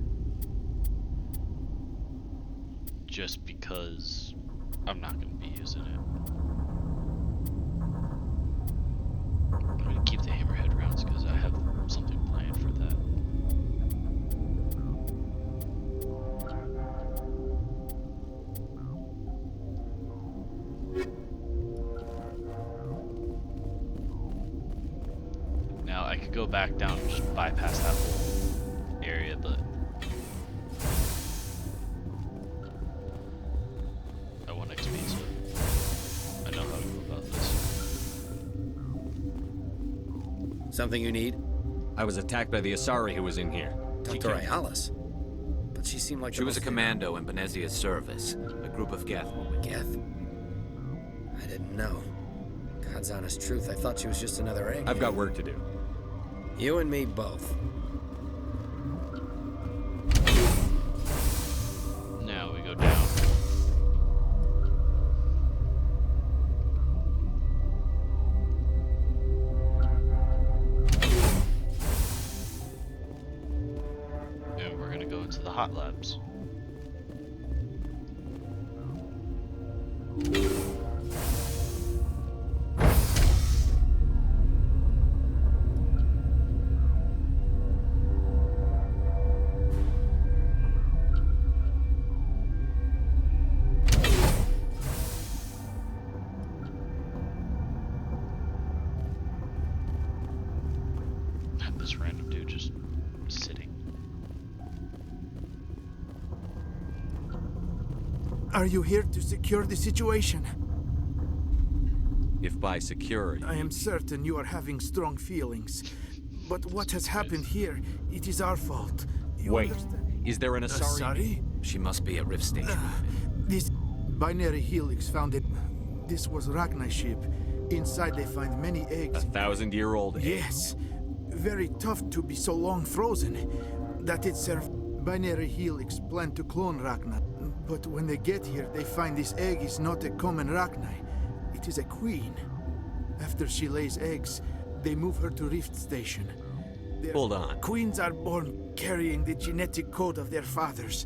just because I'm not going to be using it. I'm going to keep the hammerhead rounds because I have something planned for that. Now I could go back down and just bypass that whole area, but I want XP, so I know how to go about this. Something you need? I was attacked by the Asari who was in here. Dr. Ayalis. But she seemed like She was a commando in Benezia's service. A group of Geth were with Geth? I didn't know. God's honest truth, I thought she was just another egg. I've got work to do. You and me both. Now we go down. And we're gonna go into the hot labs. This random dude just sitting. Are you here to secure the situation? If by secure, I am certain you are having strong feelings. But what has happened here, it is our fault. You Wait, understand? is there an Asari? Asari? She must be at Rift Station. This binary helix found it. This was Ragnar's ship. Inside they find many eggs. 1,000-year-old egg. Yes. Very tough to be so long frozen. That it served binary helix planned to clone Ragnar. But when they get here, they find this egg is not a common Ragnar. It is a queen. After she lays eggs, they move her to Rift Station. Hold on. Queens are born carrying the genetic code of their fathers.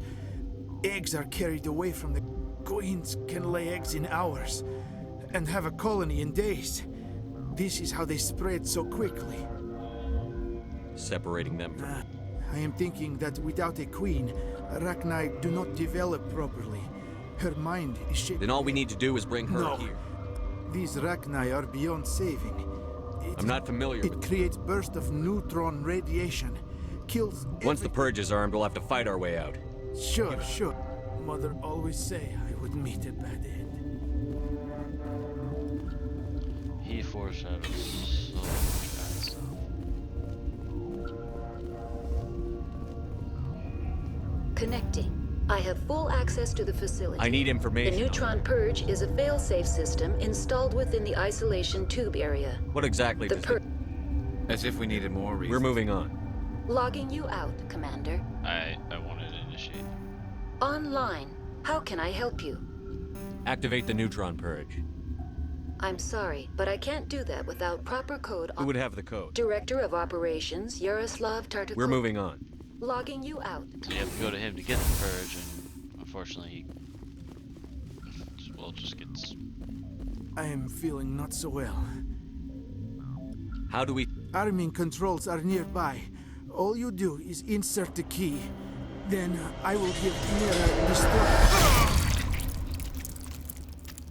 Eggs are carried away from the queens can lay eggs in hours and have a colony in days. This is how they spread so quickly. Separating them from... I am thinking that without a queen, Ragnar do not develop properly. Her mind is shaped... Then all we need to do is bring her here. These Ragnar are beyond saving. I'm not familiar with it. It creates bursts of neutron radiation. Kills Once the Purge is armed, we'll have to fight our way out. Sure. Mother always say I would meet a bad end. He foreshadows so much bad stuff. Connecting. I have full access to the facility. I need information. The neutron purge is a fail-safe system installed within the isolation tube area. What exactly does it... As if we needed more reason. We're moving on. Logging you out, Commander. I wanted to initiate. Online. How can I help you? Activate the neutron purge. I'm sorry, but I can't do that without proper code. Who would have the code? Director of Operations, Yaroslav Tartakov. We're moving on. Logging you out. So you have to go to him to get the purge, and unfortunately he... well, just gets... I am feeling not so well. How do we... Arming controls are nearby. All you do is insert the key. Then I will give Mira destroy...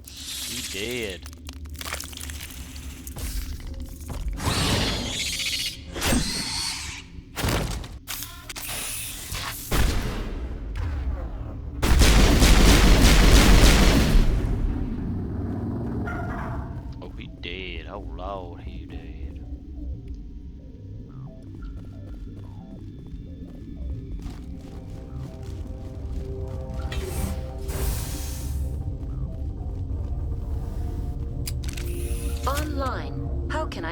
He dead. Oh, he dead. Oh, Lord. He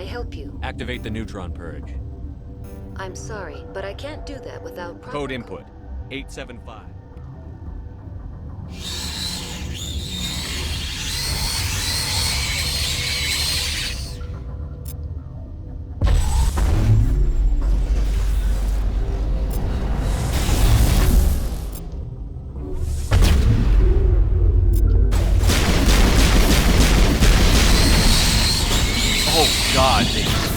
help you? Activate the neutron purge. I'm sorry, but I can't do that without proper... Code input 875. Oh god, they just...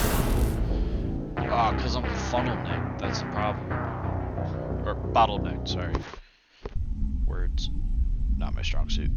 Oh, because I'm funnel neck. That's the problem. Or bottleneck, sorry. Words. Not my strong suit.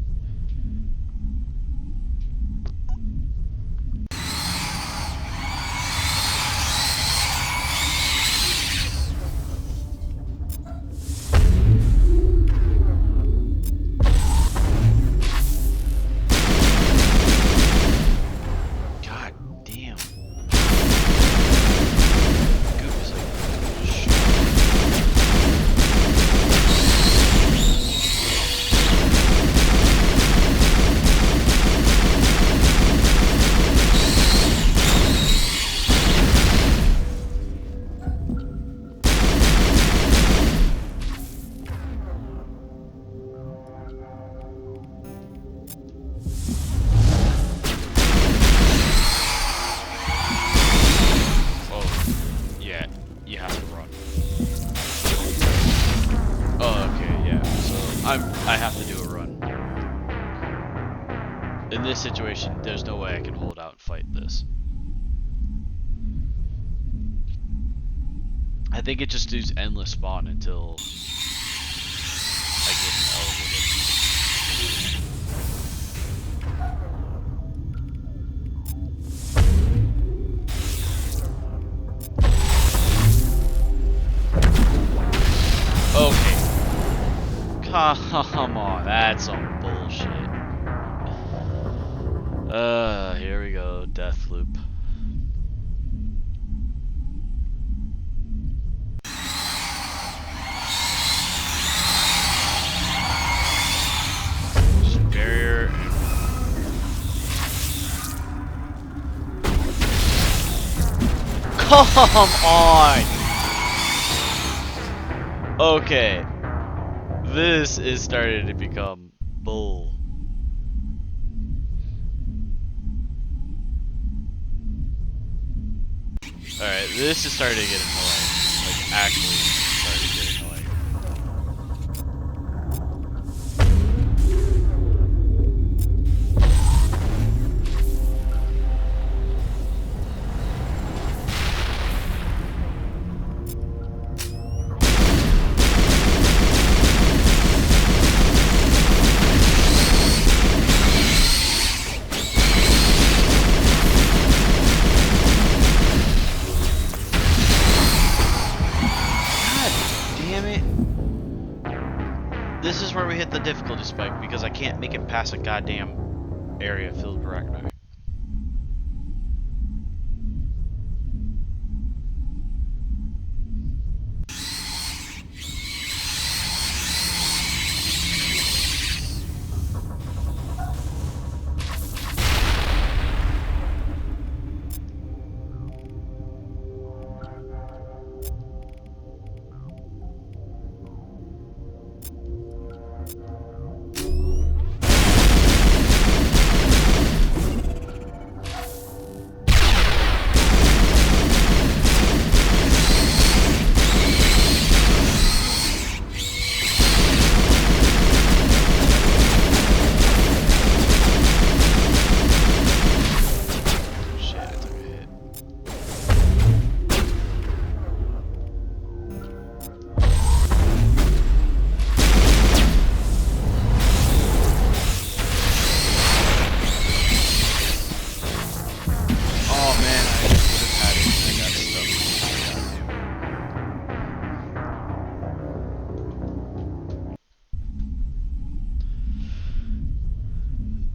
I have to do a run. In this situation, there's no way I can hold out and fight this. I think it just does endless spawn until I get an okay. Come on, that's some bullshit. Here we go, death loop. Just barrier. Come on! Okay. This is starting to become bull. Alright, this is starting to get annoying. Like, actually starting to get annoying. This is where we hit the difficulty spike because I can't make it past a goddamn area filled with arachni.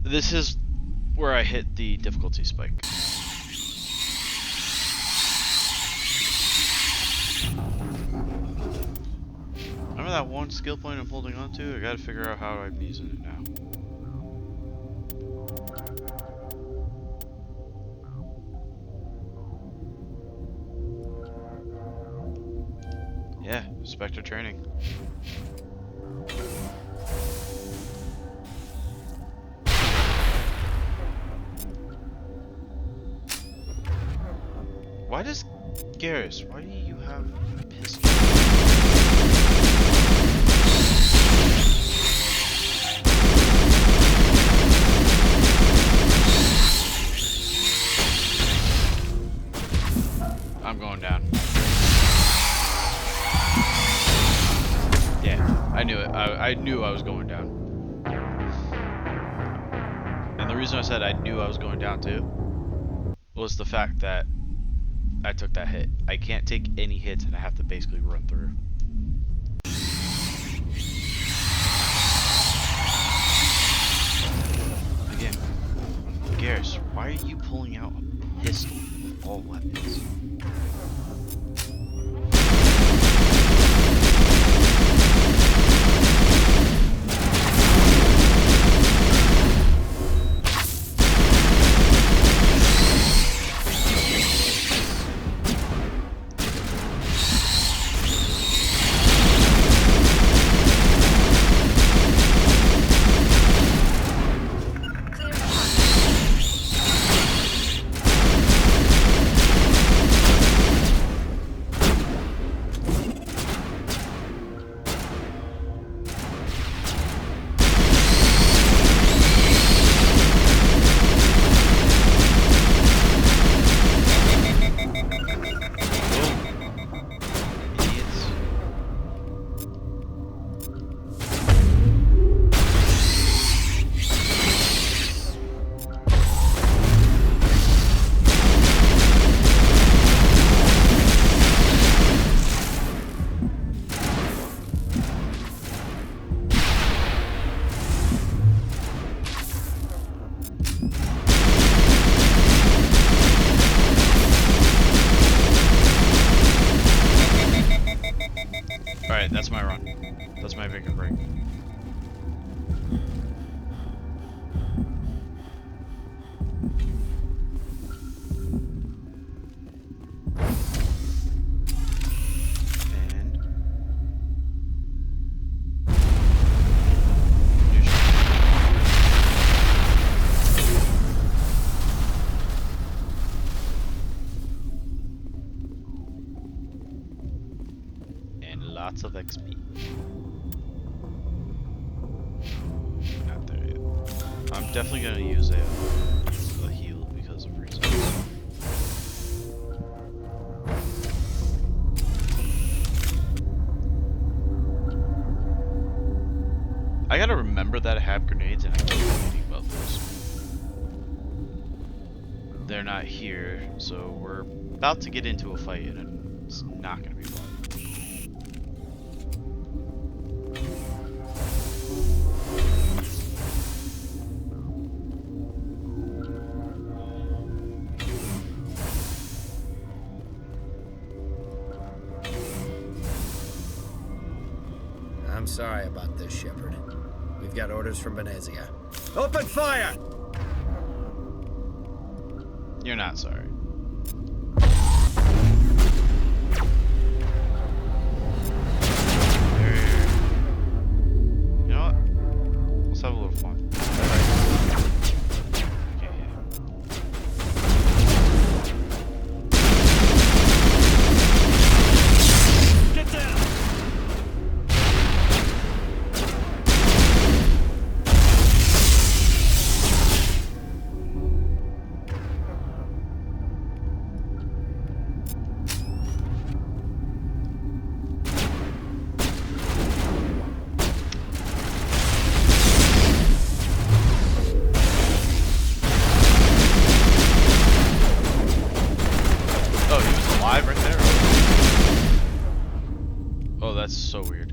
This is where I hit the difficulty spike. Remember that one skill point I'm holding on to? I gotta figure out how I'm using it now. Spectre training. Why does Garrus? Why do you have a pistol? I'm going down. Yeah, I knew it. I knew I was going down. And the reason I said I knew I was going down too was the fact that I took that hit. I can't take any hits and I have to basically run through. Again, Garrus, why are you pulling out a pistol of all weapons? Alright, that's my run. That's my make or break. Lots of XP. Not there yet. I'm definitely gonna use a heal because of reason. I gotta remember that I have grenades and I keep forgetting about those. They're not here, so we're about to get into a fight and it's not gonna be fun. I'm sorry about this, Shepard. We've got orders from Venezia. Open fire! You're not sorry. You know what? Let's have a little fun. Right there. Oh, that's so weird.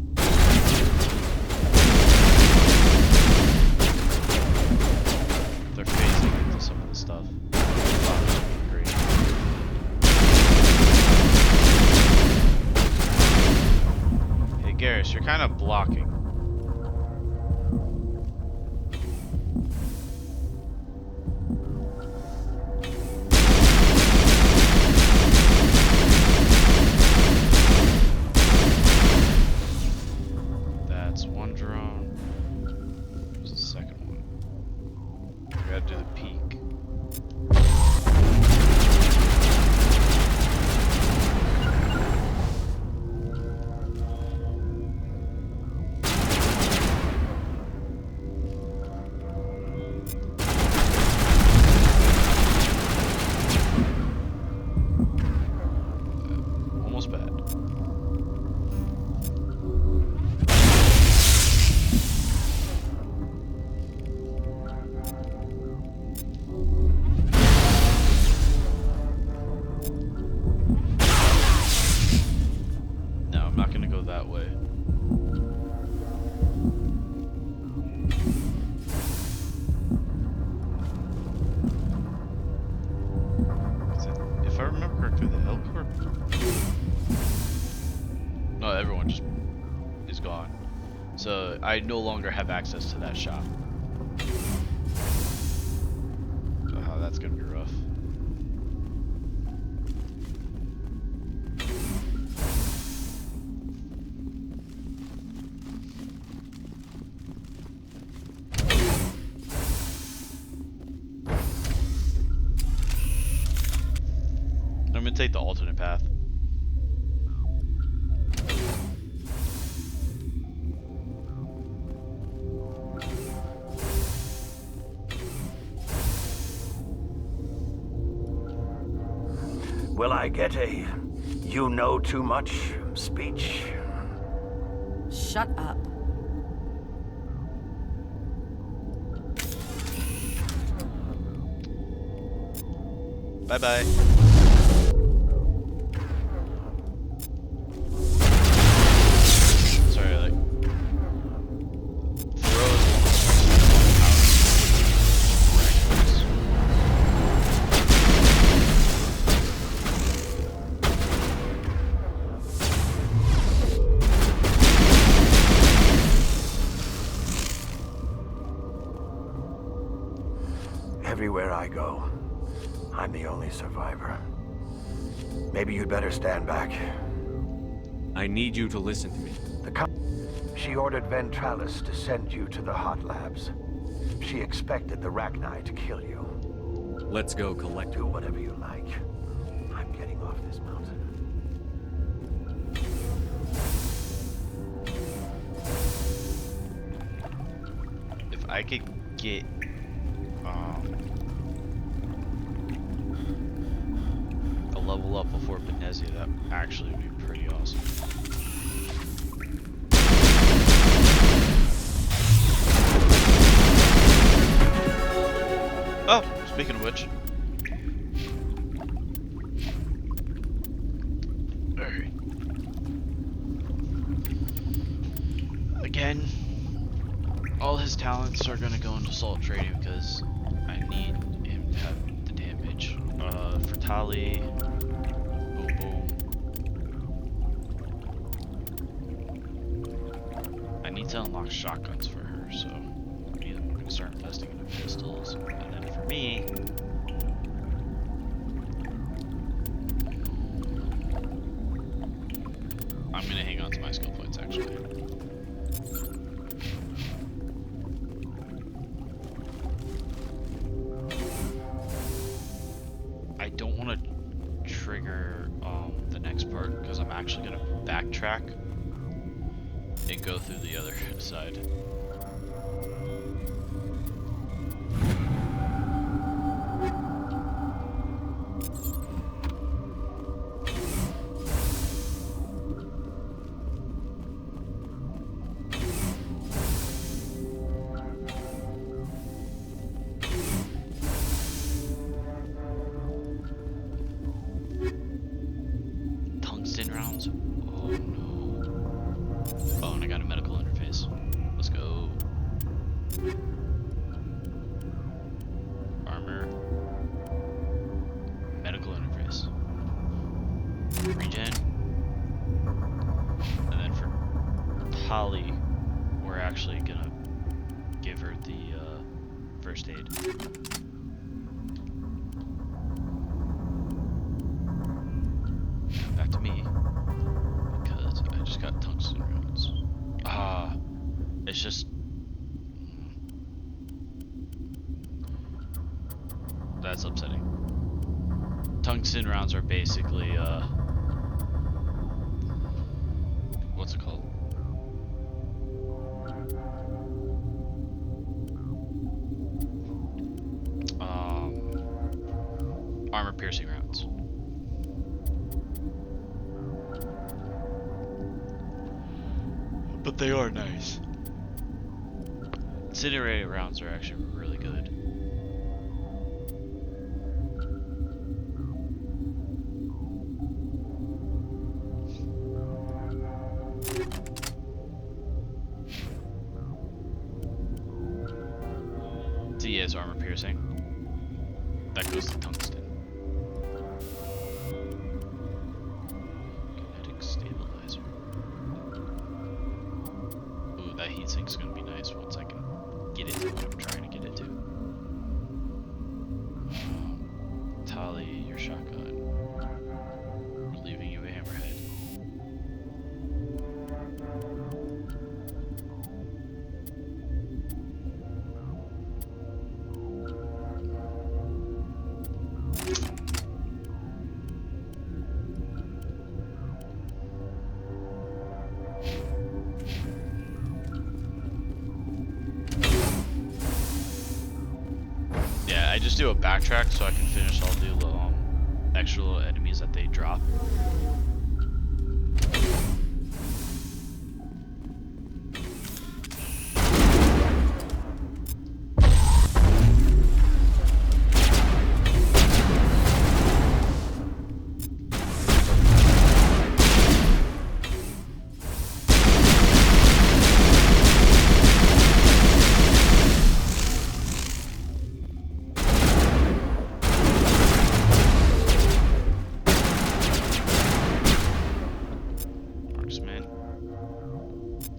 They're phasing into some of the stuff. Oh, great. Hey, Garrus, you're kind of blocking. that way. If I remember correctly, the Hellcorp... No, everyone just is gone. So I no longer have access to that shop. Oh, that's gonna be rough. I'm gonna take the alternate path. Will I get a "you know too much" speech? Shut up. Bye-bye. Sorry, like... Throw is one of Everywhere I go, I'm the only survivor. Maybe you'd better stand back. I need you to listen to me. She ordered Ventralis to send you to the hot labs. She expected the Rachni to kill you. Let's go collect her. Do whatever you like. I'm getting off this mountain. If I could get a level up before Benezia, that actually would be pretty awesome. Oh, speaking of which. Alright. Again, all his talents are gonna go into salt trading because I need him to have the damage. For Tali, boom boom. I need to unlock shotguns for her, so I'm gonna start investing in pistols. And then for me, I'm gonna hang on to my skill points actually. I don't want to trigger the next part because I'm actually gonna backtrack and go through the other side. Tungsten rounds? Oh no. Oh, and I got a medical interface. Let's go. Armor. Medical interface. Regen. And then for Holly, we're actually gonna give her the first aid. Back to me, because I just got tungsten rounds. Ah, it's just... That's upsetting. Tungsten rounds are basically, what's it called? Armor piercing rounds. But they are nice. Incinerator rounds are actually really good. armor piercing. That goes to tungsten. Kinetic stabilizer. Ooh, that heatsink's gonna be nice once I can get it to what I'm trying to get it to. Tali, your shotgun. We're leaving you a hammerhead. Yeah, I just do a backtrack so I can finish all the extra little enemies that they drop. Marksman.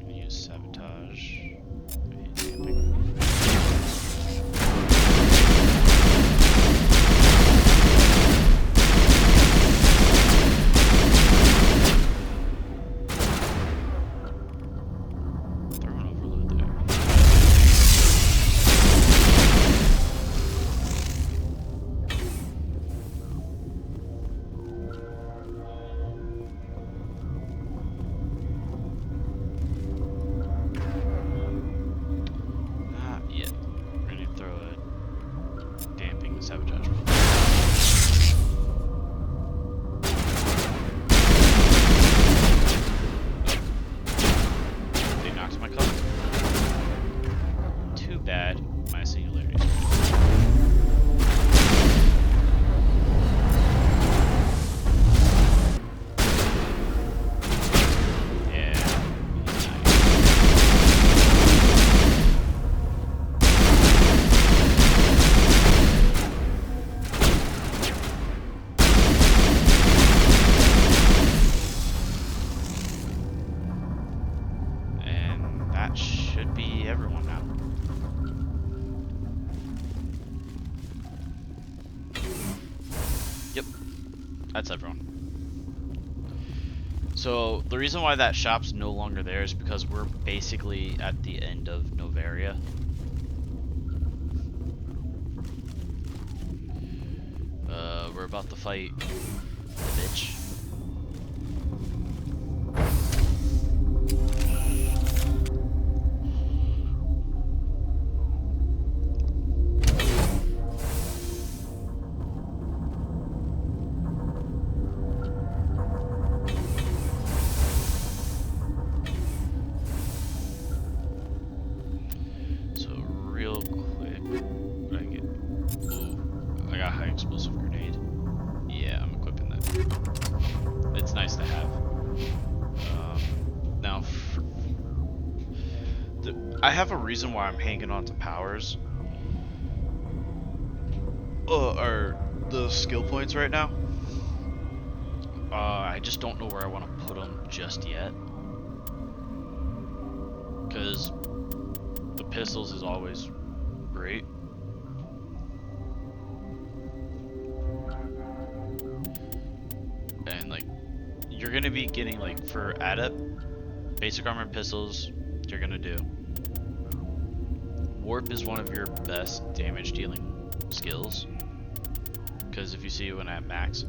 Gonna use sabotage. I hate camping. Throw an overload there. Not yet. We're gonna throw a damping sabotage. They knocked my cover. Too bad. My singularity is yeah. And that should be everyone now. Yep, that's everyone. So the reason why that shop's no longer there is because we're basically at the end of Novaria. We're about to fight the bitch. So real quick, what I get? Ooh, I got high explosive grenade. Yeah, I'm equipping that. It's nice to have. Now, I have a reason why I'm hanging on to powers. Or the skill points right now. I just don't know where I want to put them just yet. Because the pistols is always great. And like, you're gonna be getting like for adept, basic armor and pistols, you're gonna do. Warp is one of your best damage dealing skills. Because if you see when at max,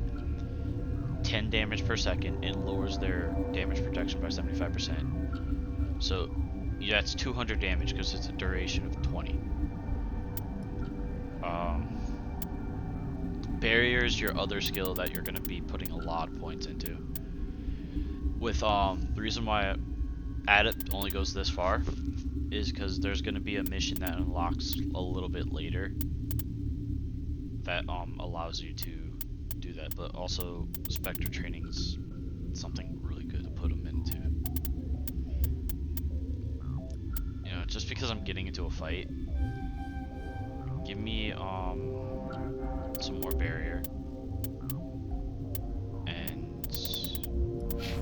10 damage per second and lowers their damage protection by 75%. So yeah, that's 200 damage because it's a duration of 20. Barrier is your other skill that you're going to be putting a lot of points into. With the reason why Adept only goes this far is because there's going to be a mission that unlocks a little bit later that allows you to do that. But also Spectre training's something really good to put them into. You know, just because I'm getting into a fight, Give me some more barrier. And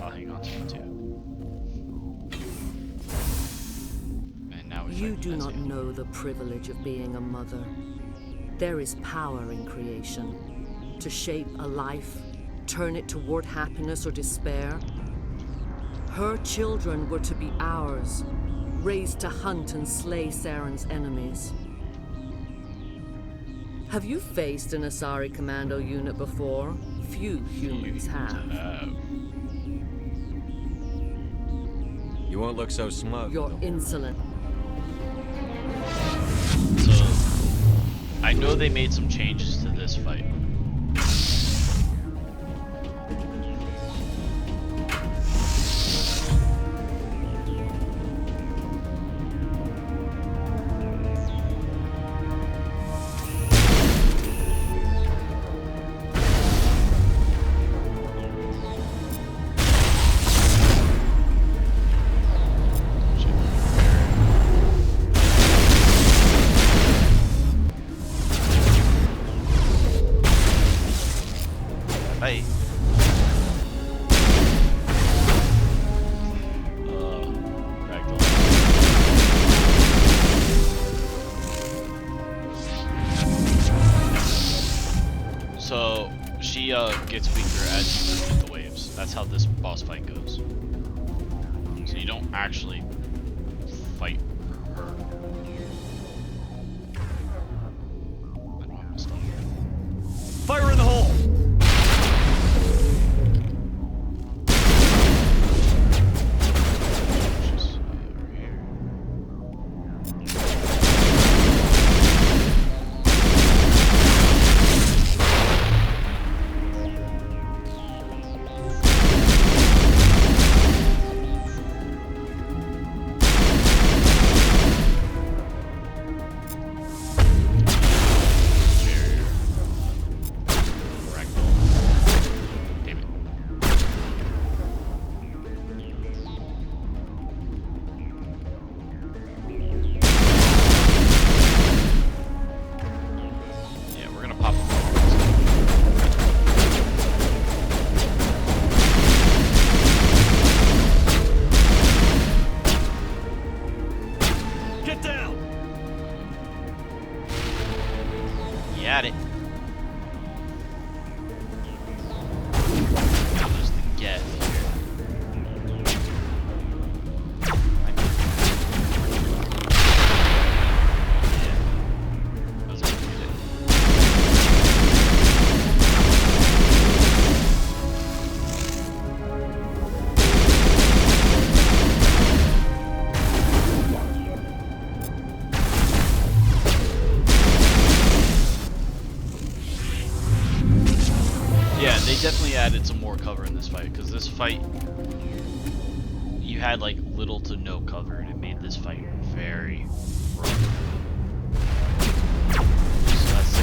I'll hang on to it too. And now we You fight do not Benazia. know the privilege of being a mother. There is power in creation. To shape a life, turn it toward happiness or despair. Her children were to be ours, raised to hunt and slay Saren's enemies. Have you faced an Asari commando unit before? Few humans have. You won't look so smug. You're insolent. So, I know they made some changes to this fight. Hey. Ragdoll. So she gets weaker as you move the waves. That's how this boss fight goes. So you don't actually fight her. I don't have my stuff. Fire in the hole! At it. Now there's the get here. Yeah. That was gonna get it. Yeah, they definitely added some more cover in this fight, because this fight, you had like little to no cover, and it made this fight very rough. So that's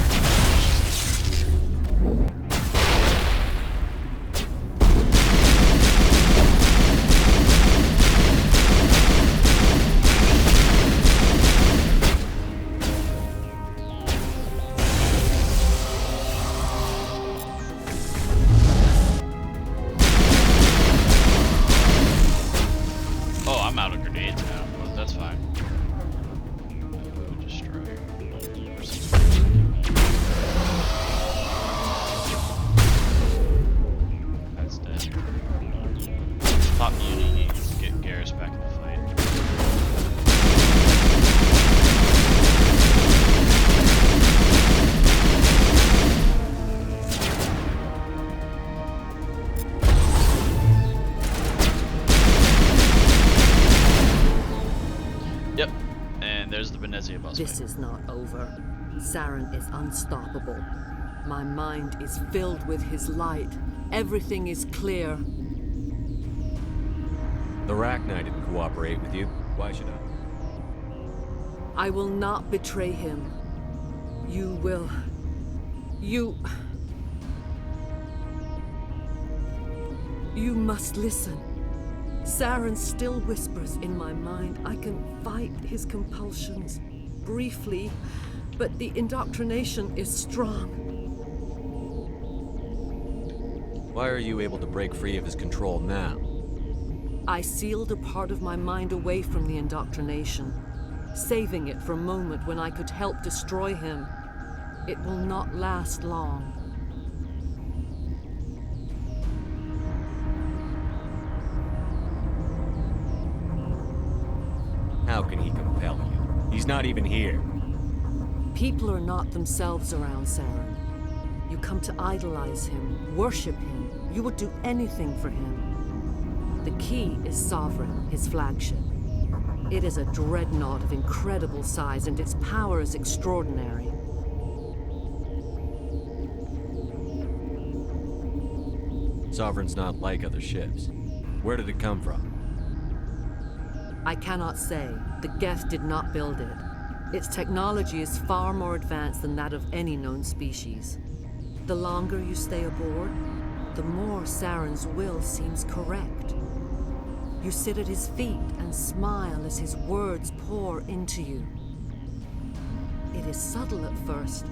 I'm out of grenades now, but that's fine. Destroyer. That's dead. Pop Muni to get Garrus back in the fight. Yep, and there's the Benazia boss This fight. is not over. Saren is unstoppable. My mind is filled with his light. Everything is clear. The Rachni didn't cooperate with you. Why should I? I will not betray him. You will. You must listen. Saren still whispers in my mind. I can fight his compulsions. Briefly, But the indoctrination is strong. Why are you able to break free of his control now? I sealed a part of my mind away from the indoctrination, saving it for a moment when I could help destroy him. It will not last long. How can he compel you? He's not even here. People are not themselves around Saren. You come to idolize him, worship him. You would do anything for him. The key is Sovereign, his flagship. It is a dreadnought of incredible size, and its power is extraordinary. Sovereign's not like other ships. Where did it come from? I cannot say. The Geth did not build it. Its technology is far more advanced than that of any known species. The longer you stay aboard, the more Saren's will seems correct. You sit at his feet and smile as his words pour into you. It is subtle at first.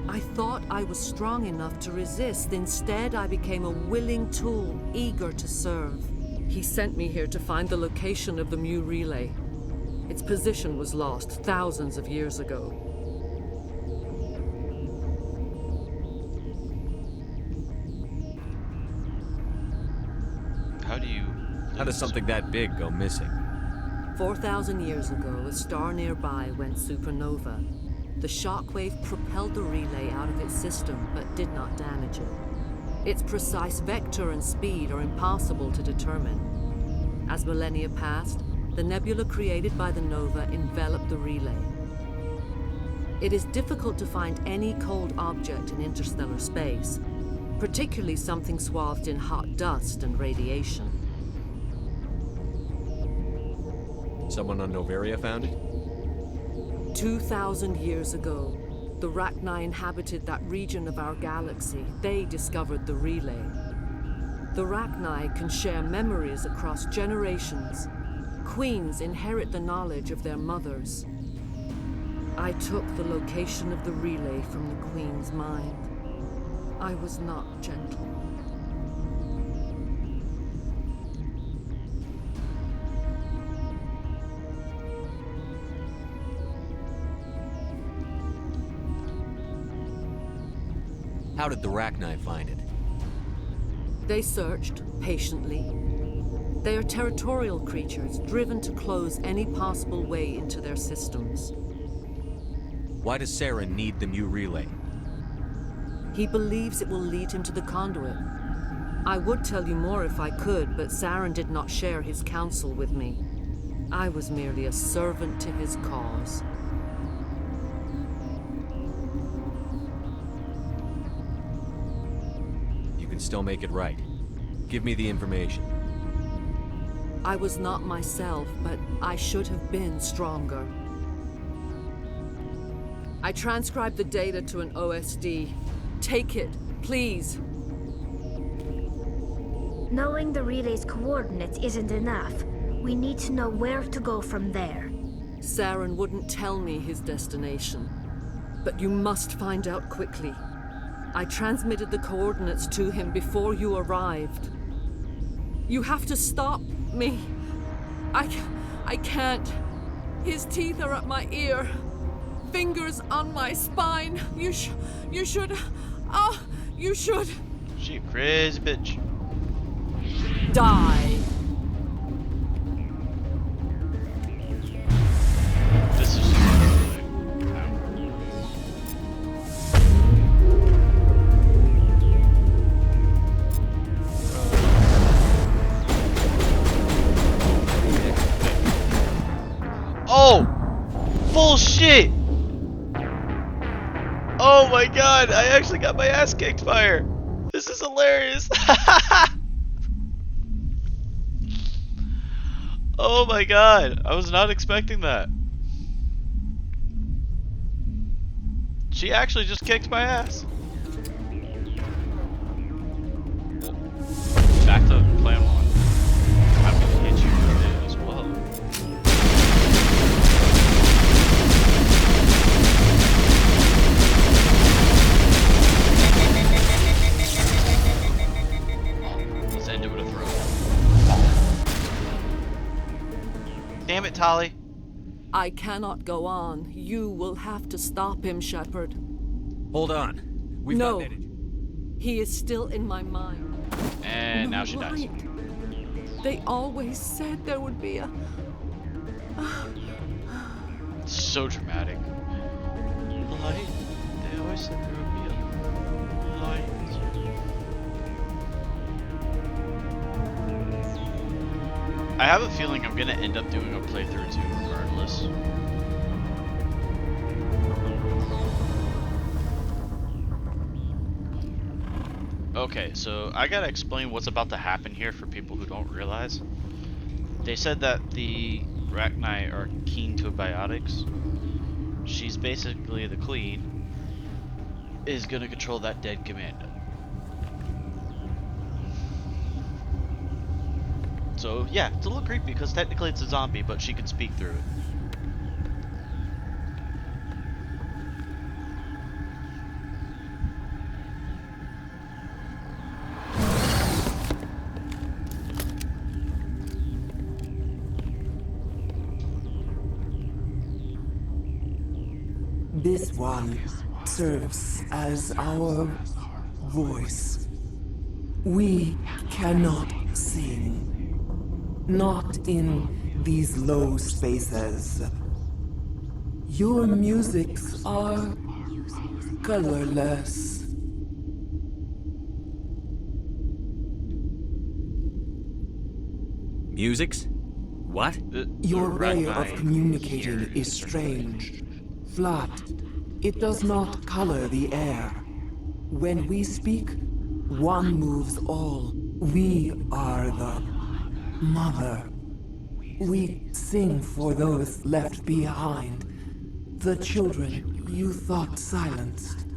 I thought I was strong enough to resist. Instead, I became a willing tool, eager to serve. He sent me here to find the location of the Mu relay. Its position was lost thousands of years ago. How does something that big go missing? 4,000 years ago, a star nearby went supernova. The shockwave propelled the relay out of its system, but did not damage it. Its precise vector and speed are impossible to determine. As millennia passed, the nebula created by the nova enveloped the relay. It is difficult to find any cold object in interstellar space, particularly something swathed in hot dust and radiation. Someone on Noveria found it? 2,000 years ago, the Rachni inhabited that region of our galaxy. They discovered the relay. The Rachni can share memories across generations. Queens inherit the knowledge of their mothers. I took the location of the relay from the Queen's mind. I was not gentle. How did the Rachni find it? They searched, patiently. They are territorial creatures, driven to close any possible way into their systems. Why does Saren need the Mu relay? He believes it will lead him to the conduit. I would tell you more if I could, but Saren did not share his counsel with me. I was merely a servant to his cause. You can still make it right. Give me the information. I was not myself, but I should have been stronger. I transcribed the data to an OSD. Take it, please. Knowing the relay's coordinates isn't enough. We need to know where to go from there. Saren wouldn't tell me his destination. But you must find out quickly. I transmitted the coordinates to him before you arrived. You have to stop me. I can't. His teeth are at my ear. Fingers on my spine. You should. Oh, you should. She a crazy bitch. Die. This is Oh! Bullshit! Oh my god, I actually got my ass kicked fire! This is hilarious! Oh my god, I was not expecting that. She actually just kicked my ass. Back to plan one. I'm gonna hit you with it as well. damn it, Tali. I cannot go on. You will have to stop him, Shepard. Hold on. We've no. not managed. He is still in my mind. And now she dies. They always said there would be a... So dramatic. Light. They always said there would be a light. I have a feeling I'm gonna end up doing a playthrough too, regardless. Okay, so I gotta explain what's about to happen here for people who don't realize. They said that the Rachni are keen to biotics. She's basically the queen, is gonna control that dead commando. So yeah, it's a little creepy because technically it's a zombie, but she can speak through it. This one serves as our voice. We cannot sing. Not in these low spaces. Your musics are colorless. Musics? What? Your way of communicating is strange. Flat. It does not color the air. When we speak, one moves all. We are the mother. We sing for those left behind. The children you thought silenced.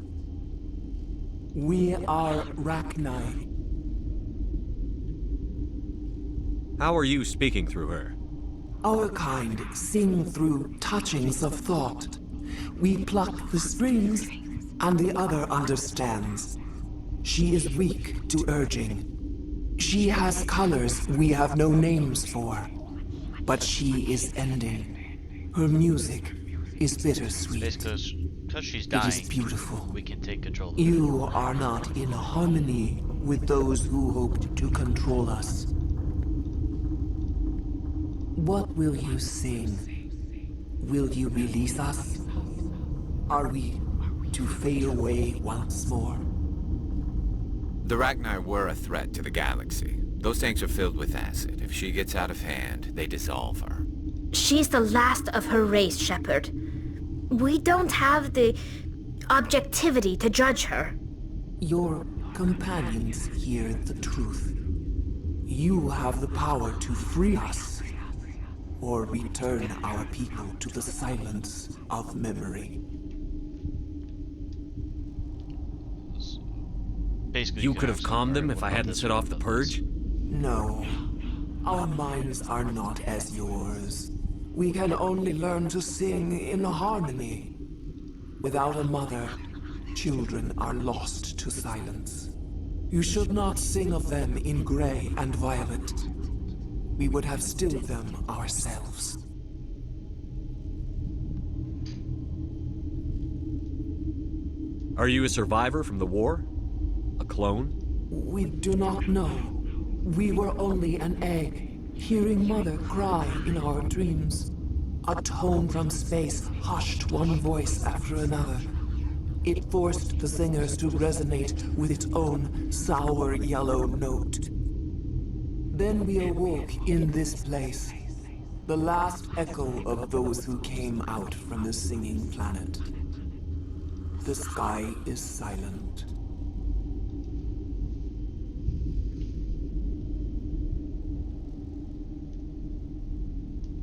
We are Rachni. How are you speaking through her? Our kind sing through touchings of thought. We pluck the strings, and the other understands. She is weak to urging. She has colors we have no names for. But she is ending. Her music is bittersweet. Because she's dying, it is beautiful. We can take control of You are not in harmony with those who hoped to control us. What will you sing? Will you release us? Are we to fade away once more? The Rachni were a threat to the galaxy. Those tanks are filled with acid. If she gets out of hand, they dissolve her. She's the last of her race, Shepard. We don't have the objectivity to judge her. Your companions hear the truth. You have the power to free us, or return our people to the silence of memory. Basically, you could have calmed them if I hadn't set off the purge? No. Our minds are not as yours. We can only learn to sing in harmony. Without a mother, children are lost to silence. You should not sing of them in gray and violet. We would have stilled them ourselves. Are you a survivor from the war? A clone? We do not know. We were only an egg, hearing Mother cry in our dreams. A tone from space hushed one voice after another. It forced the singers to resonate with its own sour yellow note. Then we awoke in this place, the last echo of those who came out from the singing planet. The sky is silent.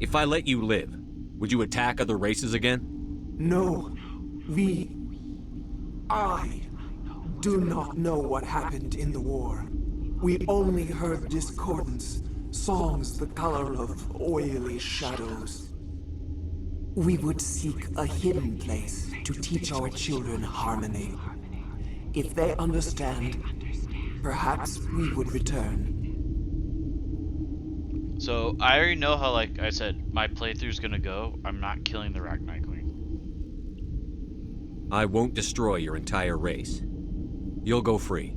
If I let you live, would you attack other races again? No. I do not know what happened in the war. We only heard discordance, songs the color of oily shadows. We would seek a hidden place to teach our children harmony. If they understand, perhaps we would return. So I already know how, like I said, my playthrough's gonna go. I'm not killing the Rachni Queen. I won't destroy your entire race. You'll go free.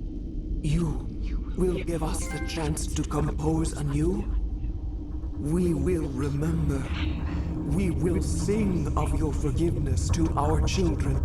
You will give us the chance to compose anew. We will remember. We will sing of your forgiveness to our children.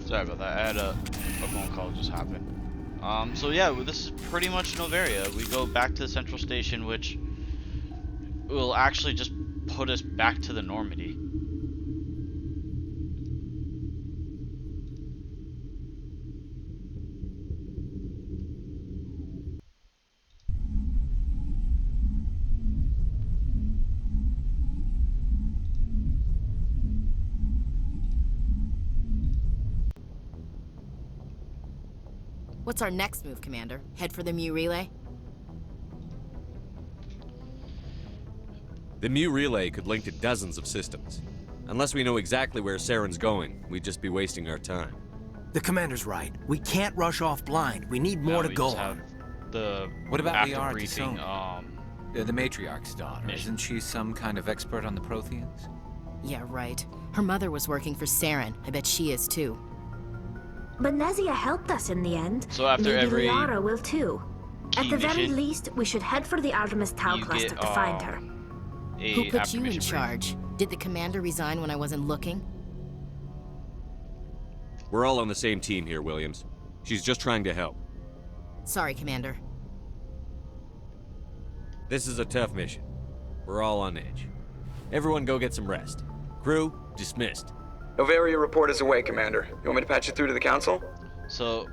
Sorry about that. I had a phone call just happen. So yeah, this is pretty much Noveria. We go back to the central station, which will actually just put us back to the Normandy. What's our next move, Commander? Head for the Mu relay? The Mu relay could link to dozens of systems. Unless we know exactly where Saren's going, we'd just be wasting our time. The commander's right. We can't rush off blind. We need more to go on. What about after Liara briefing, the matriarch's daughter? Isn't she some kind of expert on the Protheans? Yeah, right. Her mother was working for Saren. I bet she is too. Benezia helped us in the end. So after Maybe every Liara will too. At the very mission, least, we should head for the Artemis Tau you cluster get, to find her. Who put you in charge? Did the commander resign when I wasn't looking? We're all on the same team here, Williams. She's just trying to help. Sorry, Commander. This is a tough mission. We're all on edge. Everyone go get some rest. Crew, dismissed. Noveria report is away, Commander. You want me to patch it through to the Council? So,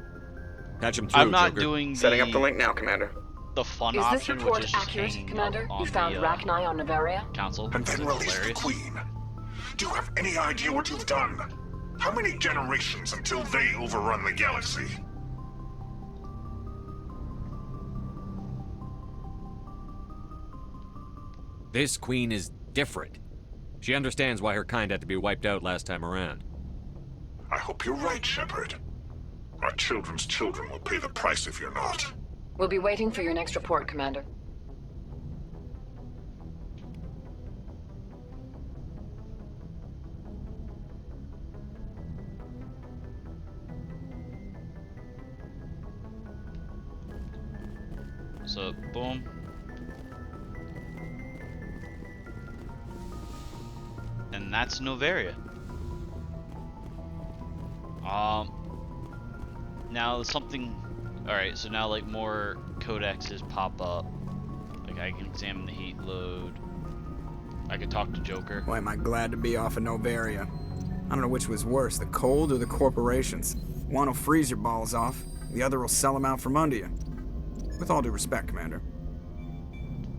patch him through, I'm not Joker. doing Setting up the link now, Commander. The fun Is this option, report which is just accurate, hanging Commander? up on You found the Rachni on Noveria? Council. And then It's release the hilarious. Queen. Do you have any idea what you've done? How many generations until they overrun the galaxy? This queen is different. She understands why her kind had to be wiped out last time around. I hope you're right, Shepard. Our children's children will pay the price if you're not. We'll be waiting for your next report, Commander. So, boom. And that's Noveria. Now something. Alright, so now like more codexes pop up. Like I can examine the heat load. I could talk to Joker. Boy, am I glad to be off of Novaria. I don't know which was worse, the cold or the corporations. One will freeze your balls off, the other will sell them out from under you. With all due respect, Commander.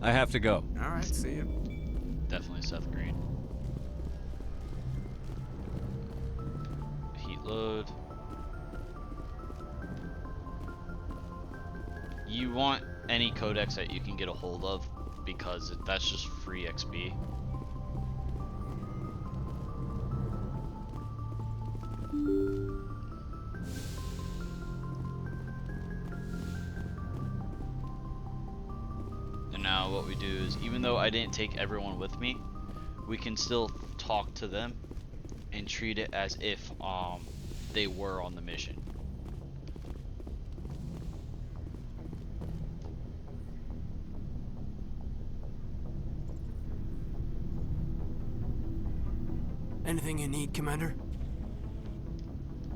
I have to go. All right, see you. Definitely Seth Green. Heat load. You want any codex that you can get a hold of because that's just free XP. And now what we do is, even though I didn't take everyone with me, we can still talk to them and treat it as if they were on the mission. Anything you need, Commander?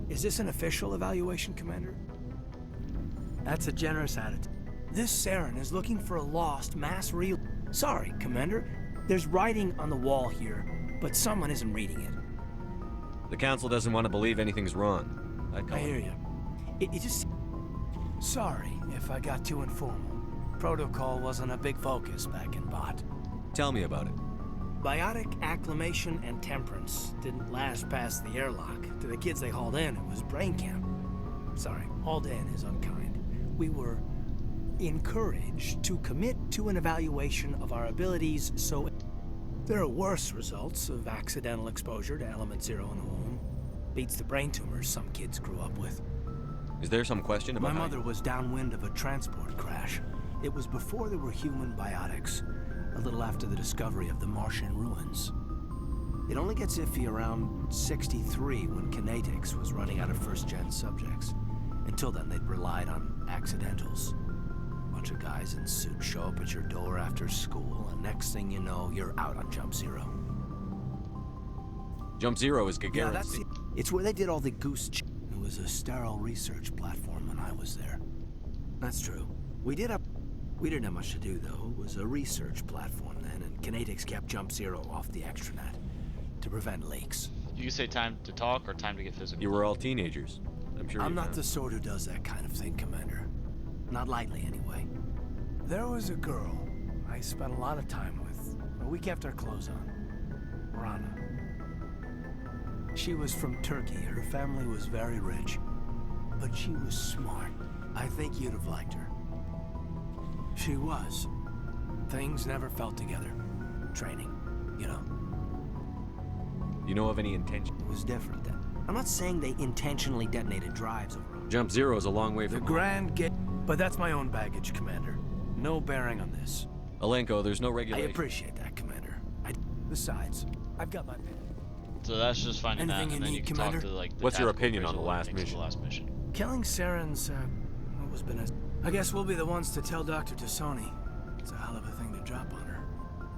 Is this an official evaluation, Commander? That's a generous attitude. This Saren is looking for a lost mass reel. Sorry, Commander. There's writing on the wall here, but someone isn't reading it. The Council doesn't want to believe anything's wrong. I hear you. It just... Sorry if I got too informal. Protocol wasn't a big focus back in Bot. Tell me about it. Biotic acclimation and temperance didn't last past the airlock. To the kids they hauled in, it was brain camp. Sorry, hauled in is unkind. We were encouraged to commit to an evaluation of our abilities, so there are worse results of accidental exposure to element 0 in the womb. Beats the brain tumors some kids grew up with. Is there some question about My mother was downwind of a transport crash. It was before there were human biotics, a little after the discovery of the Martian ruins. It only gets iffy around 63 when Kinetics was running out of first-gen subjects. Until then, they'd relied on accidentals. Bunch of guys in suits show up at your door after school, and next thing you know, you're out on Jump Zero. Jump Zero is Gagarin's. Yeah, that's it. It's where they did all the goose ch... It was a sterile research platform when I was there. That's true. We didn't have much to do, though. It was a research platform then, and Kinetics kept Jump Zero off the extranet to prevent leaks. You can say time to talk or time to get physical. You were all teenagers. I'm sure I'm not the sort who does that kind of thing, Commander. Not lightly, anyway. There was a girl I spent a lot of time with, but we kept our clothes on. Rana. She was from Turkey. Her family was very rich, but she was smart. I think you'd have liked her. She was. Things never felt together. Training, you know. You know of any intention? It was different then. I'm not saying they intentionally detonated drives over. Jump Zero is a long way from the Grand Gate, but that's my own baggage, Commander. No bearing on this. Alenko, there's no regulation. I appreciate that, Commander. Besides, I've got my pen. So that's just finding Anything that, and you then need, you can Commander? talk to like. The What's your tactical opinion on the appraisal last mission? Killing Saren's, what was been I guess we'll be the ones to tell Dr. Tassoni. It's a hell of a thing to drop on her.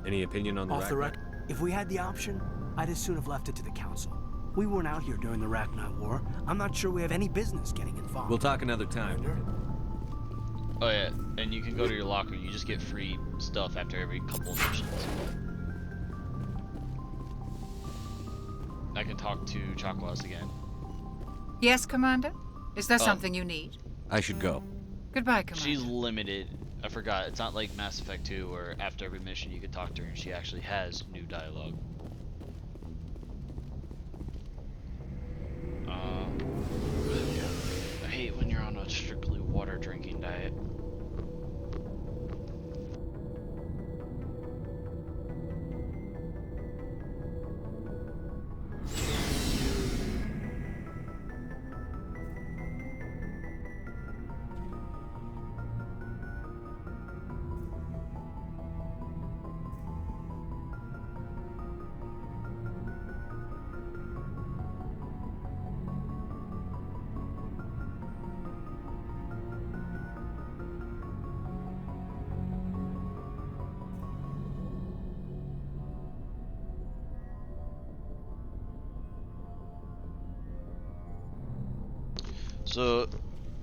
Any opinion on the Off the Ragnar? record, if we had the option, I'd as soon have left it to the Council. We weren't out here during the Ragnar War. I'm not sure we have any business getting involved. We'll talk another time. Oh yeah, and you can go to your locker. You just get free stuff after every couple of missions. I can talk to Chakwas again. Yes, Commander? Is there Oh. something you need? I should go. Goodbye, Commander. She's limited. I forgot. It's not like Mass Effect 2 where after every mission you can talk to her and she actually has new dialogue. I hate when you're on a strictly water drinking diet. So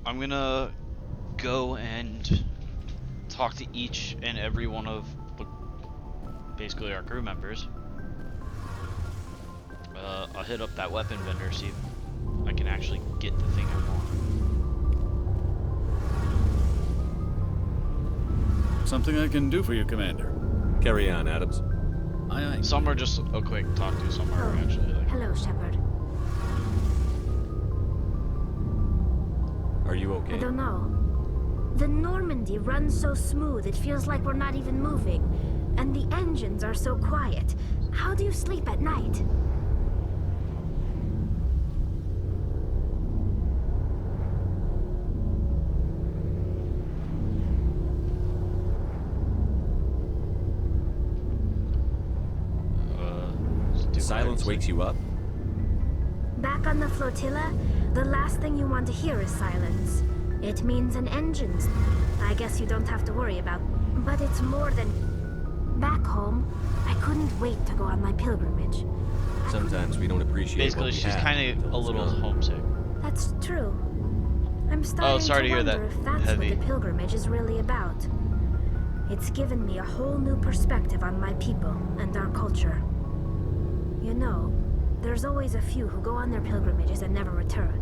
I'm gonna go and talk to each and every one of basically our crew members. I'll hit up that weapon vendor, see if I can actually get the thing I want. Something I can do for you, Commander. Carry on, Adams. Aye, aye. Some are just a quick talk to, some are actually like... Hello, Shepard. Are you okay? I don't know. The Normandy runs so smooth it feels like we're not even moving. And the engines are so quiet. How do you sleep at night? Silence wakes you up? Back on the flotilla, the last thing you want to hear is silence. It means an engine's. I guess you don't have to worry about. But it's more than... Back home, I couldn't wait to go on my pilgrimage. Sometimes we don't appreciate basically, what we she's have kind of a little homesick. That's true. I'm starting sorry to hear wonder that, if that's Heavy. what the pilgrimage is really about. It's given me a whole new perspective on my people and our culture. You know, there's always a few who go on their pilgrimages and never return.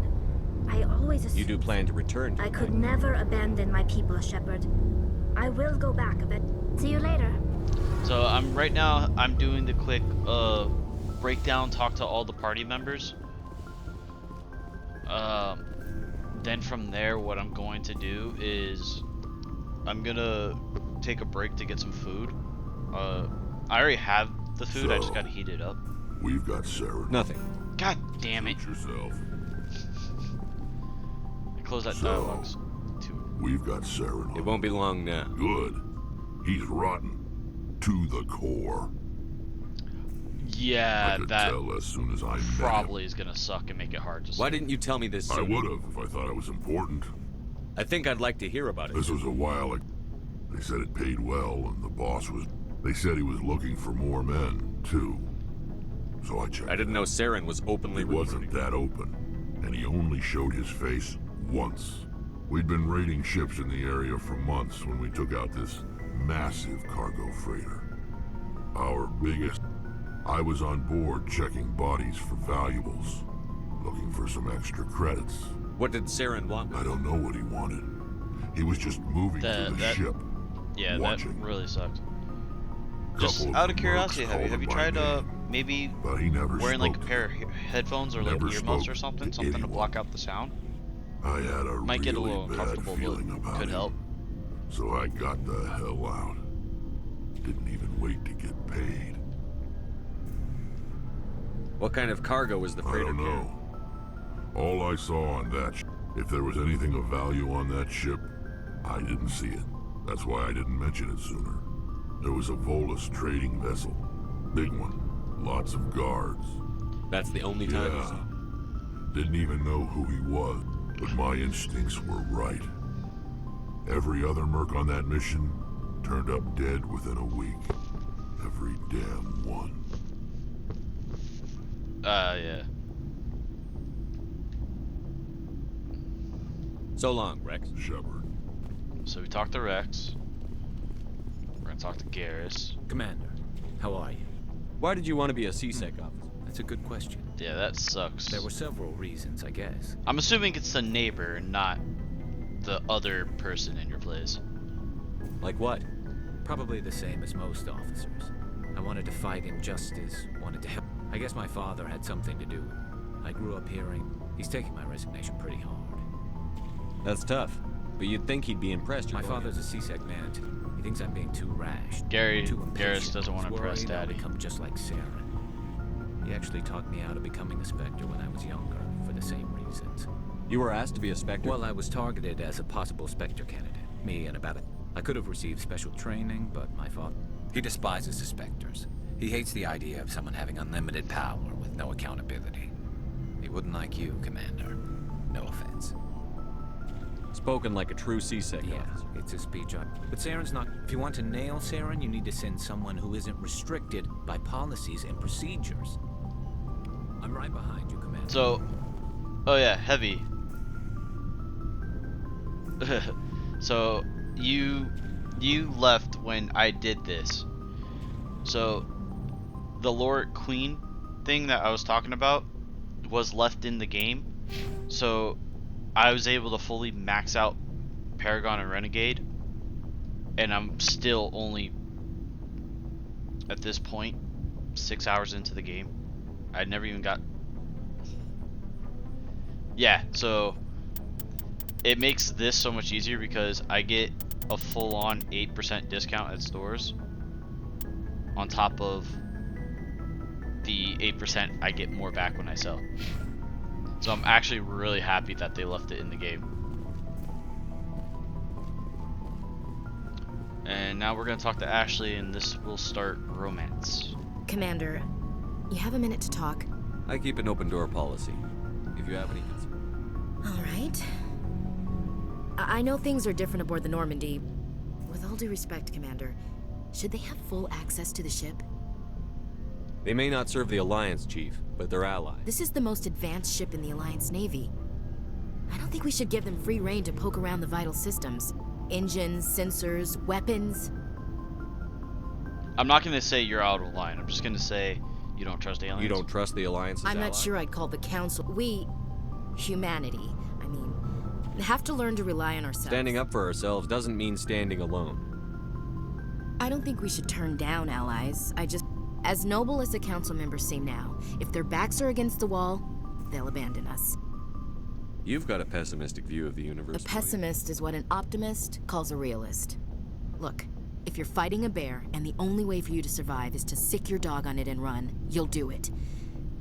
I always assumed You do plan to return to I could never abandon my people, Shepard. I will go back a bit. See you later. So right now I'm doing the quick breakdown, talk to all the party members. Then from there, what I'm going to do is I'm gonna take a break to get some food. I already have the food, I just gotta heat it up. We've got Sarah. Nothing. God damn it. Yourself. I close that So, dialogues. We've got Sarah. It won't be long now. Good. He's rotten. To the core. Yeah, I could that tell as soon as I met probably is gonna suck and make it hard to Why sleep. didn't you tell me this I sooner? would have if I thought it was important. I think I'd like to hear about it. This was a while ago. They said it paid well, and the boss was... They said he was looking for more men, too. So I checked. I didn't know Saren was openly He wasn't that open, and he only showed his face once. We'd been raiding ships in the area for months when we took out this massive cargo freighter. Our biggest... I was on board checking bodies for valuables, looking for some extra credits. What did Saren want? I don't know what he wanted. He was just moving through the ship. Yeah, watching. that really sucked. Just Couple out of of curiosity, mercs have called you him tried by name, maybe but he never wearing like a spoke. pair of headphones or like Never earmuffs spoke or something to to anyone. block out the sound? I had a Might get a really little bad uncomfortable, feeling but about could him. help. So I got the hell out. Didn't even wait to get paid. What kind of cargo was the I freighter don't know. All I saw on that if there was anything of value on that ship, I didn't see it. That's why I didn't mention it sooner. There was a Volus trading vessel. Big one. Lots of guards. That's the only time you Yeah. saw him. Didn't even know who he was, but my instincts were right. Every other merc on that mission turned up dead within a week. Every damn one. Yeah. So long, Rex. Shepard. So we talked to Rex. We're gonna talk to Garrus. Commander, how are you? Why did you want to be a CSEC officer? That's a good question. Yeah, that sucks. There were several reasons, I guess. I'm assuming it's the neighbor, not the other person in your place. Like what? Probably the same as most officers. I wanted to fight injustice, wanted to help. I guess my father had something to do. I grew up hearing he's taking my resignation pretty hard. That's tough. But you'd think he'd be impressed. My father's a CSEC man, too. He thinks I'm being too rash. Garrus impatient. doesn't want to He's impress worried I'll Daddy. become just like Saren. He actually talked me out of becoming a Spectre when I was younger, for the same reasons. You were asked to be a Spectre? Well, I was targeted as a possible Spectre candidate. Me and about it. I could have received special training, but my father... He despises the Spectres. He hates the idea of someone having unlimited power with no accountability. He wouldn't like you, Commander. No offense. Spoken like a true CSEC officer. It's a speech up. But Saren's not... If you want to nail Saren, you need to send someone who isn't restricted by policies and procedures. I'm right behind you, Commander. So, oh yeah, Heavy. So, you You left when I did this. So, the Lord Queen thing that I was talking about was left in the game. So, I was able to fully max out Paragon and Renegade. And I'm still only, at this point, 6 hours into the game. I never even got... Yeah, so it makes this so much easier because I get a full-on 8% discount at stores on top of the 8% I get more back when I sell. So I'm actually really happy that they left it in the game. And now we're going to talk to Ashley, and this will start romance. Commander, you have a minute to talk? I keep an open door policy. If you have any concerns. All right. I know things are different aboard the Normandy. With all due respect, Commander, should they have full access to the ship? They may not serve the Alliance, Chief, but they're allies. This is the most advanced ship in the Alliance Navy. I don't think we should give them free rein to poke around the vital systems. Engines, sensors, weapons. I'm not going to say you're out of line. I'm just going to say you don't trust aliens. You don't trust the Alliance's I'm not allies? sure I'd call the Council. We, humanity, have to learn to rely on ourselves. Standing up for ourselves doesn't mean standing alone. I don't think we should turn down allies. As noble as the Council members seem now, if their backs are against the wall, they'll abandon us. You've got a pessimistic view of the universe. A pessimist is what an optimist calls a realist. Look, if you're fighting a bear and the only way for you to survive is to sick your dog on it and run, you'll do it.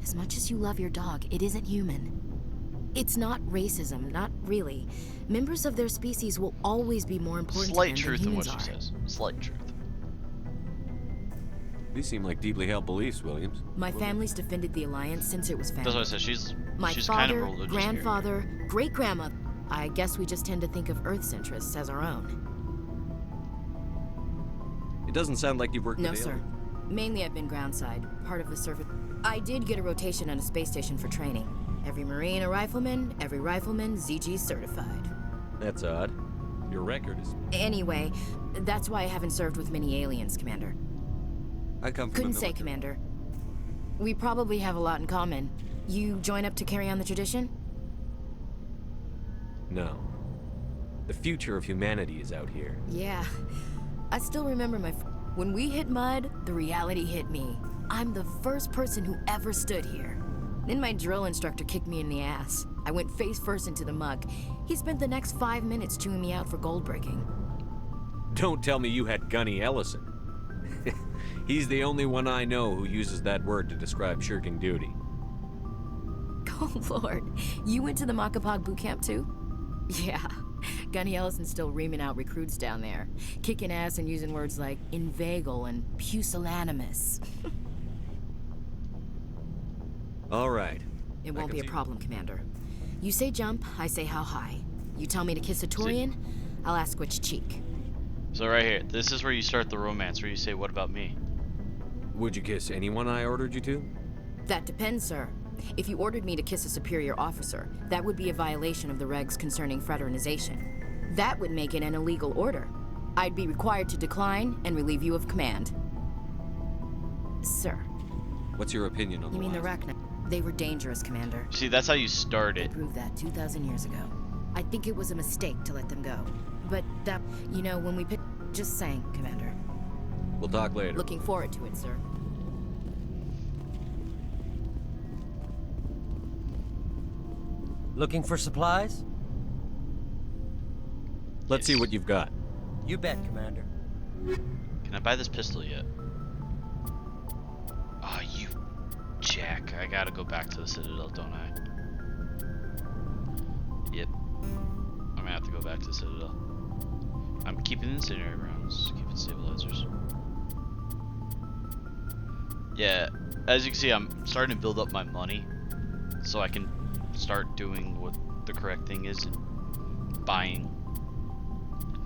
As much as you love your dog, it isn't human. It's not racism, not really. Members of their species will always be more important Slight to them truth than in what humans she are. says. Slight truth. These seem like deeply held beliefs, Williams. My family's defended the Alliance since it was founded. That's what I said. She's father, kind of a religious grandfather, great-grandmother. I guess we just tend to think of Earth's interests as our own. It doesn't sound like you've worked No, with sir. aliens. Mainly I've been groundside, part of the surface. I did get a rotation on a space station for training. Every Marine a rifleman, every rifleman ZG certified. That's odd. Your record is... Anyway, that's why I haven't served with many aliens, Commander. I come from Couldn't the say, military. Commander. We probably have a lot in common. You join up to carry on the tradition? No. The future of humanity is out here. Yeah. I still remember when we hit mud, the reality hit me. I'm the first person who ever stood here. Then my drill instructor kicked me in the ass. I went face first into the muck. He spent the next 5 minutes chewing me out for gold breaking. Don't tell me you had Gunny Ellison. He's the only one I know who uses that word to describe shirking duty. Oh, Lord. You went to the Macapag boot camp, too? Yeah. Gunny Ellison's still reaming out recruits down there. Kicking ass and using words like inveigle and pusillanimous. All right. It won't be a problem, Commander. You say jump, I say how high. You tell me to kiss a Turian, I'll ask which cheek. So right here, this is where you start the romance, where you say, what about me? Would you kiss anyone I ordered you to? That depends, sir. If you ordered me to kiss a superior officer, that would be a violation of the regs concerning fraternization. That would make it an illegal order. I'd be required to decline and relieve you of command. Sir. What's your opinion on You mean the last? Rachna? They were dangerous, Commander. See, that's how you start They it. proved that 2,000 years ago. I think it was a mistake to let them go. But that, when we picked... Just saying, Commander. We'll talk later. Looking forward to it, sir. Looking for supplies? Let's see what you've got. You bet, Commander. Can I buy this pistol yet? Oh, you jack. I gotta go back to the Citadel, don't I? Yep. I'm gonna have to go back to the Citadel. I'm keeping incendiary rounds, keeping stabilizers. Yeah, as you can see, I'm starting to build up my money so I can start doing what the correct thing is and buying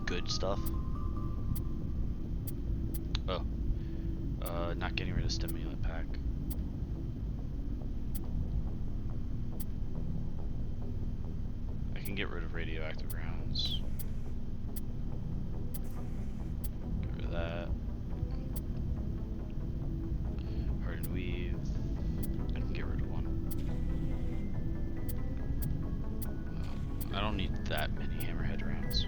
good stuff. Oh. Not getting rid of stimulant pack. I can get rid of radioactive rounds. that. Hard and weave. I can get rid of one. I don't need that many hammerhead rounds.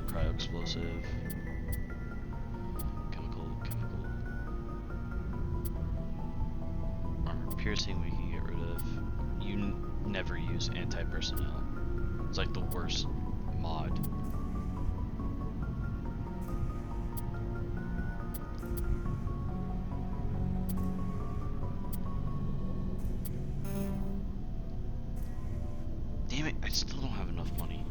Cryo explosive. Chemical. Armor piercing we can get rid of. You never use anti-personnel. It's like the worst mod. Damn it, I still don't have enough money.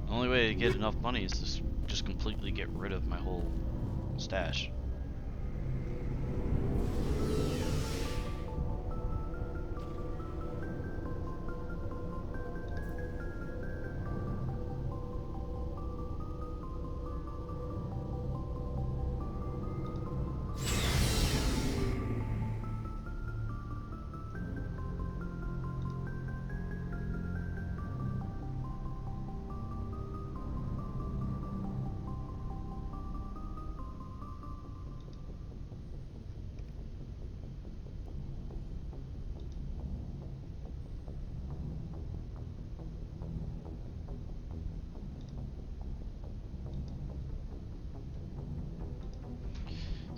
The only way to get enough money is to just completely get rid of my whole stash.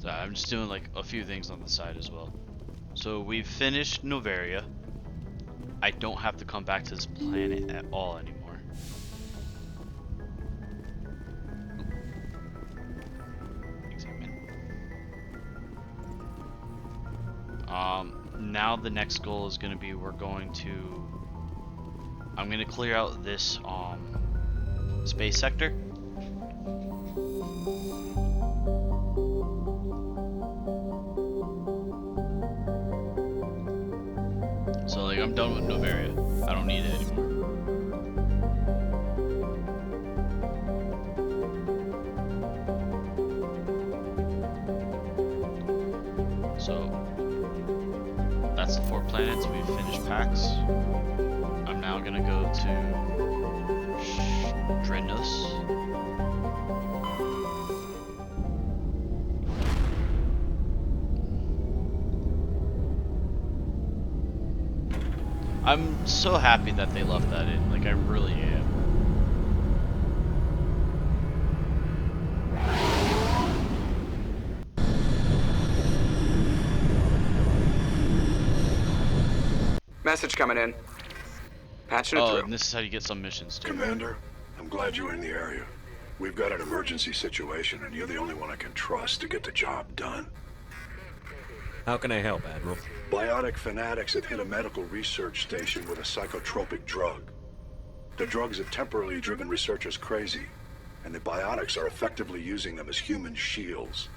So I'm just doing like a few things on the side as well. So we've finished Novaria. I don't have to come back to this planet at all anymore. Examine. Now the next goal is going to be I'm going to clear out this space sector. So like I'm done with Novaria. I don't need it anymore. So that's the 4 planets. We've finished Pax. I'm now gonna go to Drenos. I'm so happy that they left that in, like I really am. Message coming in. Patching it through. And this is how you get some missions too. Commander, I'm glad you're in the area. We've got an emergency situation, and you're the only one I can trust to get the job done. How can I help, Admiral? Biotic fanatics have hit a medical research station with a psychotropic drug. The drugs have temporarily driven researchers crazy, and the biotics are effectively using them as human shields.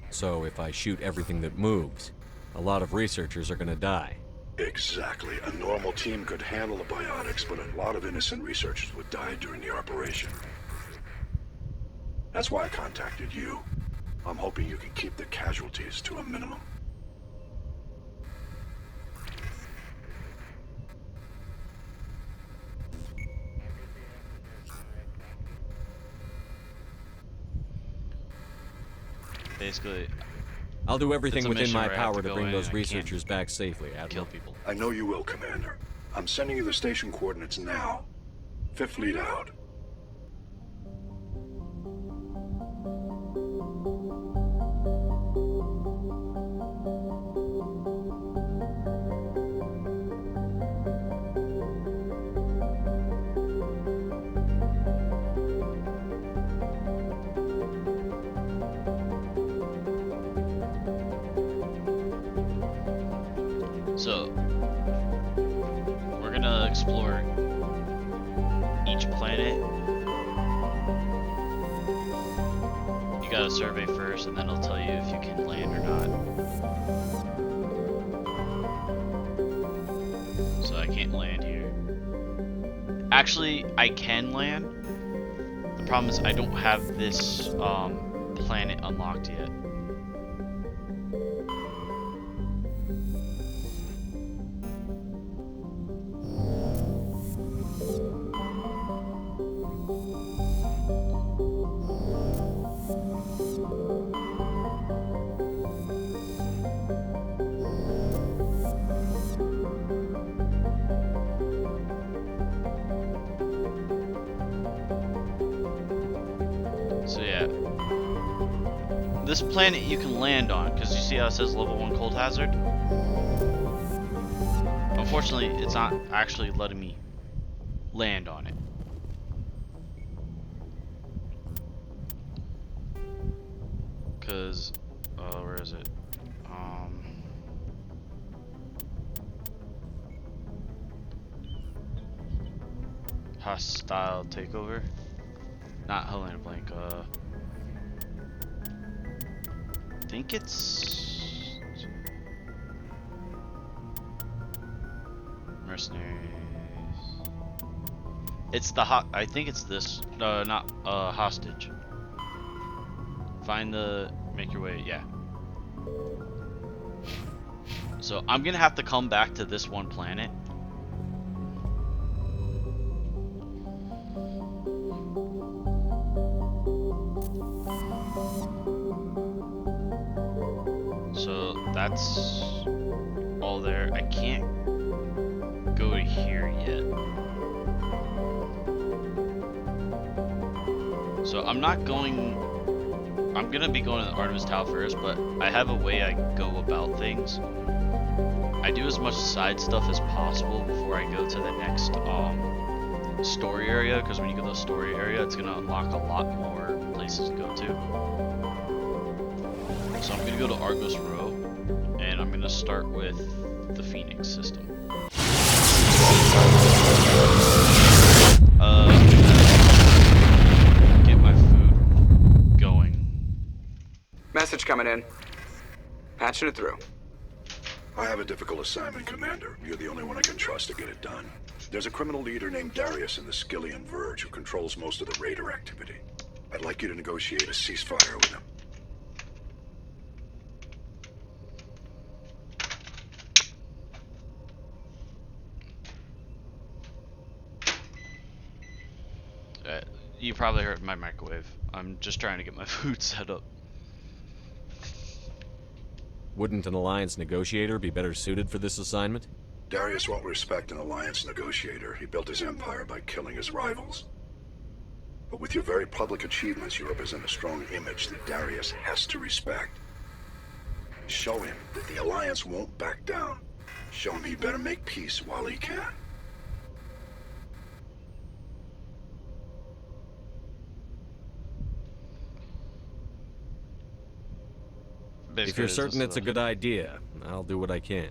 So if I shoot everything that moves, a lot of researchers are gonna die. Exactly. A normal team could handle the biotics, but a lot of innocent researchers would die during the operation. That's why I contacted you. I'm hoping you can keep the casualties to a minimum. Basically, I'll do everything it's a within mission my where I have power to to go bring in those and I can't researchers back safely, Admiral. kill people. I know you will, Commander. I'm sending you the station coordinates now. Fifth lead out. So we're gonna explore each planet. You gotta survey first, and then it'll tell you if you can land or not. So I can't land here. Actually, I can land. The problem is I don't have this planet unlocked yet. this planet you can land on, because you see how it says level 1 cold hazard? Unfortunately, it's not actually letting me land on it. Because, where is it? Hostile takeover? Not Helena Blank, I think it's mercenaries. It's the I think it's this, not hostage. Find the, make your way, yeah. So I'm gonna have to come back to this one planet. So that's all there. I can't go to here yet. So I'm not going, I'm gonna be going to the Artemis Tower first, but I have a way I go about things. I do as much side stuff as possible before I go to the next story area, because when you go to the story area, it's gonna unlock a lot more places to go to. So I'm gonna go to Argos Row, and I'm gonna start with the Phoenix system. Get my food going. Message coming in. Patching it through. I have a difficult assignment, Commander. You're the only one I can trust to get it done. There's a criminal leader named Darius in the Skillian Verge who controls most of the raider activity. I'd like you to negotiate a ceasefire with him. You probably heard my microwave. I'm just trying to get my food set up. Wouldn't an Alliance negotiator be better suited for this assignment? Darius won't respect an Alliance negotiator. He built his empire by killing his rivals. But with your very public achievements, you represent a strong image that Darius has to respect. Show him that the Alliance won't back down. Show him he better make peace while he can. If you're certain it's a good idea, I'll do what I can.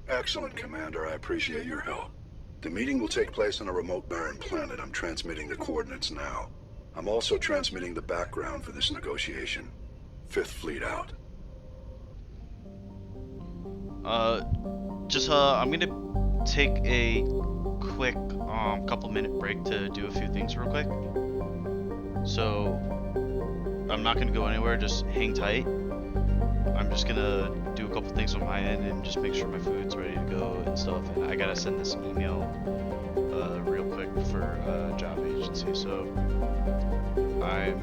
Excellent, Commander. I appreciate your help. The meeting will take place on a remote barren planet. I'm transmitting the coordinates now. I'm also transmitting the background for this negotiation. Fifth Fleet out. I'm gonna take a quick, couple-minute break to do a few things real quick. So, I'm not gonna go anywhere, just hang tight. I'm just gonna do a couple things on my end and just make sure my food's ready to go and stuff. And I gotta send this email real quick for a job agency. So I'm